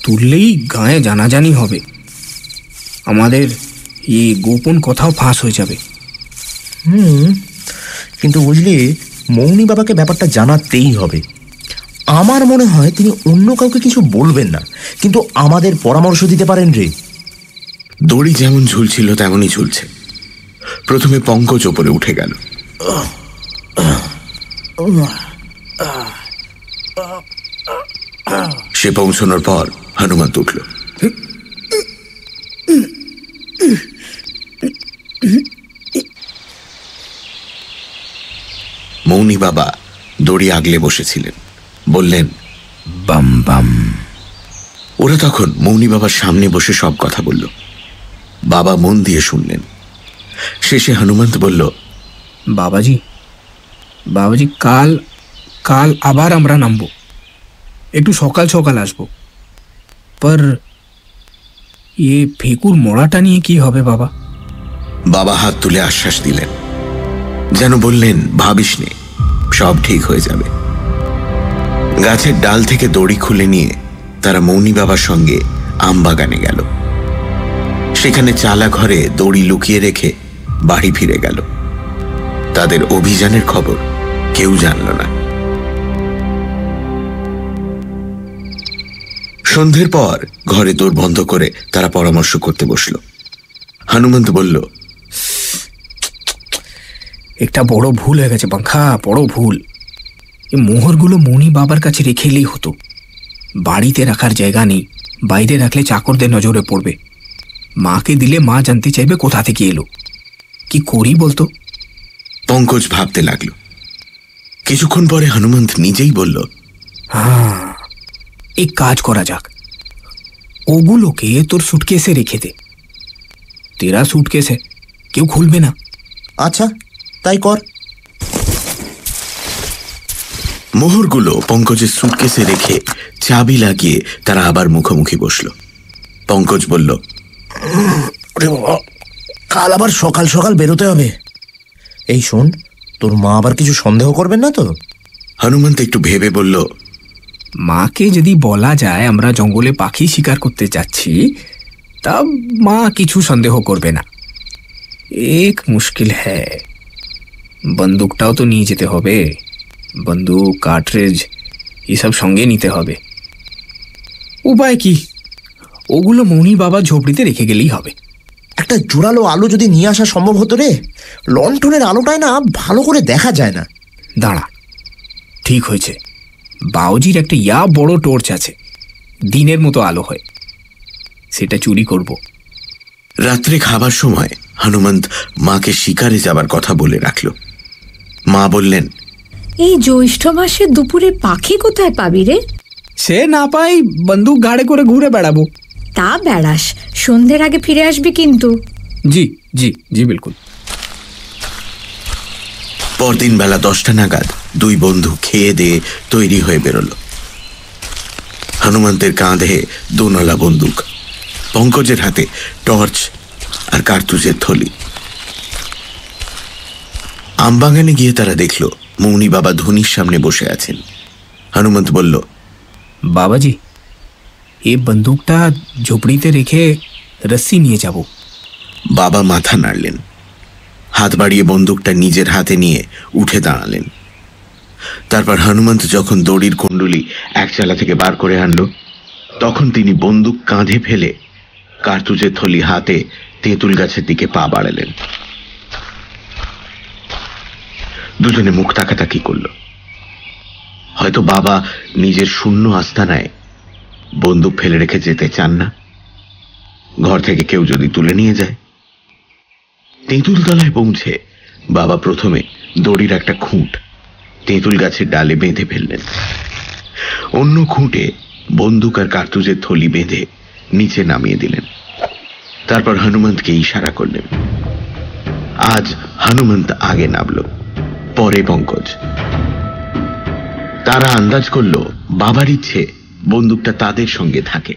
Speaker 5: তুললেই গায়ে জানাজানি হবে। আমাদের এই গোপন কথাও ফাঁস হয়ে যাবে।
Speaker 4: কিন্তু বুঝলি, মৌনি বাবাকে ব্যাপারটা জানাতেই হবে। আমার মনে হয় তিনি অন্য কাউকে কিছু বলবেন না, কিন্তু আমাদের পরামর্শ দিতে পারেন রে।
Speaker 2: দড়ি যেমন ঝুলছিল তেমনই ঝুলছে। প্রথমে পঙ্কজ ওপরে উঠে গেল। সে পৌঁছানোর পর হনুমন্ত উঠল। মৌনি বাবা দড়ি আগলে বসেছিলেন, বললেন, বাম বাম। ওরা তখন মৌনি বাবার সামনে বসে সব কথা বলল। বাবা মন দিয়ে শুনলেন। শেষে হনুমন্ত বলল,
Speaker 5: বাবাজি, কাল কাল আবার আমরা নামবো, একটু সকাল সকাল আসবো। পর এ ফেকুর মড়াটা নিয়ে কি হবে বাবা?
Speaker 2: বাবা হাত তুলে আশ্বাস দিলেন, যেন বললেন, ভাবিস নে, সব ঠিক হয়ে যাবে। গাছের ডাল থেকে দড়ি খুলে নিয়ে তারা মৌনি বাবার সঙ্গে আমবাগানে গেল। সেখানে চালা ঘরে দড়ি লুকিয়ে রেখে বাড়ি ফিরে গেল। তাদের অভিযানের খবর কেউ জানল না। সন্ধ্যের পর ঘরে দোর বন্ধ করে তারা পরামর্শ করতে বসল। হনুমন্ত বলল,
Speaker 5: একটা বড় ভুল হয়ে গেছে বাঙ্খা, বড় ভুল। এই মোহরগুলো মৌনি বাবার কাছে রেখে এলেই হতো। বাড়িতে রাখার জায়গা নেই, বাইরে রাখলে চাকরদের নজরে পড়বে। মাকে দিলে মা জানতে চাইবে কোথা থেকে এলো। কি করি বলতো?
Speaker 2: পঙ্কজ ভাবতে লাগলো। কিছুক্ষণ পরে হনুমন্ত নিজেই বলল,
Speaker 5: হ্যাঁ, এক কাজ করা যাক, ওগুলোকে তোর সুটকেসে রেখে দে। তেরা সুটকেসে, কেউ খুলবে না।
Speaker 4: আচ্ছা, তাই কর।
Speaker 2: মোহরগুলো পঙ্কজের সুটকেসে রেখে চাবি লাগিয়ে তারা আবার মুখোমুখি বসল। পঙ্কজ বলল,
Speaker 4: কাল আবার সকাল সকাল বেরোতে হবে। এই শোন, তোর মা আবার কিছু সন্দেহ করবেন না তো?
Speaker 2: হনুমন্ত একটু ভেবে বলল,
Speaker 5: মাকে যদি বলা যায় আমরা জঙ্গলে পাখি শিকার করতে যাচ্ছি, তা মা কিছু সন্দেহ করবে না। এক মুশকিল হ্যাঁ, বন্দুকটাও তো নিয়ে যেতে হবে। বন্দুক, কার্ট্রিজ এসব সঙ্গে নিতে হবে। উপায় কি, ওগুলো মনি বাবা ঝোপড়িতে রেখে গেলেই হবে।
Speaker 4: একটা জোরালো আলো যদি নিয়ে আসা সম্ভব হতো রে, লণ্ঠনের আলোটায় না ভালো করে দেখা যায় না।
Speaker 5: দাঁড়া, ঠিক হয়েছে, বাউজির একটা বড় টর্চ আছে, দিনের মতো আলো হয়, সেটা চুরি করব।
Speaker 2: রাত্রে খাবার সময় হনুমন্ত মাকে শিকারে যাবার কথা বলে রাখল। মা বললেন,
Speaker 9: এই জ্যৈষ্ঠ মাসে দুপুরে পাখি কোথায় পাবি রে?
Speaker 5: সে না পাই বন্দুক ঘাড়ে করে ঘুরে বেড়াবো।
Speaker 9: তা বেড়াস, সন্ধ্যের আগে ফিরে আসবি কিন্তু।
Speaker 5: জি জি জি বিলকুল।
Speaker 2: পরদিন বেলা 10টা নাগাদ দুই বন্ধু খেয়ে দিয়ে তৈরি হয়ে বেরোল। হনুমন্তের কাঁধে দোনলা বন্দুক, পঙ্কজের হাতে টর্চ আর কার্তুজের থলি। আমবাগানে গিয়ে তারা দেখল মৌনি বাবা ধনির সামনে বসে আছেন। হনুমন্ত বলল,
Speaker 5: বাবাজি, এই বন্দুকটা ঝোপড়িতে রেখে রস্সি নিয়ে যাব।
Speaker 2: বাবা মাথা নাড়লেন, হাত বাড়িয়ে বন্দুকটা নিজের হাতে নিয়ে উঠে দাঁড়ালেন। তারপর হনুমন্ত যখন দড়ির কুণ্ডুলি এক চালা থেকে বার করে আনলো, তখন তিনি বন্দুক কাঁধে ফেলে কার্তুজের থলি হাতে তেঁতুল গাছের দিকে পা বাড়ালেন। দুজনে মুখ তাকাতাকি করল। হয়তো বাবা নিজের শূন্য আস্তানায় বন্দুক ফেলে রেখে যেতে চান না, ঘর থেকে কেউ যদি তুলে নিয়ে যায়। তেঁতুল তলায় পৌঁছে বাবা প্রথমে দড়ির একটা খুঁট তেঁতুল গাছের ডালে বেঁধে ফেললেন, অন্য খুঁটে বন্দুক আর কার্তুজের থলি বেঁধে নিচে নামিয়ে দিলেন। তারপর হনুমন্তকে ইশারা করলেন। আজ হনুমন্ত আগে নামল, পরে পঙ্কজ। তারা আন্দাজ করল বাবার ইচ্ছে বন্দুকটা তাদের সঙ্গে থাকে।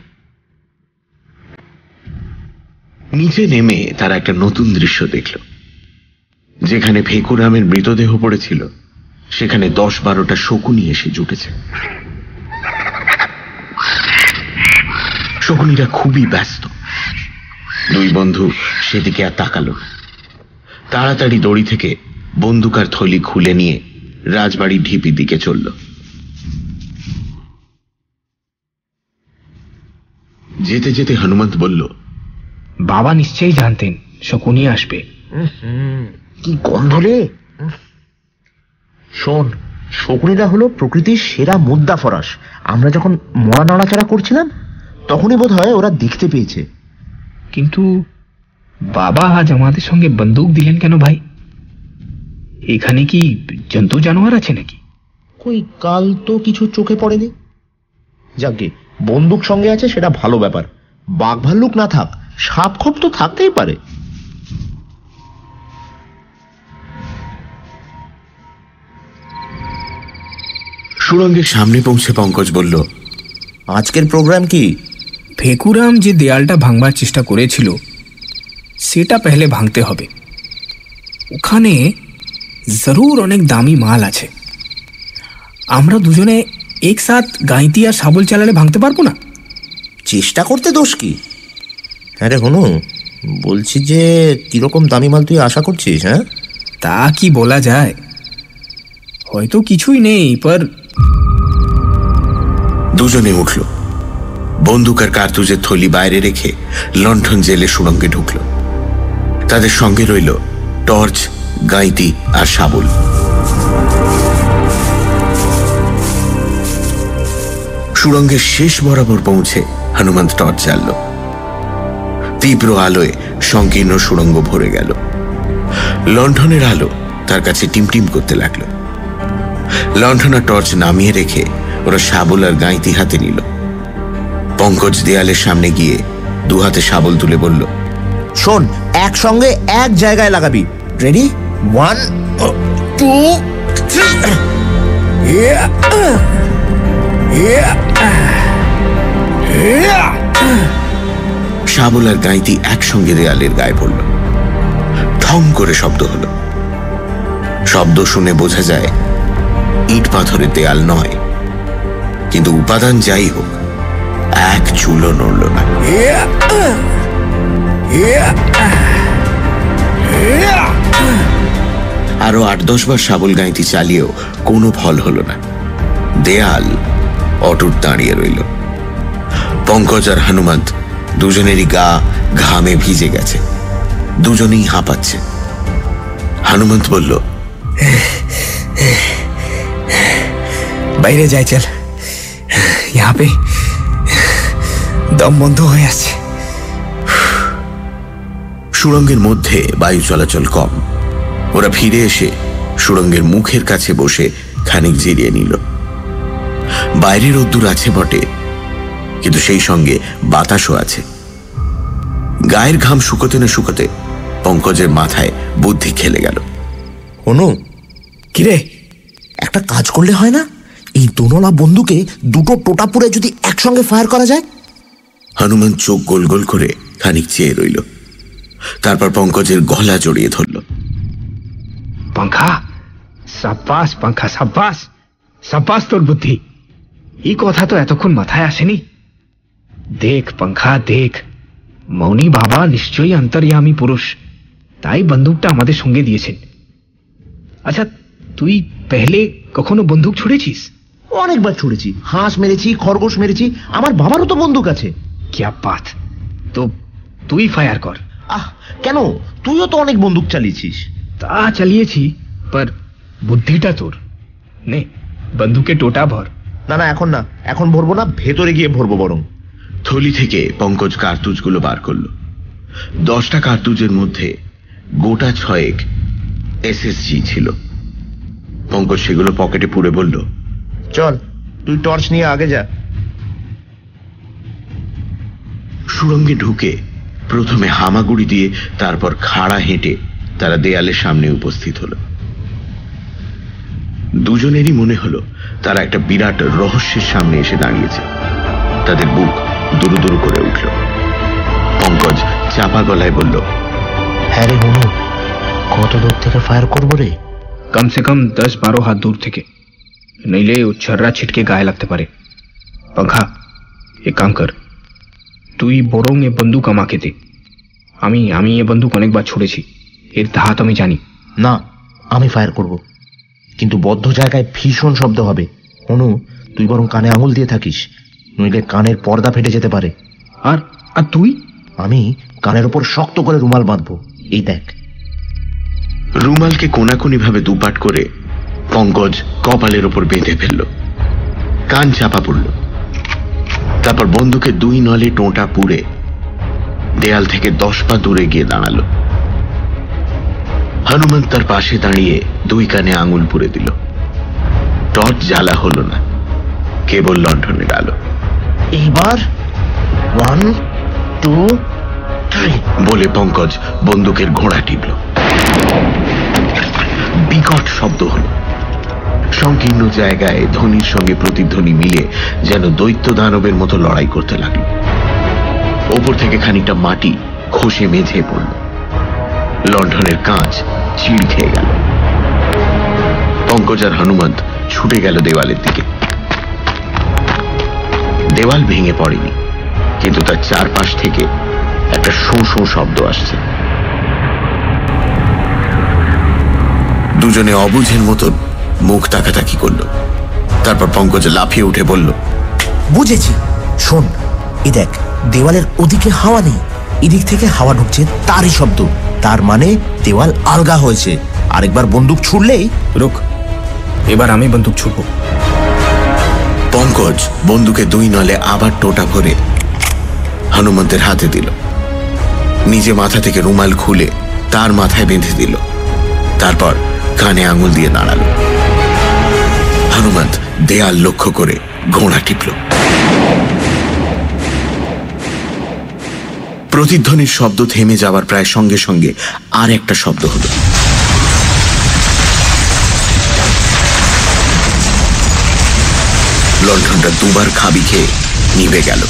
Speaker 2: নিচে নেমে তারা একটা নতুন দৃশ্য দেখল। যেখানে ফেকুরামের মৃতদেহ পড়েছিল সেখানে 10-12টা শকুনি এসে জুটেছে। শকুনিরা খুবই ব্যস্ত। দুই বন্ধু সেদিকে আর তাকালো। তাড়াতাড়ি দড়ি থেকে বন্দুক আর থলি খুলে নিয়ে রাজবাড়ির ঢিপির দিকে চলল। যেতে যেতে হনুমন্ত বলল,
Speaker 1: বাবা নিশ্চয়ই জানতেন শকুনি আসবে।
Speaker 8: কি গন্ধ রে! শোন, শকুনিরা হলো প্রকৃতির সেরা মুদ্রা ফরাস। আমরা যখন মরা নাড়াচাড়া করছিলাম তখনই বোধ হয় ওরা দেখতে পেয়েছে।
Speaker 1: কিন্তু বাবা আজ আমাদের সঙ্গে বন্দুক দিলেন কেন ভাই? এখানে কি জন্তু জানোয়ার আছে নাকি?
Speaker 8: কই, কাল তো কিছু চোখে পড়েনি। যাকে বন্দুক সঙ্গে আছে সেটা ভালো ব্যাপার। বাঘ ভাল্লুক না থাক, সাপ খোপ তো থাকতেই পারে।
Speaker 2: সুড়ঙ্গের সামনে পৌঁছে পঙ্কজ বলল,
Speaker 4: আজকের প্রোগ্রাম কি?
Speaker 5: ফেকুরাম যে দেয়ালটা ভাঙবার চেষ্টা করেছিল সেটা পেহলে ভাঙতে হবে। ওখানে জরুর অনেক দামি মাল আছে। আমরা দুজনে একসাথ গাঁইতি আর শাবল চালালে ভাঙতে পারবো না?
Speaker 4: চেষ্টা করতে দোষ কি? হ্যাঁ রে হনু, বলছি যে কিরকম দামি মাল তুই আশা করছিস? হ্যাঁ,
Speaker 5: তা কি বলা যায়, হয়তো কিছুই নেই, পর।
Speaker 2: দুজনে উঠল। বন্দুক আর কার্তুজের থলি বাইরে রেখে লণ্ঠন জেলে সুড়ঙ্গে ঢুকল। তাদের সঙ্গে রইল টর্চ, গাঁইতি আর শাবল। সুড়ঙ্গের শেষ বরাবর পৌঁছে হনুমন্ত টর্চ জ্বালল। তীব্র আলোয় সংকীর্ণ সুড়ঙ্গ ভরে গেল। লণ্ঠনের আলো তার কাছে টিমটিম করতে লাগলো। লণ্ঠন আর টর্চ নামিয়ে রেখে ওরা শাবল আর গাঁইতি হাতে নিল। পঙ্কজ দেয়ালের সামনে গিয়ে দু হাতে শাবল তুলে বলল,
Speaker 4: শোন, একসঙ্গে এক জায়গায় লাগাবি। রেডি? 1 2 3।
Speaker 2: শাবল আর গাঁইতি একসঙ্গে দেয়ালের গায়ে পড়ল। ঠং করে শব্দ হলো। শব্দ শুনে বোঝা যায় ইট পাথরের দেয়াল নয়, কিন্তু উপাদান যাই হোক, এক চুলও নড়ল না। আরো 8-10 বার শাবল গাঁইতি চালিয়েও কোনো ফল হলো না। দেয়াল অটুট দাঁড়িয়ে রইল। পঙ্কজ আর হনুমন্ত দুজনেরই গা ঘামে ভিজে গেছে, দুজনেই হাঁপাচ্ছে। হনুমন্ত বলল,
Speaker 5: বাইরে যাই চল, यहाँ पे দম বন্ধ হয়ে আসছে।
Speaker 2: সুড়ঙ্গের মধ্যে বায়ু চলাচল কম। ওরা ফিরে এসে সুড়ঙ্গের মুখের কাছে বসে খানিক জিরিয়ে নিল। বাইরে রোদ্দুর আছে বটে, কিন্তু সেই সঙ্গে বাতাসও আছে। গায়ের ঘাম শুকোতে না শুকোতে পঙ্কজের মাথায় বুদ্ধি খেলে গেল।
Speaker 4: অনু, কিরে, একটা কাজ করলে হয় না? এই দোনলা বন্দুকে দুটো টোটা পুরে যদি একসঙ্গে ফায়ার করা যায়।
Speaker 2: হনুমান চোখ গোল গোল করে খানিক চেয়ে রইল, তারপর পঙ্কজের গলা জড়িয়ে ধরল।
Speaker 1: पंखा, সাব্বাস पंखा, সাব্বাস, সাব্বাস তোর বুদ্ধি। এই কথা তো এতক্ষণ মাথায় আসেনি। দেখ पंखा, দেখ, মৌনি বাবা নিশ্চয়ই অন্তর্যামী পুরুষ, তাই বন্দুকটা আমাদের সঙ্গে দিয়েছেন। আচ্ছা, তুই পেহলে কখনো বন্দুক ছুড়েছিস?
Speaker 8: অনেকবার ছুড়েছি, হাঁস মেরেছি, খরগোশ মেরেছি, আমার বাবারও তো বন্দুক আছে।
Speaker 1: क्या बात, তো তুই ফায়ার কর।
Speaker 8: আহ, কেন? তুইও তো অনেক বন্দুক চালিয়েছিস।
Speaker 1: তা চালিয়েছি, पर বুদ্ধিটা তোর। নে, বন্দুকে টোটা ভর।
Speaker 8: না না, এখন না, এখন ভরবো না, ভেতরে গিয়ে ভরবো বরং।
Speaker 2: থলি থেকে পঙ্কজ কার্তুজগুলো বার করল। 10টা কার্তুজের মধ্যে গোটা 6 SSG ছিল। পঙ্কজ সেগুলো পকেটে পুরে বলল,
Speaker 8: চল, তুই টর্চ নিয়ে আগে যা।
Speaker 2: সুড়ঙ্গে ঢুকে প্রথমে হামাগুড়ি দিয়ে, তারপর খাড়া হেঁটে তারা দেয়ালের সামনে উপস্থিত হল। দুজনেরই মনে হলো তারা একটা বিরাট রহস্যের সামনে এসে দাঁড়িয়েছে। তাদের বুক দুরু দুরু করে উঠল। পঙ্কজ চাপা গলায় বলল,
Speaker 8: হ্যাঁ রে বনু, কত দূর থেকে ফায়ার করবো রে?
Speaker 1: কম সে কম 10-12 হাত দূর থেকে, নইলে উচ্ছররা ছিটকে গায়ে লাগতে পারে। पंखा, এক কাম কর, তুই বরং এ বন্দুক আমাকে দে। আমি এ বন্দুক অনেকবার ছুড়েছি, এর ধাত আমি জানি।
Speaker 8: না, আমি ফায়ার করব, কিন্তু বদ্ধ জায়গায় ভীষণ শব্দ হবে। অনু, তুই বরং কানে আঙুল দিয়ে থাকিস, নইলে কানের পর্দা ফেটে যেতে পারে।
Speaker 1: আর আর তুই?
Speaker 8: আমি কানের ওপর শক্ত করে রুমাল বাঁধবো, এই দেখ।
Speaker 2: রুমালকে কোনাকুনি ভাবে দুপাট করে পঙ্কজ কপালের ওপর বেঁধে ফেলল। কান চাপা পড়ল। তারপর বন্দুকে 2 নলে টোঁটা পুড়ে দেয়াল থেকে 10 পা দূরে গিয়ে দাঁড়ালো। হনুমান তার পাশে দাঁড়িয়ে 2 কানে আঙুল পুড়ে দিল। টর্চ জ্বালা হলো না, কেবল লণ্ঠনের আলো।
Speaker 8: এইবার 1, 2, 3
Speaker 2: বলে পঙ্কজ বন্দুকের ঘোড়া টিপল। বিকট শব্দ হলো। সংকীর্ণ জায়গায় ধ্বনির সঙ্গে প্রতিধ্বনি মিলে যেন দৈত্য দানবের মতো লড়াই করতে লাগলো। ওপর থেকে খানিকটা মাটি খসে মেঝে পড়ল। লণ্ঠনের কাঁচ চিড় খেয়ে গেল। পঙ্কজ আর হনুমন্ত ছুটে গেল দেওয়ালের দিকে। দেওয়াল ভেঙে পড়েনি, কিন্তু তার চারপাশ থেকে একটা শোঁ শোঁ শব্দ আসছে। দুজনে অবুঝের মতন মুখ তাকাতাকি করল। তারপর পঙ্কজ লাফিয়ে উঠে বলল,
Speaker 4: বুঝেছি, শোন, এ দেখ, দেওয়ালের ওদিকে হাওয়া নেই, এদিক থেকে হাওয়া ঢুকছে, তারই শব্দ। তার মানে দেওয়াল আলগা হয়েছে। আরেকবার বন্দুক ছুড়লেই।
Speaker 5: রুক, এবার আমি বন্দুক ছুড়ব।
Speaker 2: পঙ্কজ বন্দুকে 2 নলে আবার টোটা ভরে হনুমন্তের হাতে দিল। নিজে মাথা থেকে রুমাল খুলে তার মাথায় বেঁধে দিল। তারপর কানে আঙুল দিয়ে নাড়াল। হনুমন্ত দেয়াল লক্ষ্য করে ঘোড়া টিপল। প্রতিধ্বনির শব্দ থেমে যাওয়ার প্রায় সঙ্গে সঙ্গে আর একটা শব্দ হলো। লণ্ঠনটা 2 বার খাবি খেয়ে নিভে গেল।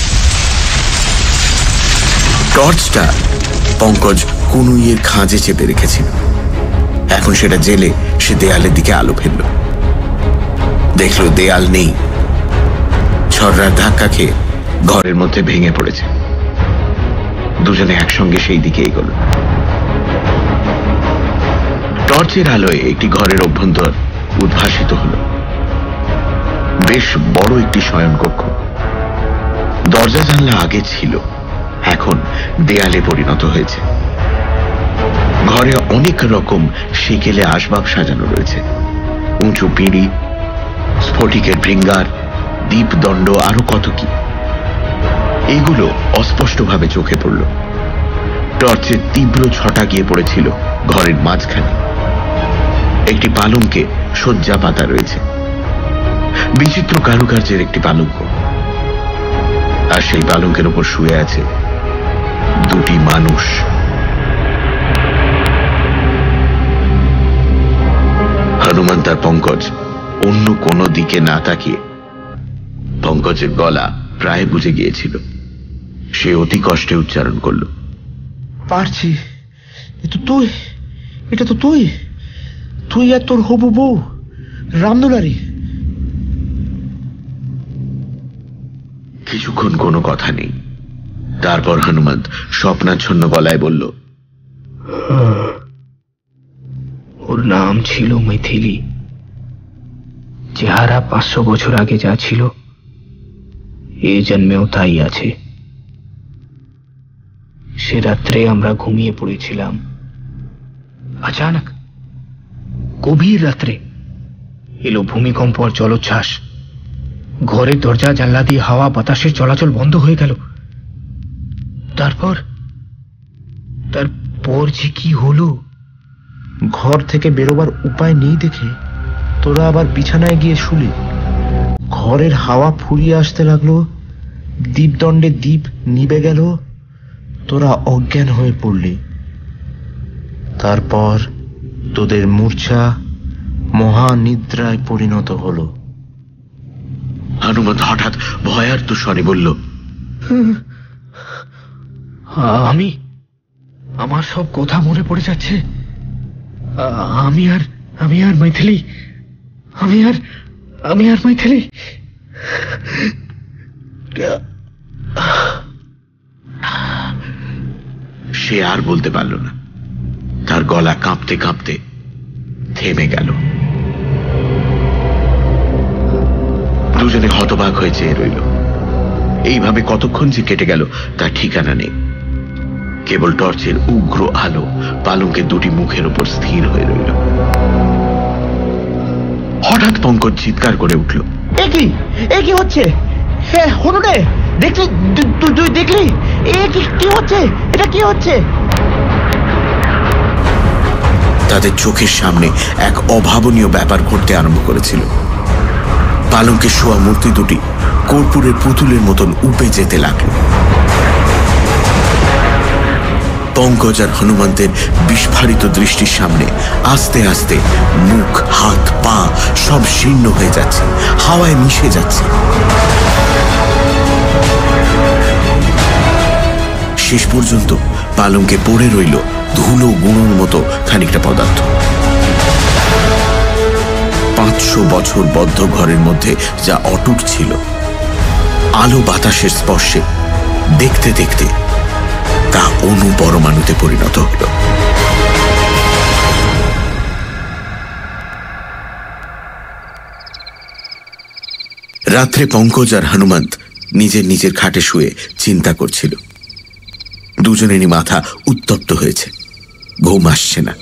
Speaker 2: টর্চটা পঙ্কজ কুনুইয়ের খাঁজে চেপে রেখেছিল। এখন সেটা জেলে সে দেয়ালের দিকে আলো ফেলল। দেখল দেয়াল নেই। ছড়রার ধাক্কা খেয়ে ঘরের মধ্যে ভেঙে পড়েছে। দুজনে একসঙ্গে সেই দিকে এগোল। টর্চের আলোয় একটি ঘরের অভ্যন্তর উদ্ভাসিত হল। বেশ বড় একটি শয়নকক্ষ। দরজা জানলা আগে ছিল, এখন দেয়ালে পরিণত হয়েছে। ঘরে অনেক রকম সেকেলে আসবাব সাজানো রয়েছে। উঁচু পিঁড়ি, স্ফটিকের ভৃঙ্গার, দীপদণ্ড, আরো কত কি। এগুলো অস্পষ্টভাবে চোখে পড়ল। টর্চের তীব্র ছটা গিয়ে পড়েছিল ঘরের মাঝখানে। একটি পালঙ্কে শয্যা পাতা রয়েছে, বিচিত্র কারুকার্যের একটি পালঙ্ক। আর সেই পালঙ্কের উপর শুয়ে আছে দুটি মানুষ। হনুমান তার পঙ্কজ অন্য কোনো দিকে না তাকিয়ে, পঙ্কজের গলা প্রায় বুঝে গিয়েছিল, সে অতি কষ্টে উচ্চারণ করল,
Speaker 8: পারছি। এটা তো তুই আর তোর হবু বউ রামদুলারি।
Speaker 2: কিছুক্ষণ কোনো কথা নেই। তারপর হনুমন্ত স্বপ্নাচ্ছন্ন গলায় বলল,
Speaker 1: ওর নাম ছিল মিথিলি। চেহারা 500 বছর আগে যা ছিল, এ জন্মেও তাই আছে। সে রাত্রে আমরা ঘুমিয়ে পড়েছিলাম। আচানক গভীর রাত্রে এলো ভূমিকম্প আর জলোচ্ছ্বাস। ঘরের দরজা জানলা দিয়ে হাওয়া বাতাসের চলাচল বন্ধ হয়ে গেল। তারপর যে কি হলো।
Speaker 8: ঘর থেকে বেরোবার উপায় নেই দেখে তোরা আবার বিছানায় গিয়ে শুলি। ঘরের হাওয়া ফুরিয়ে আসতে লাগলো, দীপদণ্ডে দীপ নিভে গেল, তোরা অজ্ঞান হয়ে পড়লি। তারপর তোদের মূর্ছা মহানিদ্রায় পরিণত হলো।
Speaker 2: হনুমন্ত হঠাৎ ভয়ার্ত স্বরে বলল,
Speaker 1: আমার সব কথা মনে পড়ে যাচ্ছে। আমি আর মৈথিলি।
Speaker 2: সে আর বলতে পারল না। তার গলা কাঁপতে কাঁপতে থেমে গেল। দুজনে হতবাক হয়ে চেয়ে রইল। এইভাবে কতক্ষণ যে কেটে গেল তার ঠিকানা নেই। কেবল টর্চের উগ্র আলো পালঙ্কের দুটি মুখের উপর স্থির হয়ে রইল। হঠাৎ পঙ্কজ চিৎকার করে উঠল,
Speaker 8: এ কি হচ্ছে? হনু রে, দেখলি? তুই দেখলি কি হচ্ছে? এটা কি হচ্ছে?
Speaker 2: তাদের চোখের সামনে এক অভাবনীয় ব্যাপার ঘটতে আরম্ভ করেছিল। পালঙ্কে শোয়া মূর্তি দুটি কর্পূরের পুতুলের মতন উপে যেতে লাগল। পঙ্কজ আর হনুমন্তের বিস্ফারিত দৃষ্টির সামনে আস্তে আস্তে মুখ, হাত, পা সব শীর্ণ হয়ে যাচ্ছে, হাওয়ায় মিশে যাচ্ছে। শেষ পর্যন্ত পালঙ্কে পড়ে রইল ধুলো গুঁড়োর মতো খানিকটা পদার্থ। 500 বছর বদ্ধ ঘরের মধ্যে যা অটুট ছিল, আলো বাতাসের স্পর্শে দেখতে দেখতে তা অণু পরমাণুতে পরিণত হল। রাত্রে পঙ্কজ আর হনুমন্ত নিজের খাটে শুয়ে চিন্তা করছিল। দুজনেরই মাথা উত্তপ্ত হয়েছে, ঘুম আসছে না।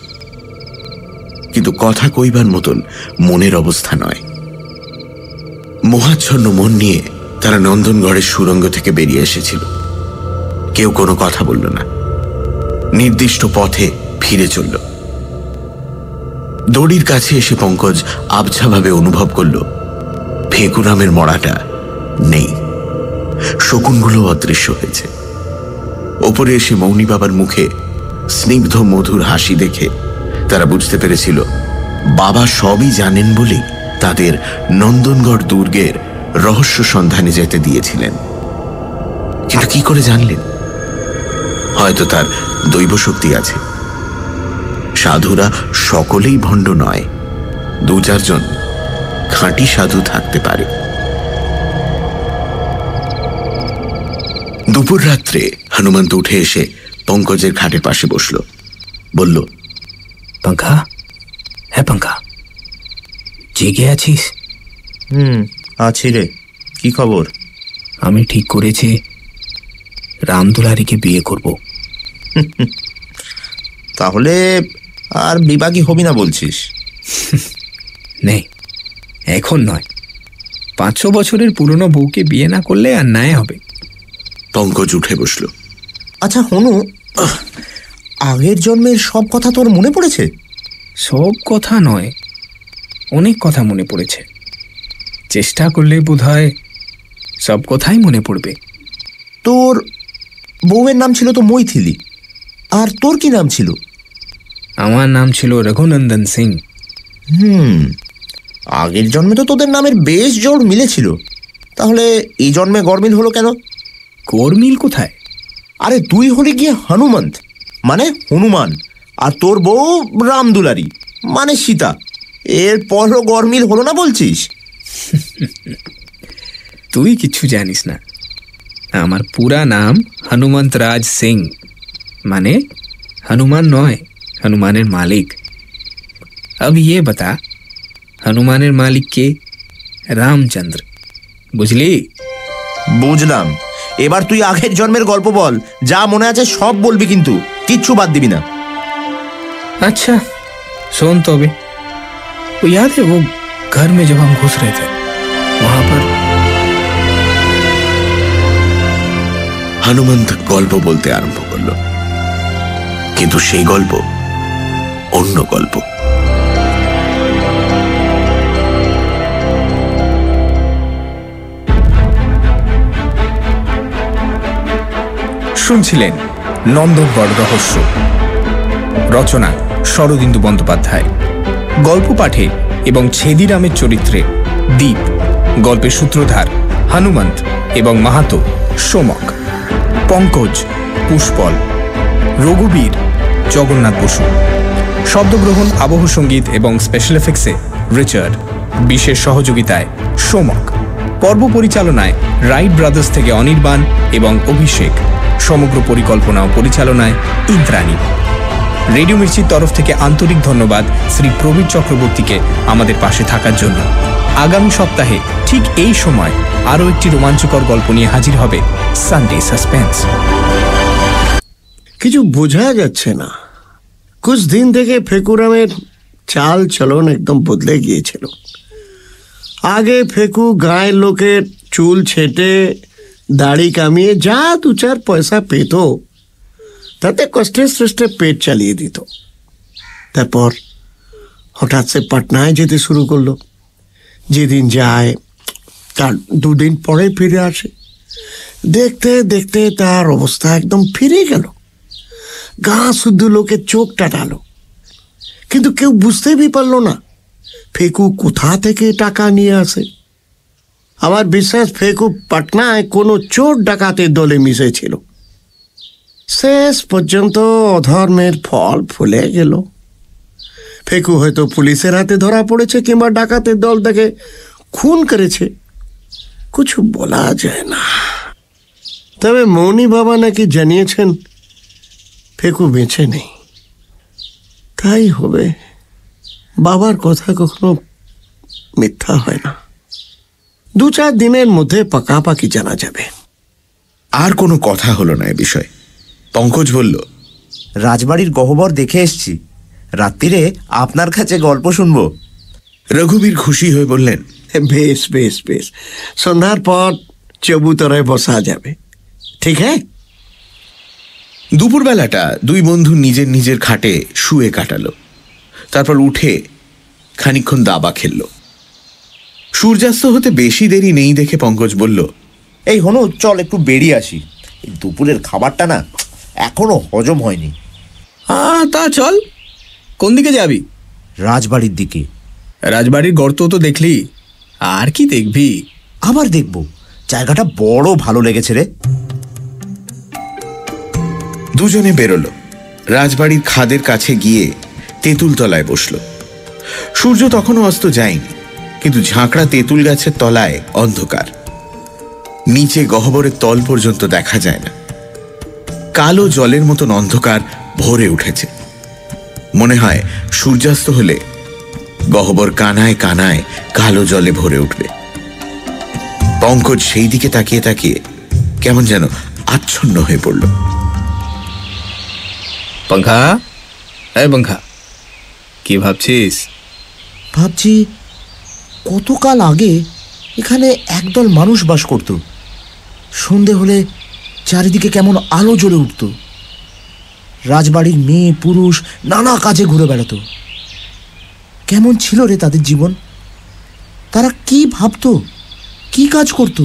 Speaker 2: কিন্তু কথা কইবার মতন মনের অবস্থা নয়। মোহাচ্ছন্ন মন নিয়ে তারা নন্দনগড়ের সুড়ঙ্গ থেকে বেরিয়ে এসেছিল। কেউ কোনো কথা বলল না, নির্দিষ্ট পথে ফিরে চলল। দড়ির কাছে এসে পঙ্কজ আবছাভাবে অনুভব করল ফেকুরামের মড়াটা নেই, শকুনগুলো অদৃশ্য হয়েছে। ওপরে এসে মৌনী বাবার মুখে স্নিগ্ধ মধুর হাসি দেখে তারা বুঝতে পেরেছিল বাবা সবই জানেন বলেই তাদের নন্দনগড় দুর্গের রহস্য সন্ধানে যেতে দিয়েছিলেন। কিন্তু কি করে জানলেন? হয়তো তার দৈব শক্তি আছে। সাধুরা সকলেই ভণ্ড নয়, 2-4 জন খাঁটি সাধু থাকতে পারে। দুপুর রাত্রে হনুমন্ত উঠে এসে পঙ্কজের খাটের পাশে বসল। বলল,
Speaker 1: পাঙ্খা,
Speaker 7: হ্যাঁ পাঙ্কা, জেগে আছিস?
Speaker 8: আছি রে। কি খবর?
Speaker 7: আমি ঠিক করেছি রামদুলারিকে বিয়ে করব।
Speaker 8: তাহলে আর বিবাগী হবি না বলছিস?
Speaker 5: নেই, এখন নয়। 500 বছরের পুরনো বউকে বিয়ে না করলে আর ন্যায় হবে।
Speaker 2: পঙ্কজ উঠে বসল।
Speaker 8: আচ্ছা হনু, আগের জন্মের সব কথা তোর মনে পড়েছে?
Speaker 5: সব কথা নয়, অনেক কথা মনে পড়েছে। চেষ্টা করলে বোধহয় সব কথাই মনে পড়বে।
Speaker 8: তোর বউয়ের নাম ছিল তো মৈথিলি, আর তোর কি নাম ছিল?
Speaker 5: আমার নাম ছিল রঘুনন্দন সিং।
Speaker 8: আগের জন্মে তো তোদের নামের বেশ জোর মিলেছিল, তাহলে এই জন্মে গরমিল হলো কেন?
Speaker 5: গরমিল কোথায়?
Speaker 8: আরে তুই হলে গিয়ে হনুমন্ত মানে হনুমান, আর তোর বউ রামদুলারি মানে সীতা। এরপরও গরমিল হলো না বলছিস?
Speaker 5: তুই কিছু জানিস না। আমার পুরা নাম হনুমন্ত রাজ সিং, মানে হনুমান নয়, হনুমানের মালিক। अब ये बता, হনুমানের মালিক কে? রামচন্দ্র, বুঝলি?
Speaker 8: বুঝলাম। এবার তুই আগের জন্মের গল্প বল, যা মনে আছে সব বলবি, কিন্তু কিচ্ছু বাদ দিবি না।
Speaker 5: अच्छा सुन तो अभी, वो याद है वो घर में जब हम घुस रहे थे वहां पर?
Speaker 2: হনুমন্ত গল্প বলতে আরম্ভ করল, কিন্তু সেই গল্প অন্য গল্প।
Speaker 1: শুনছিলেন নন্দনগড় রহস্য, রচনা শরদিন্দু বন্দ্যোপাধ্যায়, গল্প পাঠে এবং ছেদিরামের চরিত্রে দীপ, গল্পের সূত্রধার হনুমন্ত এবং মাহাতো সোমক, পঙ্কজ পুষ্পল, রঘুবীর জগন্নাথ বসু, শব্দগ্রহণ, আবহ সঙ্গীত এবং স্পেশাল এফেক্টসে রিচার্ড, বিশেষ সহযোগিতায় সোমক, পর্ব পরিচালনায় রাইট ব্রাদার্স থেকে অনির্বাণ এবং অভিষেক, সমগ্র পরিকল্পনা ও পরিচালনায় ইন্দ্রাণী। রেডিও মির্চির তরফ থেকে আন্তরিক ধন্যবাদ শ্রী প্রবীর চক্রবর্তীকে আমাদের পাশে থাকার জন্য। আগামী সপ্তাহে ঠিক এই সময় আরও একটি রোমাঞ্চকর গল্প নিয়ে হাজির হবে সানডে সাসপেন্স।
Speaker 6: কিছু বোঝা যাচ্ছে না। कुछ दिन থেকে ফেকুরামের চাল চলন একদম বদলে গিয়েছিল। আগে ফেকু গায়ের লোকের চুল ছেটে দাড়ি কামিয়ে যা 2-4 পয়সা পেত, তাতে কষ্টে সৃষ্টে পেট চালিয়ে দিত। তারপর হঠাৎ সে পাটনায় যেতে শুরু করলো। যেদিন যায় তার 2 দিন পরে ফিরে আসে। দেখতে দেখতে তার অবস্থা একদম ফিরে গেল। গা শুদ্ধ লোকের চোখ টাটালো, কিন্তু কেউ বুঝতেই পারলো না ফেকু কোথা থেকে টাকা নিয়ে আসে। আমার বিশ্বাস ফেকু পাটনায় কোনো চোর ডাকাতের দলে মিশেছিল। শেষ পর্যন্ত অধর্মের ফল ফুলে গেল। ফেকু হয়তো পুলিশের হাতে ধরা পড়েছে কিংবা ডাকাতের দল তাকে খুন করেছে, কিছু বলা যায় না। তবে মৌনি বাবা নাকি জানিয়েছেন ফেকু বেঁচে নেই। তাই হবে, বাবার কথা কখনো মিথ্যা হয় না। 2-4 দিনের মধ্যে পাকাপাকি জানা যাবে।
Speaker 2: আর কোনো কথা হলো না এ বিষয়ে। পঙ্কজ বলল,
Speaker 8: রাজবাড়ির গহ্বর দেখে এসছি, রাত্রিরে আপনার কাছে গল্প শুনবো।
Speaker 2: রঘুবীর খুশি হয়ে বললেন,
Speaker 6: বেশ বেশ বেশ, সন্ধ্যার পর চবুতরায় বসা যাবে, ঠিক হ্যাঁ?
Speaker 2: দুপুরবেলাটা দুই বন্ধু নিজের নিজের খাটে শুয়ে কাটালো। তারপর উঠে খানিকক্ষণ দাবা খেলল। সূর্যাস্ত হতে বেশি দেরি নেই দেখে পঙ্কজ বলল,
Speaker 8: এই হনু, চল একটু বেরিয়ে আসি। এই দুপুরের খাবারটা না এখনো হজম হয়নি।
Speaker 5: তা চল। কোন দিকে যাবি?
Speaker 8: রাজবাড়ির দিকে।
Speaker 5: রাজবাড়ির গর্ত তো দেখলি, আর কি দেখবি?
Speaker 8: আবার দেখবো। জায়গাটা বড় ভালো লেগেছে রে।
Speaker 2: দুজনে বেরোলো। রাজবাড়ির খাদের কাছে গিয়ে তেঁতুল তলায় বসল। সূর্য তখনও অস্ত যায়নি, কিন্তু ঝাঁকড়া তেঁতুল গাছের তলায় অন্ধকার। নিচে গহ্বরের তল পর্যন্ত দেখা যায় না। কালো জলের মতন অন্ধকার ভরে উঠেছে। মনে হয় সূর্যাস্ত হলে গহ্বর কানায় কানায় কালো জলে ভরে উঠবে। পঙ্কজ সেই দিকে তাকিয়ে তাকিয়ে কেমন যেন আচ্ছন্ন হয়ে পড়ল।
Speaker 5: पंखा এই पंखा, কি ভাবছিস?
Speaker 4: ভাবছি কতকাল আগে এখানে একদল মানুষ বাস করত। সন্ধে হলে চারিদিকে কেমন আলো জ্বলে উঠত। রাজবাড়ির মেয়ে পুরুষ নানা কাজে ঘুরে বেড়াতো। কেমন ছিল রে তাদের জীবন? তারা কি ভাবতো, কি কাজ করত?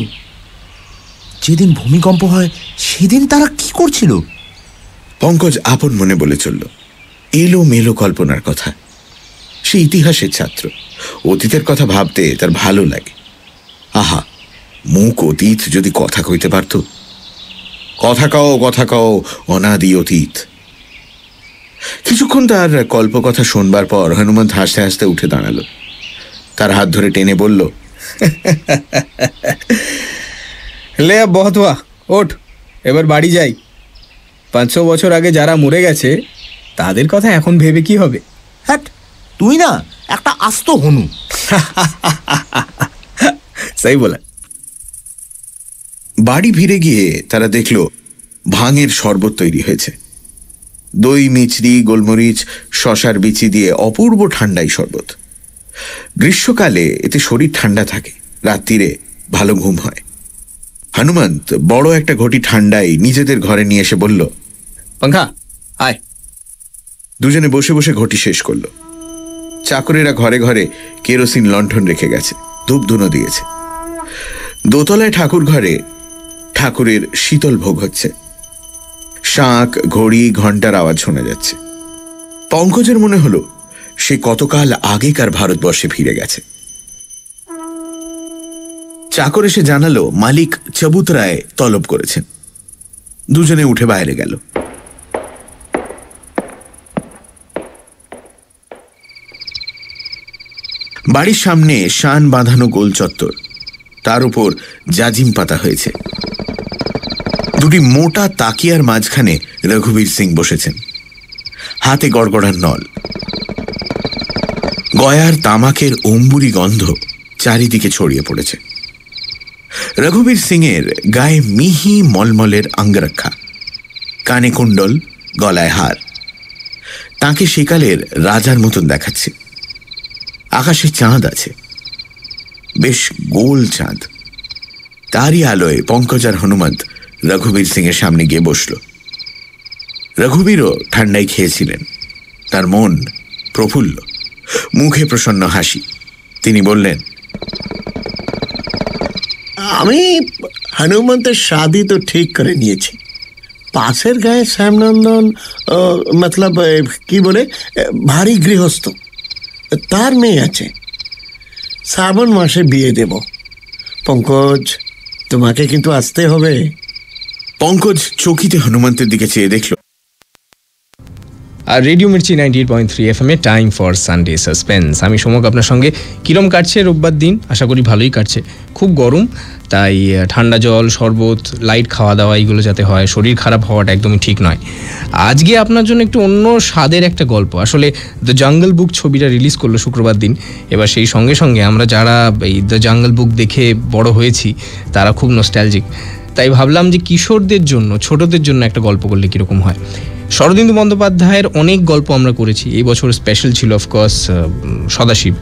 Speaker 4: যেদিন ভূমিকম্প হয় সেদিন তারা কি করছিল?
Speaker 2: পঙ্কজ আপন মনে বলে চলল এলো মেলো কল্পনার কথা। সে ইতিহাসের ছাত্র, অতীতের কথা ভাবতে তার ভালো লাগে। আহা, মুখ অতীত যদি কথা কইতে পারত। কথা কও অনাদি অতীত। কিছুক্ষণ তার কল্পকথা শোনবার পর হনুমন্ত হাসতে হাসতে উঠে দাঁড়ালো। তার হাত ধরে টেনে বলল,
Speaker 5: লে আব বহুত হুয়া, ওঠ এবার বাড়ি যাই। 500 বছর আগে যারা মরে গেছে তাদের কথা এখন ভেবে কি হবে?
Speaker 4: হ্যাট, তুই না একটা আস্ত হনু।
Speaker 5: সেই বলা।
Speaker 2: বাড়ি ফিরে গিয়ে তারা দেখল ভাঙের শরবত তৈরি হয়েছে। দই, মিচড়ি, গোলমরিচ, শশার বিচি দিয়ে অপূর্ব ঠান্ডাই শরবত। গ্রীষ্মকালে এতে শরীর ঠান্ডা থাকে, রাত্রিরে ভালো ঘুম হয়। হনুমন্ত বড় একটা ঘটি ঠান্ডাই নিজেদের ঘরে নিয়ে এসে বলল,
Speaker 5: पंखा আয়।
Speaker 2: দুজনে বসে বসে ঘটি শেষ করল। চাকরেরা ঘরে ঘরে কেরোসিন লণ্ঠন রেখে গেছে, ধূপধুনো দিয়েছে। দোতলায় ঠাকুর ঘরে ঠাকুরের শীতল ভোগ হচ্ছে। শাঁখ, ঘড়ি, ঘণ্টার আওয়াজ শোনা যাচ্ছে। পঙ্কজের মনে হলো সে কতকাল আগেকার ভারতবর্ষে ফিরে গেছে। চাকর এসে জানালো মালিক চবুতরায় তলব করেছেন। দুজনে উঠে বাইরে গেল। বাড়ির সামনে শান বাঁধানো গোল চত্বর, তার উপর জাজিম পাতা হয়েছে। দুটি মোটা তাকিয়ার মাঝখানে রঘুবীর সিং বসেছেন, হাতে গড়গড়ার নল। গয়ার তামাকের অম্বুরি গন্ধ চারিদিকে ছড়িয়ে পড়েছে। রঘুবীর সিংয়ের গায়ে মিহি মলমলের অঙ্গরক্ষা, কানে কুণ্ডল, গলায় হার। তাকে সেকালের রাজার মতন দেখাচ্ছে। আকাশে চাঁদ আছে, বেশ গোল চাঁদ। তারই আলোয় পঙ্কজ আর হনুমন্ত রঘুবীর সিংয়ের সামনে গিয়ে বসল। রঘুবীরও ঠান্ডায় খেয়েছিলেন, তার মন প্রফুল্ল, মুখে প্রসন্ন হাসি। তিনি বললেন,
Speaker 6: আমি হনুমন্তের শাদি তো ঠিক করে নিয়েছি। পাশের গায়ে শ্যামনন্দন মতলব কি বলে ভারী গৃহস্থ, তার মেয়ে আছে। শ্রাবণ মাসে বিয়ে দেব। পঙ্কজ, তোমাকে কিন্তু আসতে হবে।
Speaker 2: পঙ্কজ চকিতে হনুমন্তের দিকে চেয়ে দেখল।
Speaker 1: আর রেডিও মির্চি 98.3 FM এ টাইম ফর সানডে সাসপেন্স। আমি সমক আপনার সঙ্গে। কিরম কাটছে রোববার দিন? আশা করি ভালোই কাটছে। খুব গরম, তাই ঠান্ডা জল, শরবত, লাইট খাওয়া দাওয়া এইগুলো যাতে হয়। শরীর খারাপ হওয়াটা একদমই ঠিক নয়। আজকে আপনার জন্য একটু অন্য স্বাদের একটা গল্প। আসলে দ্য জাঙ্গল বুক ছবিটা রিলিজ করলো শুক্রবার দিন। এবার সেই সঙ্গে সঙ্গে আমরা যারা এই দ্য জাঙ্গল বুক দেখে বড় হয়েছি তারা খুব নস্টালজিক। তাই ভাবলাম যে কিশোরদের জন্য, ছোটদের জন্য একটা গল্প করলে কীরকম হয়। শরদিন্দু বন্দ্যোপাধ্যায়ের অনেক গল্প আমরা করেছি। এই বছর স্পেশাল ছিল অফকোর্স সদাশিব,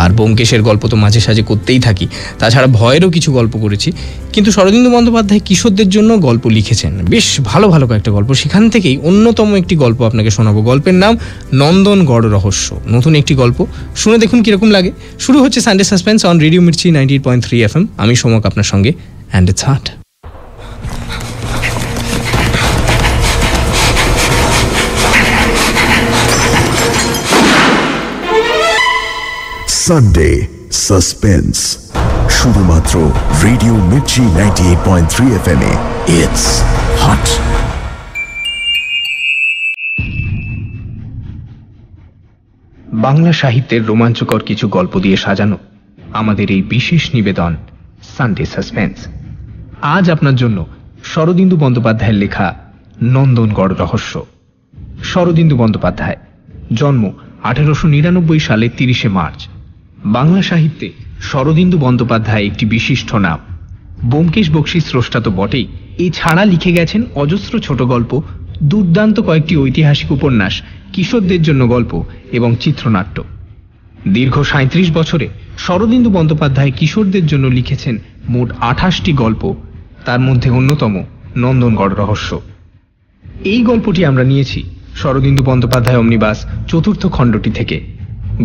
Speaker 1: আর ব্যোমকেশের গল্প তো মাঝে সাঝে করতেই থাকি। তাছাড়া ভয়েরও কিছু গল্প করেছি। কিন্তু শরদিন্দু বন্দ্যোপাধ্যায় কিশোরদের জন্য গল্প লিখেছেন, বেশ ভালো ভালো কয়েকটা গল্প। সেখান থেকেই অন্যতম একটি গল্প আপনাকে শোনাবো। গল্পের নাম নন্দনগড় রহস্য। নতুন একটি গল্প, শুনে দেখুন কীরকম লাগে। শুরু হচ্ছে Sunday suspense on radio Mirchi 98.3 FM। আমি সমক আপনার সঙ্গে, and it's heart.
Speaker 10: Sunday suspense শুধুমাত্র রেডিও মির্চি 98.3 FM এ। It's hot.
Speaker 1: বাংলা সাহিত্যের রোমাঞ্চকর কিছু গল্প দিয়ে সাজানো আমাদের এই বিশেষ নিবেদন সানডে সাসপেন্স। আজ আপনার জন্য শরদিন্দু বন্দ্যোপাধ্যায়ের লেখা নন্দনগড় রহস্য। শরদিন্দু বন্দ্যোপাধ্যায়, জন্ম 1899 সালের 30শে মার্চ। বাংলা সাহিত্যে শরদিন্দু বন্দ্যোপাধ্যায় একটি বিশিষ্ট নাম। ব্যোমকেশ বক্সী স্রষ্টা তো বটেই, এছাড়া লিখে গেছেন অজস্র ছোট গল্প, দুর্দান্ত কয়েকটি ঐতিহাসিক উপন্যাস, কিশোরদের জন্য গল্প এবং চিত্রনাট্য। দীর্ঘ 37 বছরে শরদিন্দু বন্দ্যোপাধ্যায় কিশোরদের জন্য লিখেছেন মোট 28টি গল্প, তার মধ্যে অন্যতম নন্দনগড় রহস্য। এই গল্পটি আমরা নিয়েছি শরদিন্দু বন্দ্যোপাধ্যায় অমনিবাস চতুর্থ খণ্ডটি থেকে।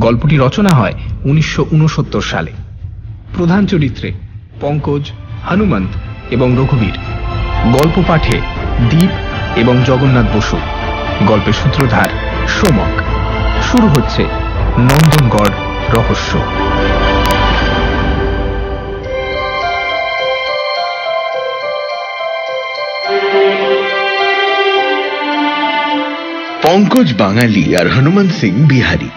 Speaker 1: গল্পটি রচনা হয় 1969 সালে। প্রধান চরিত্রে পঙ্কজ, হনুমন্ত এবং রঘুবীর। গল্প পাঠে দীপ এবং জগন্নাথ বসু। গল্পের সূত্রধার সোমক। শুরু হচ্ছে নন্দনগড় রহস্য।
Speaker 3: পঙ্কজ বাঙালি আর হনুমান সিং বিহারি।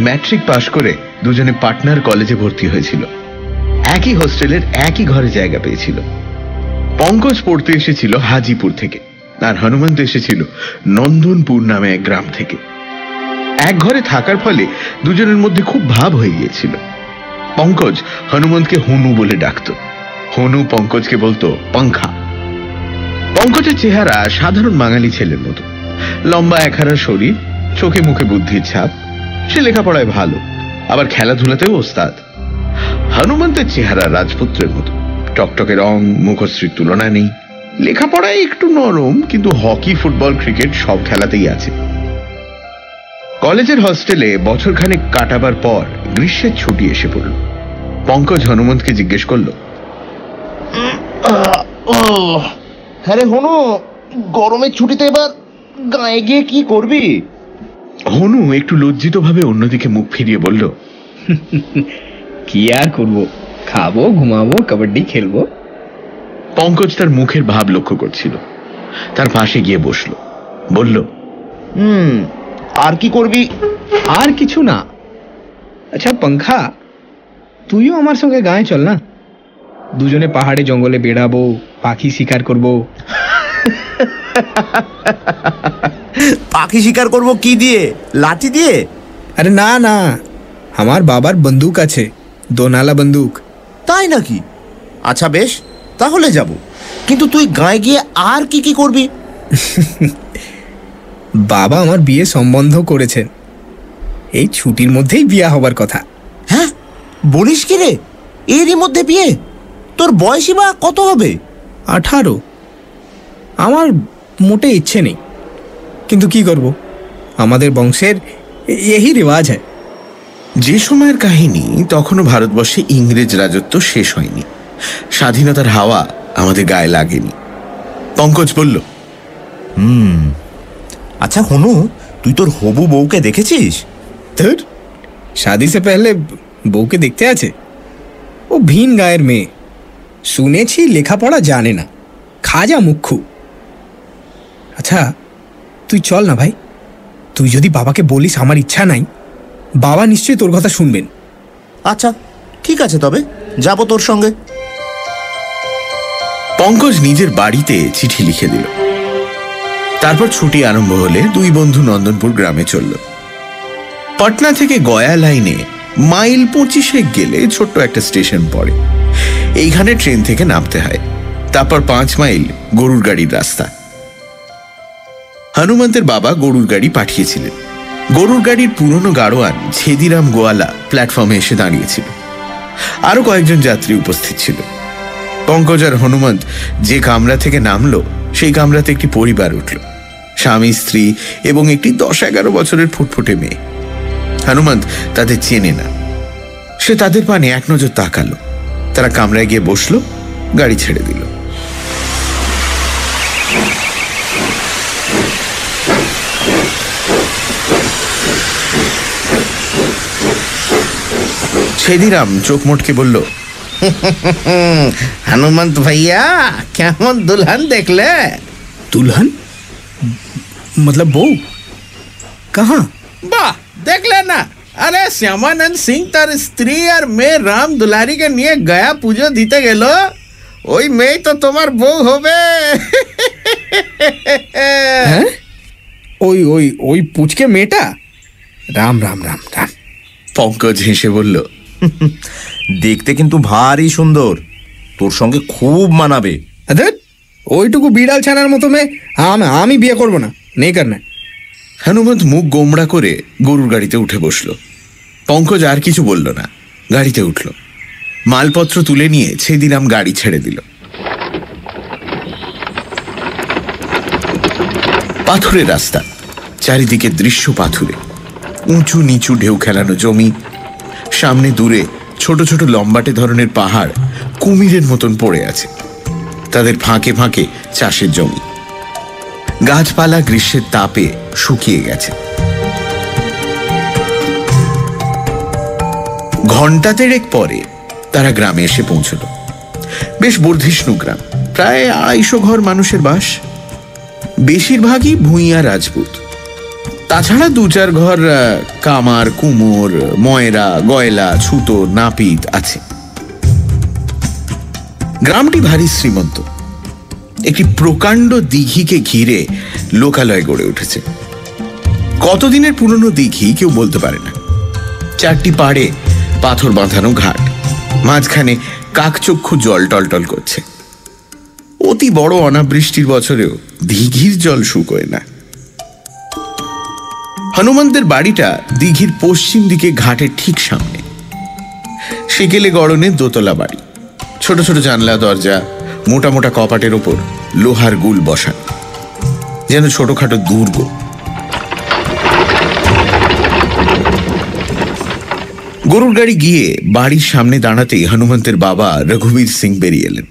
Speaker 3: ম্যাট্রিক পাশ করে দুজনে পাটনার কলেজে ভর্তি হয়েছিল। একই হোস্টেলের একই ঘরে জায়গা পেয়েছিল। পঙ্কজ পড়তে এসেছিল হাজিপুর থেকে, আর হনুমন্ত এসেছিল নন্দনপুর নামে এক গ্রাম থেকে। এক ঘরে থাকার ফলে দুজনের মধ্যে খুব ভাব হয়ে গিয়েছিল। পঙ্কজ হনুমন্তকে হনু বলে ডাকত, হনু পঙ্কজকে বলতো পাংখা। পঙ্কজের চেহারা সাধারণ বাঙালি ছেলের মতো, লম্বা একহারা শরীর, চোখে মুখে বুদ্ধির ছাপ। সে লেখাপড়ায় ভালো, আবার খেলাধুলাতেও ওস্তাদ। হনুমন্তের চেহারা রাজপুত্রের মতো, টকটকে রং, মুখশ্রীর তুলনা নেই। লেখাপড়ায় একটু নরম, কিন্তু হকি, ফুটবল, ক্রিকেট সব খেলাতেই আছে। কলেজের হস্টেলে বছরখানেক কাটাবার পর গ্রীষ্মের ছুটি এসে পড়ল। পঙ্কজ হনুমন্তকে জিজ্ঞেস করলো,
Speaker 8: হ্যাঁ রে হনু, গরমের ছুটিতে এবার গায়ে গিয়ে কি করবি?
Speaker 3: হনু একটু লজ্জিত ভাবে অন্যদিকে মুখ ফিরিয়ে বলল,
Speaker 5: কি আর করব, খাবো, ঘুমাবো, কাবাডি খেলবো।
Speaker 3: পঙ্কজ তার মুখের ভাব লক্ষ্য করছিল, তার পাশে গিয়ে বসলো, বলল,
Speaker 8: আর কি করবি?
Speaker 5: আর কিছু না। আচ্ছা পাংখা, তুইও আমার সঙ্গে গায়ে চল না, দুজনে পাহাড়ে জঙ্গলে বেড়াবো, পাখি শিকার করব।
Speaker 4: পাখি শিকার করব কি দিয়ে? লাঠি দিয়ে?
Speaker 5: আরে না না, আমার বাবার বন্দুক আছে, দোনালা বন্দুক।
Speaker 4: তাই নাকি? আচ্ছা বেশ, তাহলে যাব। কিন্তু তুই গায়ে গিয়ে আর কি কি করবি?
Speaker 5: বাবা আমার বিয়ে সম্বন্ধ করেছেন, এই ছুটির মধ্যেই বিয়ে হবার কথা।
Speaker 4: হ্যাঁ বলিস কি রে, এরই মধ্যে বিয়ে? তোর বয়সই বা কত হবে?
Speaker 5: 18। আমার মোটে ইচ্ছে নেই, কিন্তু কি করব, আমাদের বংশের এই রিওয়াজ হয়।
Speaker 2: যে সময়ের কাহিনী, তখনও ভারতবর্ষে ইংরেজ রাজত্ব শেষ হয়নি, স্বাধীনতার হাওয়া আমাদের গায়ে লাগেনি। পঙ্কজ বলল,
Speaker 4: আচ্ছা হনু, তুই তোর হবু বউকে দেখেছিস?
Speaker 5: ধুর, শাদি সে পহলে বউকে দেখতে আছে? ও ভিন গায়ের মেয়ে, শুনেছি লেখাপড়া জানে না, খাজা মুখ্যু। আচ্ছা তুই চল না ভাই, তুই যদি বাবাকে বলিস আমার ইচ্ছা নাই, বাবা নিশ্চয়ই তোর কথা শুনবেন।
Speaker 4: আচ্ছা ঠিক আছে, তবে যাব তোর সঙ্গে।
Speaker 2: পঙ্কজ নিজের বাড়িতে চিঠি লিখে দিল। তারপর ছুটি আরম্ভ হলে দুই বন্ধু নন্দনপুর গ্রামে চলল। পাটনা থেকে গয়া লাইনে মাইল 25 গেলে ছোট্ট একটা স্টেশন পড়ে। এইখানে ট্রেন থেকে নামতে হয়। তারপর 5 মাইল গরুর গাড়ির রাস্তা। হনুমন্তের বাবা গরুর গাড়ি পাঠিয়েছিলেন। গরুর গাড়ির পুরনো গাড়োয়ান ছেদিরাম গোয়ালা প্ল্যাটফর্মে এসে দাঁড়িয়েছিল। আরো কয়েকজন যাত্রী উপস্থিত ছিল। পঙ্কজ আর হনুমন্ত যে কামরা থেকে নামলো, সেই কামরাতে একটি পরিবার উঠল, স্বামী, স্ত্রী এবং একটি 10-11 বছরের ফুটফুটে মেয়ে। হনুমন্ত তাদের চেনে না। সে তাদের পানে এক নজর তাকালো। তারা কামরায় গিয়ে বসলো, গাড়ি ছেড়ে দিল। ছেদিরাম চোখ মোটকে বলল,
Speaker 7: হনুমন্ত ভাইয়া, কেমন দুলহন দেখলে?
Speaker 5: दुल्हन मतलब बहू कहाँ?
Speaker 7: বাহ, দেখলে না? আরে শ্যামানন্দ সিং তার স্ত্রী আর মেয়ে রাম দুলারিকে নিয়ে গয়া পুজো দিতে গেল। ওই মেয়ে তো তোমার বউ হবে।
Speaker 5: ওই ওই ওই পুচকে মেয়েটা? রাম রাম রাম রাম।
Speaker 2: পঙ্কজ হেসে বলল,
Speaker 11: দেখতে কিন্তু ভারী সুন্দর, তোর সঙ্গে খুব মানাবে।
Speaker 5: ওইটুকু বিড়াল ছানার মতো মেয়ে আমি বিয়ে করবো না, নেই কার না।
Speaker 2: হনুমন্ত মুখ গোমড়া করে গরুর গাড়িতে উঠে বসল। পঙ্কজ আর কিছু বলল না, গাড়িতে উঠল, মালপত্র তুলে নিয়ে ছেদিরাম গাড়ি ছেড়ে দিল। পাথুরে রাস্তা, চারিদিকে দৃশ্য পাথুরে, উঁচু নিচু ঢেউ খেলানো জমি, সামনে দূরে ছোট ছোট লম্বাটে ধরনের পাহাড় কুমিরের মতন পড়ে আছে, তাদের ফাঁকে ফাঁকে চাষের জমি। গাছপালা গ্রীষ্মের তাপে শুকিয়ে গেছে। ঘণ্টা দেড়েক পরে তারা গ্রামে এসে পৌঁছল। বেশ বর্ধিষ্ণু গ্রাম, প্রায় 250 ঘর মানুষের বাস, বেশিরভাগই ভূঁইয়া রাজপুত। তাছাড়া 2-4 ঘর কামার, কুমোর, ময়রা, গয়লা, ছুতো, নাপিত আছে। গ্রামটি ভারী শ্রীমন্ত। একটি প্রকাণ্ড দিঘিকে ঘিরে লোকালয় গড়ে উঠেছে। কতদিনের পুরনো দিঘি কেউ বলতে পারে না। 4টি পাড়ে পাথর বাঁধানো ঘাট, মাঝখানে কাকচক্ষু জল টলটল করছে। অতি বড় অনাবৃষ্টির বছরেও দিঘির জল শুকোয় না। হনুমন্তের বাড়িটা দিঘির পশ্চিম দিকে ঘাটের ঠিক সামনে। সেকেলে গড়নের দোতলা বাড়ি, ছোট ছোট জানলা দরজা, মোটা মোটা কপাটের ওপর লোহার গুল বসানো, যেন ছোটখাটো দুর্গ। গরুর গাড়ি গিয়ে বাড়ির সামনে দাঁড়াতেই হনুমন্তের বাবা রঘুবীর সিং বেরিয়ে এলেন।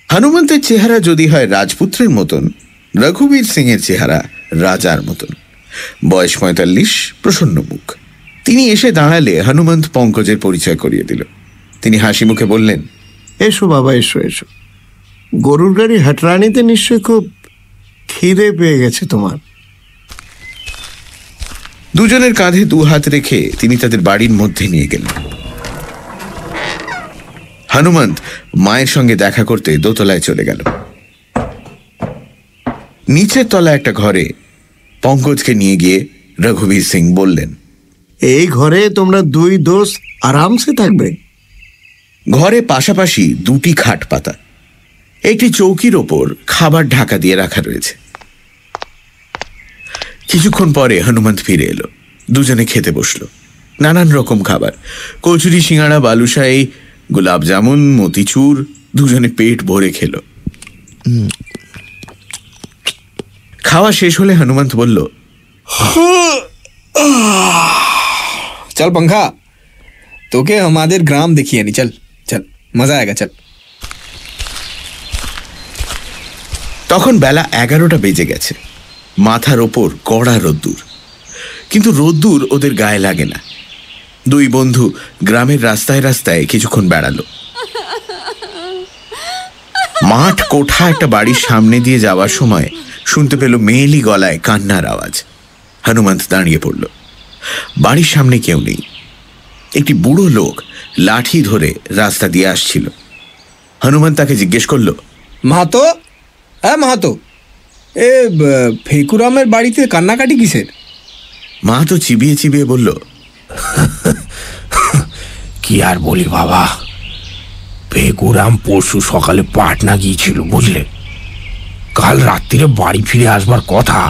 Speaker 2: হনুমন্তের চেহারা যদি হয় রাজপুত্রের মতন, রঘুবীর সিং এর চেহারা রাজার মতন। বয়স 45, প্রসন্ন মুখ। তিনি এসে দাঁড়ালে হনুমন্ত পঙ্কজের পরিচয় করিয়ে দিল। তিনি হাসি মুখে বললেন,
Speaker 6: এসো বাবা, এসো এসো। গরুর গাড়ি হাটরানিতে নিশ্চয়ই খুব খিদে পেয়ে গেছে তোমার।
Speaker 2: দুজনের কাঁধে 2 হাত রেখে তিনি তাদের বাড়ির মধ্যে নিয়ে গেলেন। হনুমন্ত মায়ের সঙ্গে দেখা করতে দোতলায় চলে গেল। নিচের তলা একটা ঘরে পঙ্কজকে নিয়ে গিয়ে রঘুবীর সিং বললেন,
Speaker 6: এই ঘরে তোমরা 2 দোস্ত আরামসে থাকবে।
Speaker 2: ঘরে পাশাপাশি 2টি খাট পাতা, একটি চৌকির ওপর খাবার ঢাকা দিয়ে রাখা রয়েছে। কিছুক্ষণ পরে হনুমন্ত ফিরে এলো। দুজনে খেতে বসলো। নানান রকম খাবার, কচুরি, সিঙ্গাড়া, বালুশাহী, গোলাপ জামুন, মতিচুর। দুজনে পেট ভরে খেলো। খাওয়া শেষ হলে হনুমন্ত বলল,
Speaker 5: চল पंखा, তোকে আমাদের গ্রাম দেখিয়ে আনি, চল চল, মজা আয়েগা, চল।
Speaker 2: তখন বেলা 11টা বেজে গেছে। মাথার ওপর কড়া রোদ্দুর, কিন্তু রোদ্দুর ওদের গায়ে লাগে না। 2 বন্ধু গ্রামের রাস্তায় রাস্তায় কিছুক্ষণ বেড়ালো। মাঠ কোঠা একটা বাড়ির সামনে দিয়ে যাওয়ার সময় শুনতে পেল মেয়েলি গলায় কান্নার আওয়াজ। হনুমন্ত দাঁড়িয়ে পড়ল। বাড়ির সামনে কেউ নেই। একটি বুড়ো লোক লাঠি ধরে রাস্তা দিয়ে আসছিল। হনুমন্ত তাকে জিজ্ঞেস করল,
Speaker 5: মাহাতো, হ্যাঁ মাহাতো, এ ফেকুরামের বাড়িতে কান্নাকাটি কিসের?
Speaker 2: মাহাতো চিবিয়ে চিবিয়ে বলল,
Speaker 7: কি আর বলি বাবা, ফেকুরাম পরশু সকালে পাটনা গিয়েছিল, বুঝলে। কাল রাত্রিরে বাড়ি ফিরে আসবার কথা,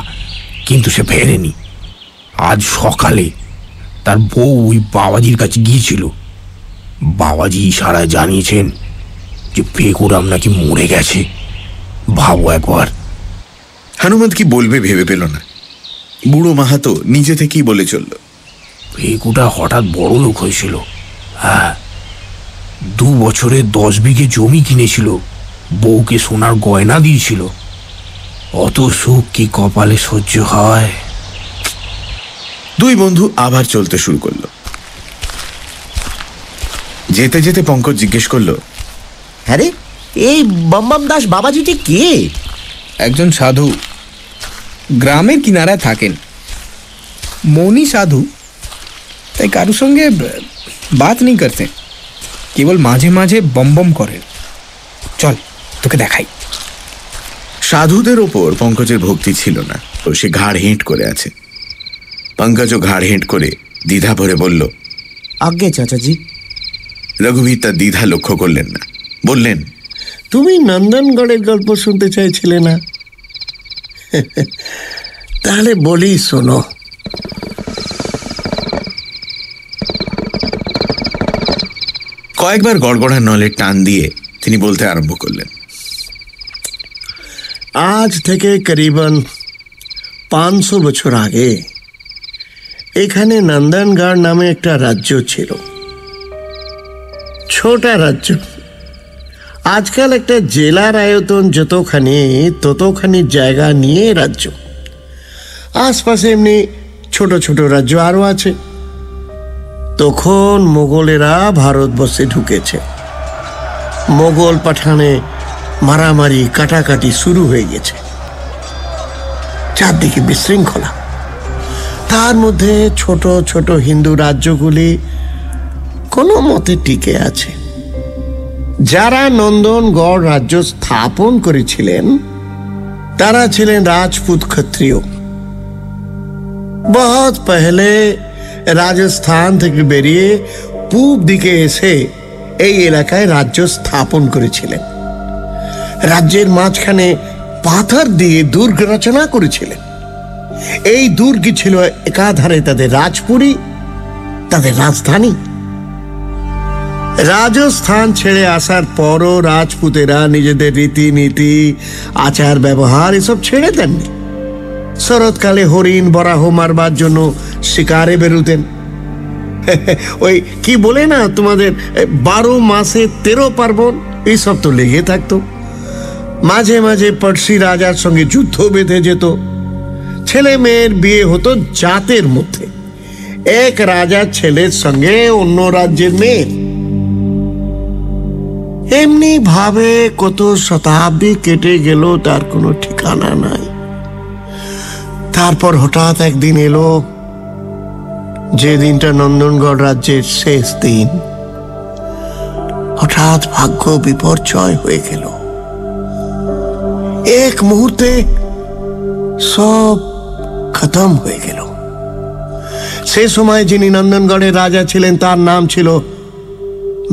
Speaker 7: কিন্তু সে ফেরেনি। আজ সকালে তার বউ ওই বাবাজির কাছে গিয়েছিল। বাবাজি ইশারায় জানিয়েছেন যে ফেকুরাম নাকি মরে গেছে। ভাবো একবার।
Speaker 2: হনুমন্ত কি বলবে ভেবে পেল না। বুড়ো মাহাতো নিজে থেকেই বলে চলল,
Speaker 7: ফেকুটা হঠাৎ বড় লোক হয়েছিল। হ্যাঁ, 2 বছরে 10 বিঘে জমি কিনেছিল, বউকে সোনার গয়না দিয়েছিল। অত সুখ কি কপালে সহ্য হয়?
Speaker 2: 2 বন্ধু আবার চলতে শুরু করলো। যেতে যেতে পঙ্কজ জিজ্ঞেস করলো,
Speaker 11: হ্যাঁ রে, এই বমবম দাস বাবাজিটি কে?
Speaker 5: একজন সাধু, গ্রামের কিনারায় থাকেন। মৌনী সাধু, তাই কারোর সঙ্গে বাত নেই করতে, কেবল মাঝে মাঝে বম বম করেন। চল তোকে দেখাই।
Speaker 2: সাধুদের ওপর পঙ্কজের ভক্তি ছিল না, তো সে ঘাড় হেঁট করে আছে। পঙ্কজও ঘাড় হেঁট করে দ্বিধা ভরে বলল,
Speaker 4: আজ্ঞে চাচাজি।
Speaker 2: রঘুবীর তার দ্বিধা লক্ষ্য করলেন না, বললেন,
Speaker 6: তুমি নন্দনগড়ের গল্প শুনতে চাইছিলে না? তাহলে বলি, শোনো।
Speaker 2: কয়েকবার গড়গড়া নলের টান দিয়ে তিনি বলতে আরম্ভ করলেন,
Speaker 6: আজ থেকে করিবন 500 বছর আগে এখানে নন্দনগড় নামে একটা রাজ্য ছিল। ছোট রাজ্য। আজকাল একটা জেলার আয়তন যতখানি, ততখানি জায়গা নিয়ে রাজ্য। আশপাশে এমনি ছোট ছোট রাজ্য আরো আছে। তখন মোগলেরা ভারতবর্ষে ঢুকেছে। মোগল পাঠানে মারামারি কাটাকাটি শুরু হয়ে গেছে। চারদিকে বিশৃঙ্খলা। তার মধ্যে ছোট ছোট হিন্দু রাজ্যগুলি কোনো মতে টিকে আছে। যারা নন্দনগড় রাজ্য স্থাপন করেছিলেন তারা ছিলেন রাজপুত ক্ষত্রিয়। বহুত পহলে রাজস্থান থেকে বেরিয়ে পূব দিকে এসে এই এলাকায় রাজ্য স্থাপন করেছিলেন। রাজ্যের মাঝখানে পাথর দিয়ে দুর্গ রচনা করেছিলেন। এই দুর্গই ছিল একাধারে তাদের রাজপুরী, তাদের রাজধানী। রাজস্থান ছেড়ে আসার পরও রাজপুতেরা নিজেদের রীতিনীতি, আচার ব্যবহার এসব ছেড়ে দেননি। শরৎকালে হরিণ বরাহ মারবার জন্য শিকারে বেরুতেন। ওই কি বলে না তোমাদের 12 মাসে 13 পার্বণ, এইসব তো লেগে থাকতো। মাঝে মাঝে পড়শি রাজার সঙ্গে যুদ্ধ বেঁধে যেত। ছেলে মেয়ের বিয়ে হতো জাতের মধ্যে, এক রাজার ছেলের সঙ্গে অন্য রাজ্যের মেয়ের। এমনি ভাবে কত শতাব্দী কেটে গেল তার কোনো ঠিকানা নাই। তারপর হঠাৎ একদিন এলো, যে দিনটা নন্দনগড় রাজ্যের শেষ দিন। হঠাৎ ভাগ্য বিপর্যয় হয়ে গেল। এক মুহূর্তে সব খতম হয়ে গেল। সে সময় যিনি নন্দনগড়ের রাজা ছিলেন তার নাম ছিল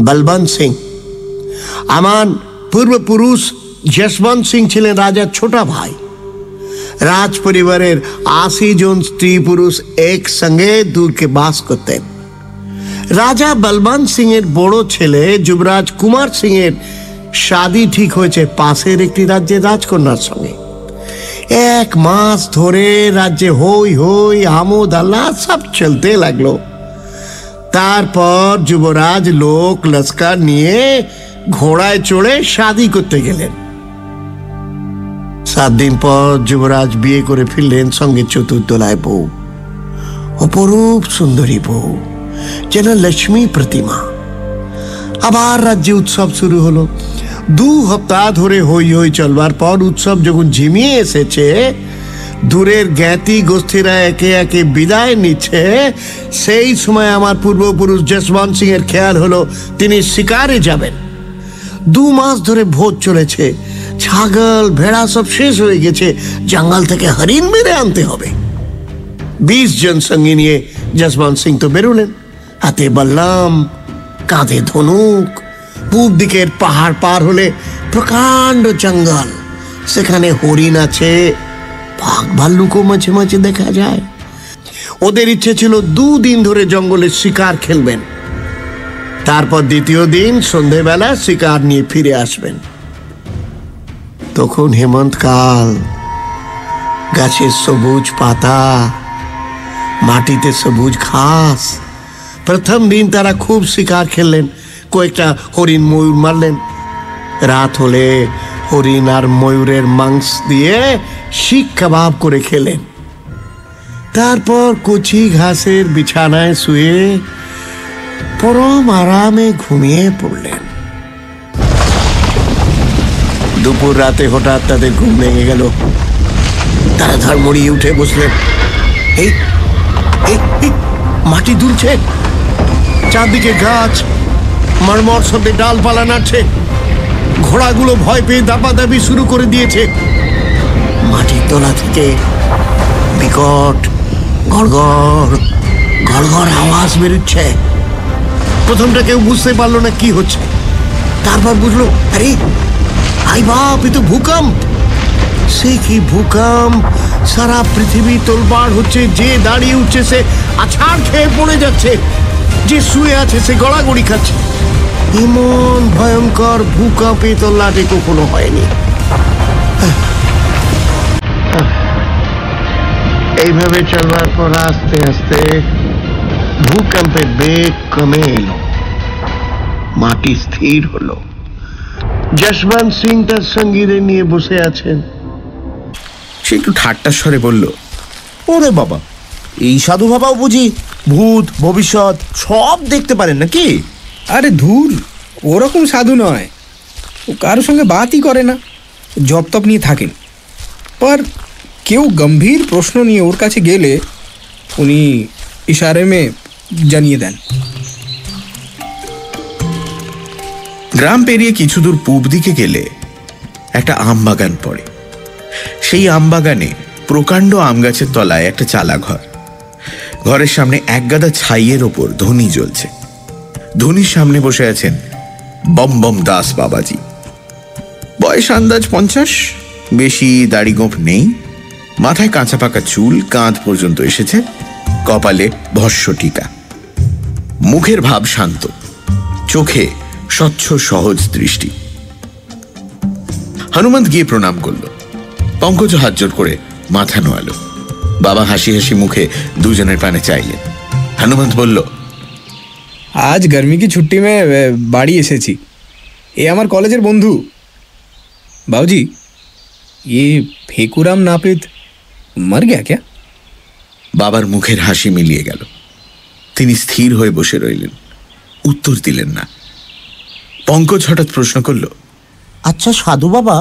Speaker 6: বলবন্ত সিং। আমার পূর্বপুরুষ যশবন্ত সিং ছিলেন রাজার ছোট ভাই। রাজ পরিবারের 80 জন স্ত্রী পুরুষ একসঙ্গে দুর্গে বাস করতেন। রাজা বলবন্ত সিং এর বড় ছেলে যুবরাজ কুমার সিং এর শাদী ঠিক হয়েছে পাশের একটি রাজ্যের রাজকন্যার সঙ্গে। 1 মাস ধরে রাজ্যে হই হই আমোদ আল্লাহ সব চলতে লাগলো। তারপর যুবরাজ লোক লস্কর নিয়ে ঘোড়ায় চড়ে শাদী করতে গেলেন। 7 দিন পর যুবরাজ বিয়ে করে ফিরলেন, সঙ্গে চতুর্দোলায় বউ, অপরূপ সুন্দরী বউ, যেন লক্ষ্মী প্রতিমা। আবার রাজ্যে উৎসব শুরু হলো। 2 সপ্তাহ ধরে হই হই চলবার পর উৎসব যখন ঝিমিয়ে এসেছে, দূরের জ্ঞাতি গোষ্ঠীরা একে একে বিদায় নিচ্ছে, সেই সময় আমার পূর্বপুরুষ যশবন্ত সিং এর খেয়াল হলো তিনি শিকারে যাবেন। 2 মাস ধরে ভোজ চলেছে, ছাগল ভেড়া সব শেষ হয়ে গেছে, জঙ্গল থেকে হরিণ মেরে আনতে হবে। 20 জন সঙ্গী নিয়ে যশবন্ত সিং তো বেরোলেন, হাতে বল্লম, কাঁধে ধনুক। পূব দিকের পাহাড় পার হলে প্রকাণ্ড জঙ্গল, সেখানে হরিণ আছে, বাঘ ভাল্লুকও মাঝে মাঝে দেখা যায়। ওদের ইচ্ছে ছিল 2 দিন ধরে জঙ্গলের শিকার খেলবেন, তারপর দ্বিতীয় দিন সন্ধেবেলা শিকার নিয়ে ফিরে আসবেন। তখন হেমন্তকাল, গাছের সবুজ পাতা, মাটিতে সবুজ ঘাস। প্রথম দিন তারা খুব শিকার খেললেন, কয়েকটা হরিণ ময়ূর মারলেন। রাত হলে হরিণ আর ময়ূরের মাংস দিয়ে শিক কাবাব করে খেলেন। তারপর কচি ঘাসের বিছানায় শুয়ে পরম আরামে ঘুমিয়ে পড়লেন। দুপুর রাতে হঠাৎ তাদের ঘুম ভেঙে গেল। তারা ধড়মড়িয়ে উঠে বসলেন। এই মাটি দুলছে, চারদিকে গাছ, মরমর শব্দে ডালপালা নাড়ছে। ঘোড়াগুলো ভয় পেয়ে দাপাদাপি শুরু করে দিয়েছে। মাটির তলা থেকে বিকট গড়গড় গড়গড় আওয়াজ বেরোচ্ছে। প্রথমটা কেউ বুঝতে পারলো না কি হচ্ছে, তারপর বুঝলো, আরে আই বাপ, এ তো ভূকম্প। সে কি ভূকম্প! সারা পৃথিবী তোলপাড় হচ্ছে। যে দাঁড়িয়ে উঠছে সে আছাড় খেয়ে পড়ে যাচ্ছে, যে শুয়ে আছে সে গড়াগড়ি খাচ্ছে। এমন ভয়ঙ্কর ভূকম্প এ তল্লাটে কখনো হয়নি। এইভাবে চলবার পর আস্তে আস্তে ভূকম্পের বেগ কমে এলো, মাটি স্থির হলো। যশবন্ত সিং তার সঙ্গীদের নিয়ে বসে আছেন।
Speaker 3: সে একটু ঠাট্টার স্বরে বলল,
Speaker 11: ওরে বাবা, এই সাধু বাবাও বুঝি ভূত ভবিষ্যৎ সব দেখতে পারেন নাকি?
Speaker 5: আরে ধুর, ওরকম সাধু নয়। ও কারোর সঙ্গে বাতই করে না, জপ তপ নিয়ে থাকেন। पर কেউ গম্ভীর প্রশ্ন নিয়ে ওর কাছে গেলে উনি ইশারে মে জানিয়ে দেন।
Speaker 3: গ্রাম পেরিয়ে কিছু দূর পূব দিকে গেলে একটা আম বাগান পড়ে। সেই আম বাগানে প্রকাণ্ড আম গাছের তলায় একটা চালা ঘর। ঘরের সামনে এক গাদা ছাইয়ের ওপর ধনী জ্বলছে। ধনীর সামনে বসে আছেন বম বম দাস বাবাজি। বয়স আন্দাজ 50, বেশি দাড়ি গোঁফ নেই, মাথায় কাঁচা পাকা চুল কাঁধ পর্যন্ত এসেছে, কপালে ভস্য টিকা। মুখের ভাব শান্ত, চোখে স্বচ্ছ সহজ দৃষ্টি। হনুমন্ত গিয়ে প্রণাম করল। পঙ্কজ হাত জোর করে মাথা নোয়ালো। বাবা হাসি হাসি মুখে দুজনের পানে চাইলেন। হনুমন্ত বলল,
Speaker 5: আজ गर्मी की छुट्टी में বাড়ি এসেছি। এ আমার কলেজের বন্ধু। बाबूजी, ये फेकुराम नापित मर गया क्या?
Speaker 3: বাবার মুখের হাসি মিলিয়ে গেল। তিনি স্থির হয়ে বসে রইলেন, উত্তর দিলেন না। পঙ্কজ হঠাৎ প্রশ্ন করল,
Speaker 4: আচ্ছা সাধু বাবা,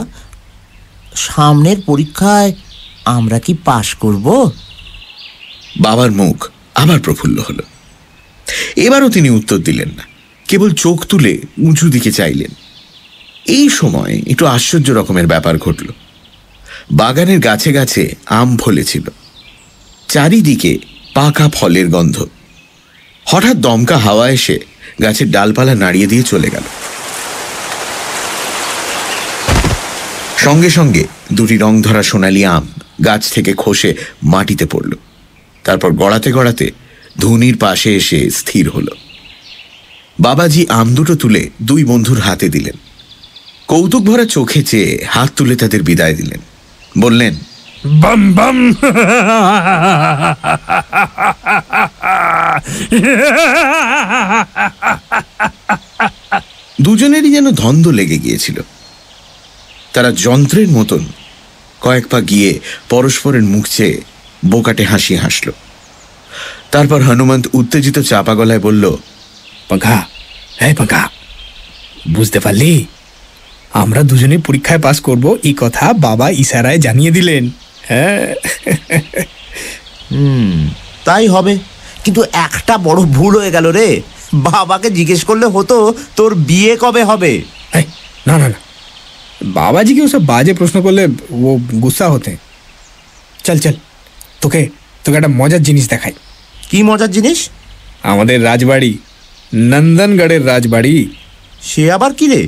Speaker 4: সামনের পরীক্ষায় আমরা কি পাশ করব?
Speaker 3: বাবার মুখ আবার প্রফুল্ল হলো। এবারও তিনি উত্তর দিলেন না, কেবল চোখ তুলে উঁচু দিকে চাইলেন। এই সময় একটু আশ্চর্য রকমের ব্যাপার ঘটল। বাগানের গাছে গাছে আম ফলেছিল, চারিদিকে পাকা ফলের গন্ধ। হঠাৎ দমকা হাওয়া এসে গাছের ডালপালা নাড়িয়ে দিয়ে চলে গেল। সঙ্গে সঙ্গে দুটি রং ধরা সোনালি আম গাছ থেকে খসে মাটিতে পড়ল। তারপর গড়াতে গড়াতে ধুনির পাশে এসে স্থির হল। বাবাজি আম দুটো তুলে দুই বন্ধুর হাতে দিলেন। কৌতুক ভরা চোখে চেয়ে হাত তুলে তাদের বিদায় দিলেন। বললেন,
Speaker 7: बम बम
Speaker 3: দুজনেরই যেন ধন্দ লেগে গিয়েছিল। তারা যন্ত্রের মতন কয়েক পা গিয়ে পরস্পরের মুখ চেয়ে বোকাটে হাসি হাসল। তারপর হনুমন্ত উত্তেজিত চাপা গলায় বলল,
Speaker 5: पंखा, হ্যাঁ पंखा, বুঝতে পারলি? আমরা দুজনে পরীক্ষায় পাস করব এই কথা বাবা ইশারায় জানিয়ে দিলেন। হ্যাঁ,
Speaker 11: তাই হবে, কিন্তু একটা বড় ভুল হয়ে গেল রে। বাবাকে জিজ্ঞেস করলে হতো তোর বিয়ে কবে হবে।
Speaker 5: না না না, बाबाजी के ওসব বাজে প্রশ্ন করলে ও গুসা হতে। চল চল, তোকে তোকে একটা মজার জিনিস দেখাই।
Speaker 11: কি মজার জিনিস?
Speaker 5: আমাদের রাজবাড়ি, নন্দনগড়ের রাজবাড়ি।
Speaker 11: সে আবার কি রে?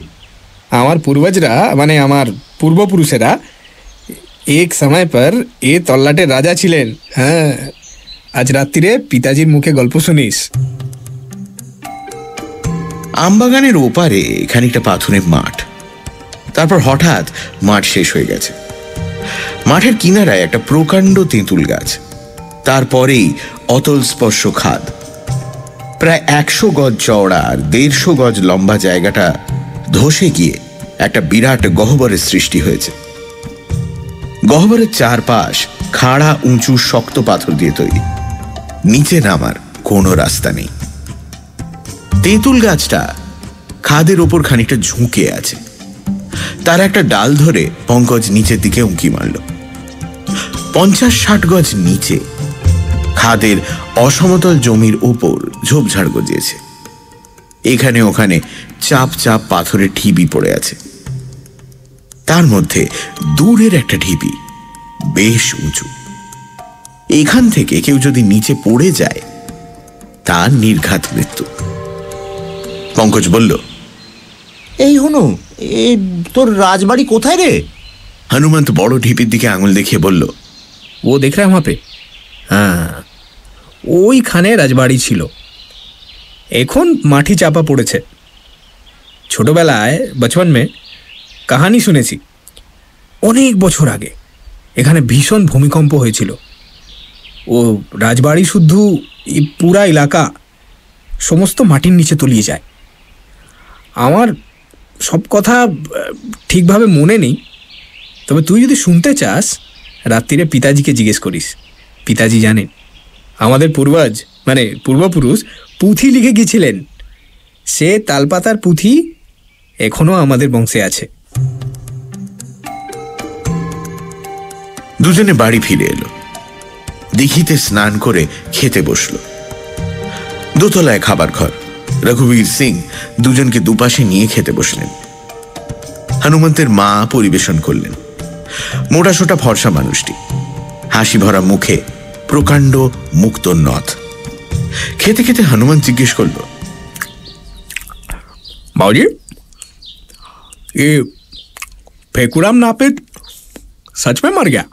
Speaker 5: আমার পূর্বজরা মানে আমার পূর্বপুরুষেরা এক সময় পর এ তল্লাটের রাজা ছিলেন। হ্যাঁ, আজ রাত্রিরে পিতাজির মুখে গল্প শুনিস।
Speaker 3: আমবাগানের ওপারে খানিকটা পাথরের মাঠ। তারপর হঠাৎ মাঠ শেষ হয়ে গেছে। মাঠের কিনারায় একটা প্রকাণ্ড তেঁতুল গাছ, তারপরেই অতল স্পর্শ খাদ। প্রায় 100 গজ চওড়া আর 150 গজ লম্বা জায়গাটা ধসে গিয়ে একটা বিরাট গহ্বরের সৃষ্টি হয়েছে। গহ্বরের চারপাশ খাড়া উঁচু শক্ত পাথর দিয়ে তৈরি, নিচে নামার কোনো রাস্তা নেই। তেঁতুল গাছটা খাদের ওপর খানিকটা ঝুঁকে আছে। তার একটা ডাল ধরে পঙ্কজ নিচের দিকে উঁকি মারল। 50-60 গজ নিচে খাদের অসমতল জমির ওপর ঝোপঝাড় গজিয়েছে। এখানে ওখানে চাপ চাপ পাথরের ঢিবি পড়ে আছে। তার মধ্যে দূরের একটা ঢিবি বেশ উঁচু।
Speaker 2: এখান থেকে কেউ যদি নিচে পড়ে যায় তার নির্ঘাত মৃত্যু। পঙ্কজ বলল,
Speaker 11: এই হনু, তোর রাজবাড়ি কোথায় রে?
Speaker 2: হনুমন্ত বড় ঢিপির দিকে আঙুল দেখিয়ে বলল,
Speaker 5: ও দেখ রা वहां पे, হ্যাঁ ওইখানে রাজবাড়ি ছিল, এখন মাটি চাপা পড়েছে। ছোটবেলায় বচপন মে কাহানি শুনেছি, অনেক বছর আগে এখানে ভীষণ ভূমিকম্প হয়েছিল। ও রাজবাড়ি শুদ্ধ এই পুরা এলাকা সমস্ত মাটির নিচে তলিয়ে যায়। আমার সব কথা ঠিকভাবে মনে নেই, তবে তুই যদি শুনতে চাস রাত্রিরে পিতাজিকে জিজ্ঞেস করিস, পিতাজি জানেন। আমাদের পূর্বজ মানে পূর্বপুরুষ পুঁথি লিখে গিয়েছিলেন, সে তালপাতার পুঁথি এখনো আমাদের বংশে আছে।
Speaker 2: দুজনে বাড়ি ফিরে এলো, দিঘিতে স্নান করে খেতে বসল। দোতলায় খাবার ঘর। রঘুবীর সিং দুজনকে দুপাশে নিয়ে খেতে বসলেন। হনুমন্তের মা পরিবেশন করলেন। মোটাসোটা ফর্সা মানুষটি, হাসি ভরা মুখে প্রকাণ্ড মুক্ত নথ। খেতে খেতে হনুমান জিজ্ঞেস করল,
Speaker 5: बाबूजी ये फेकुराम नापित सच में मर गया?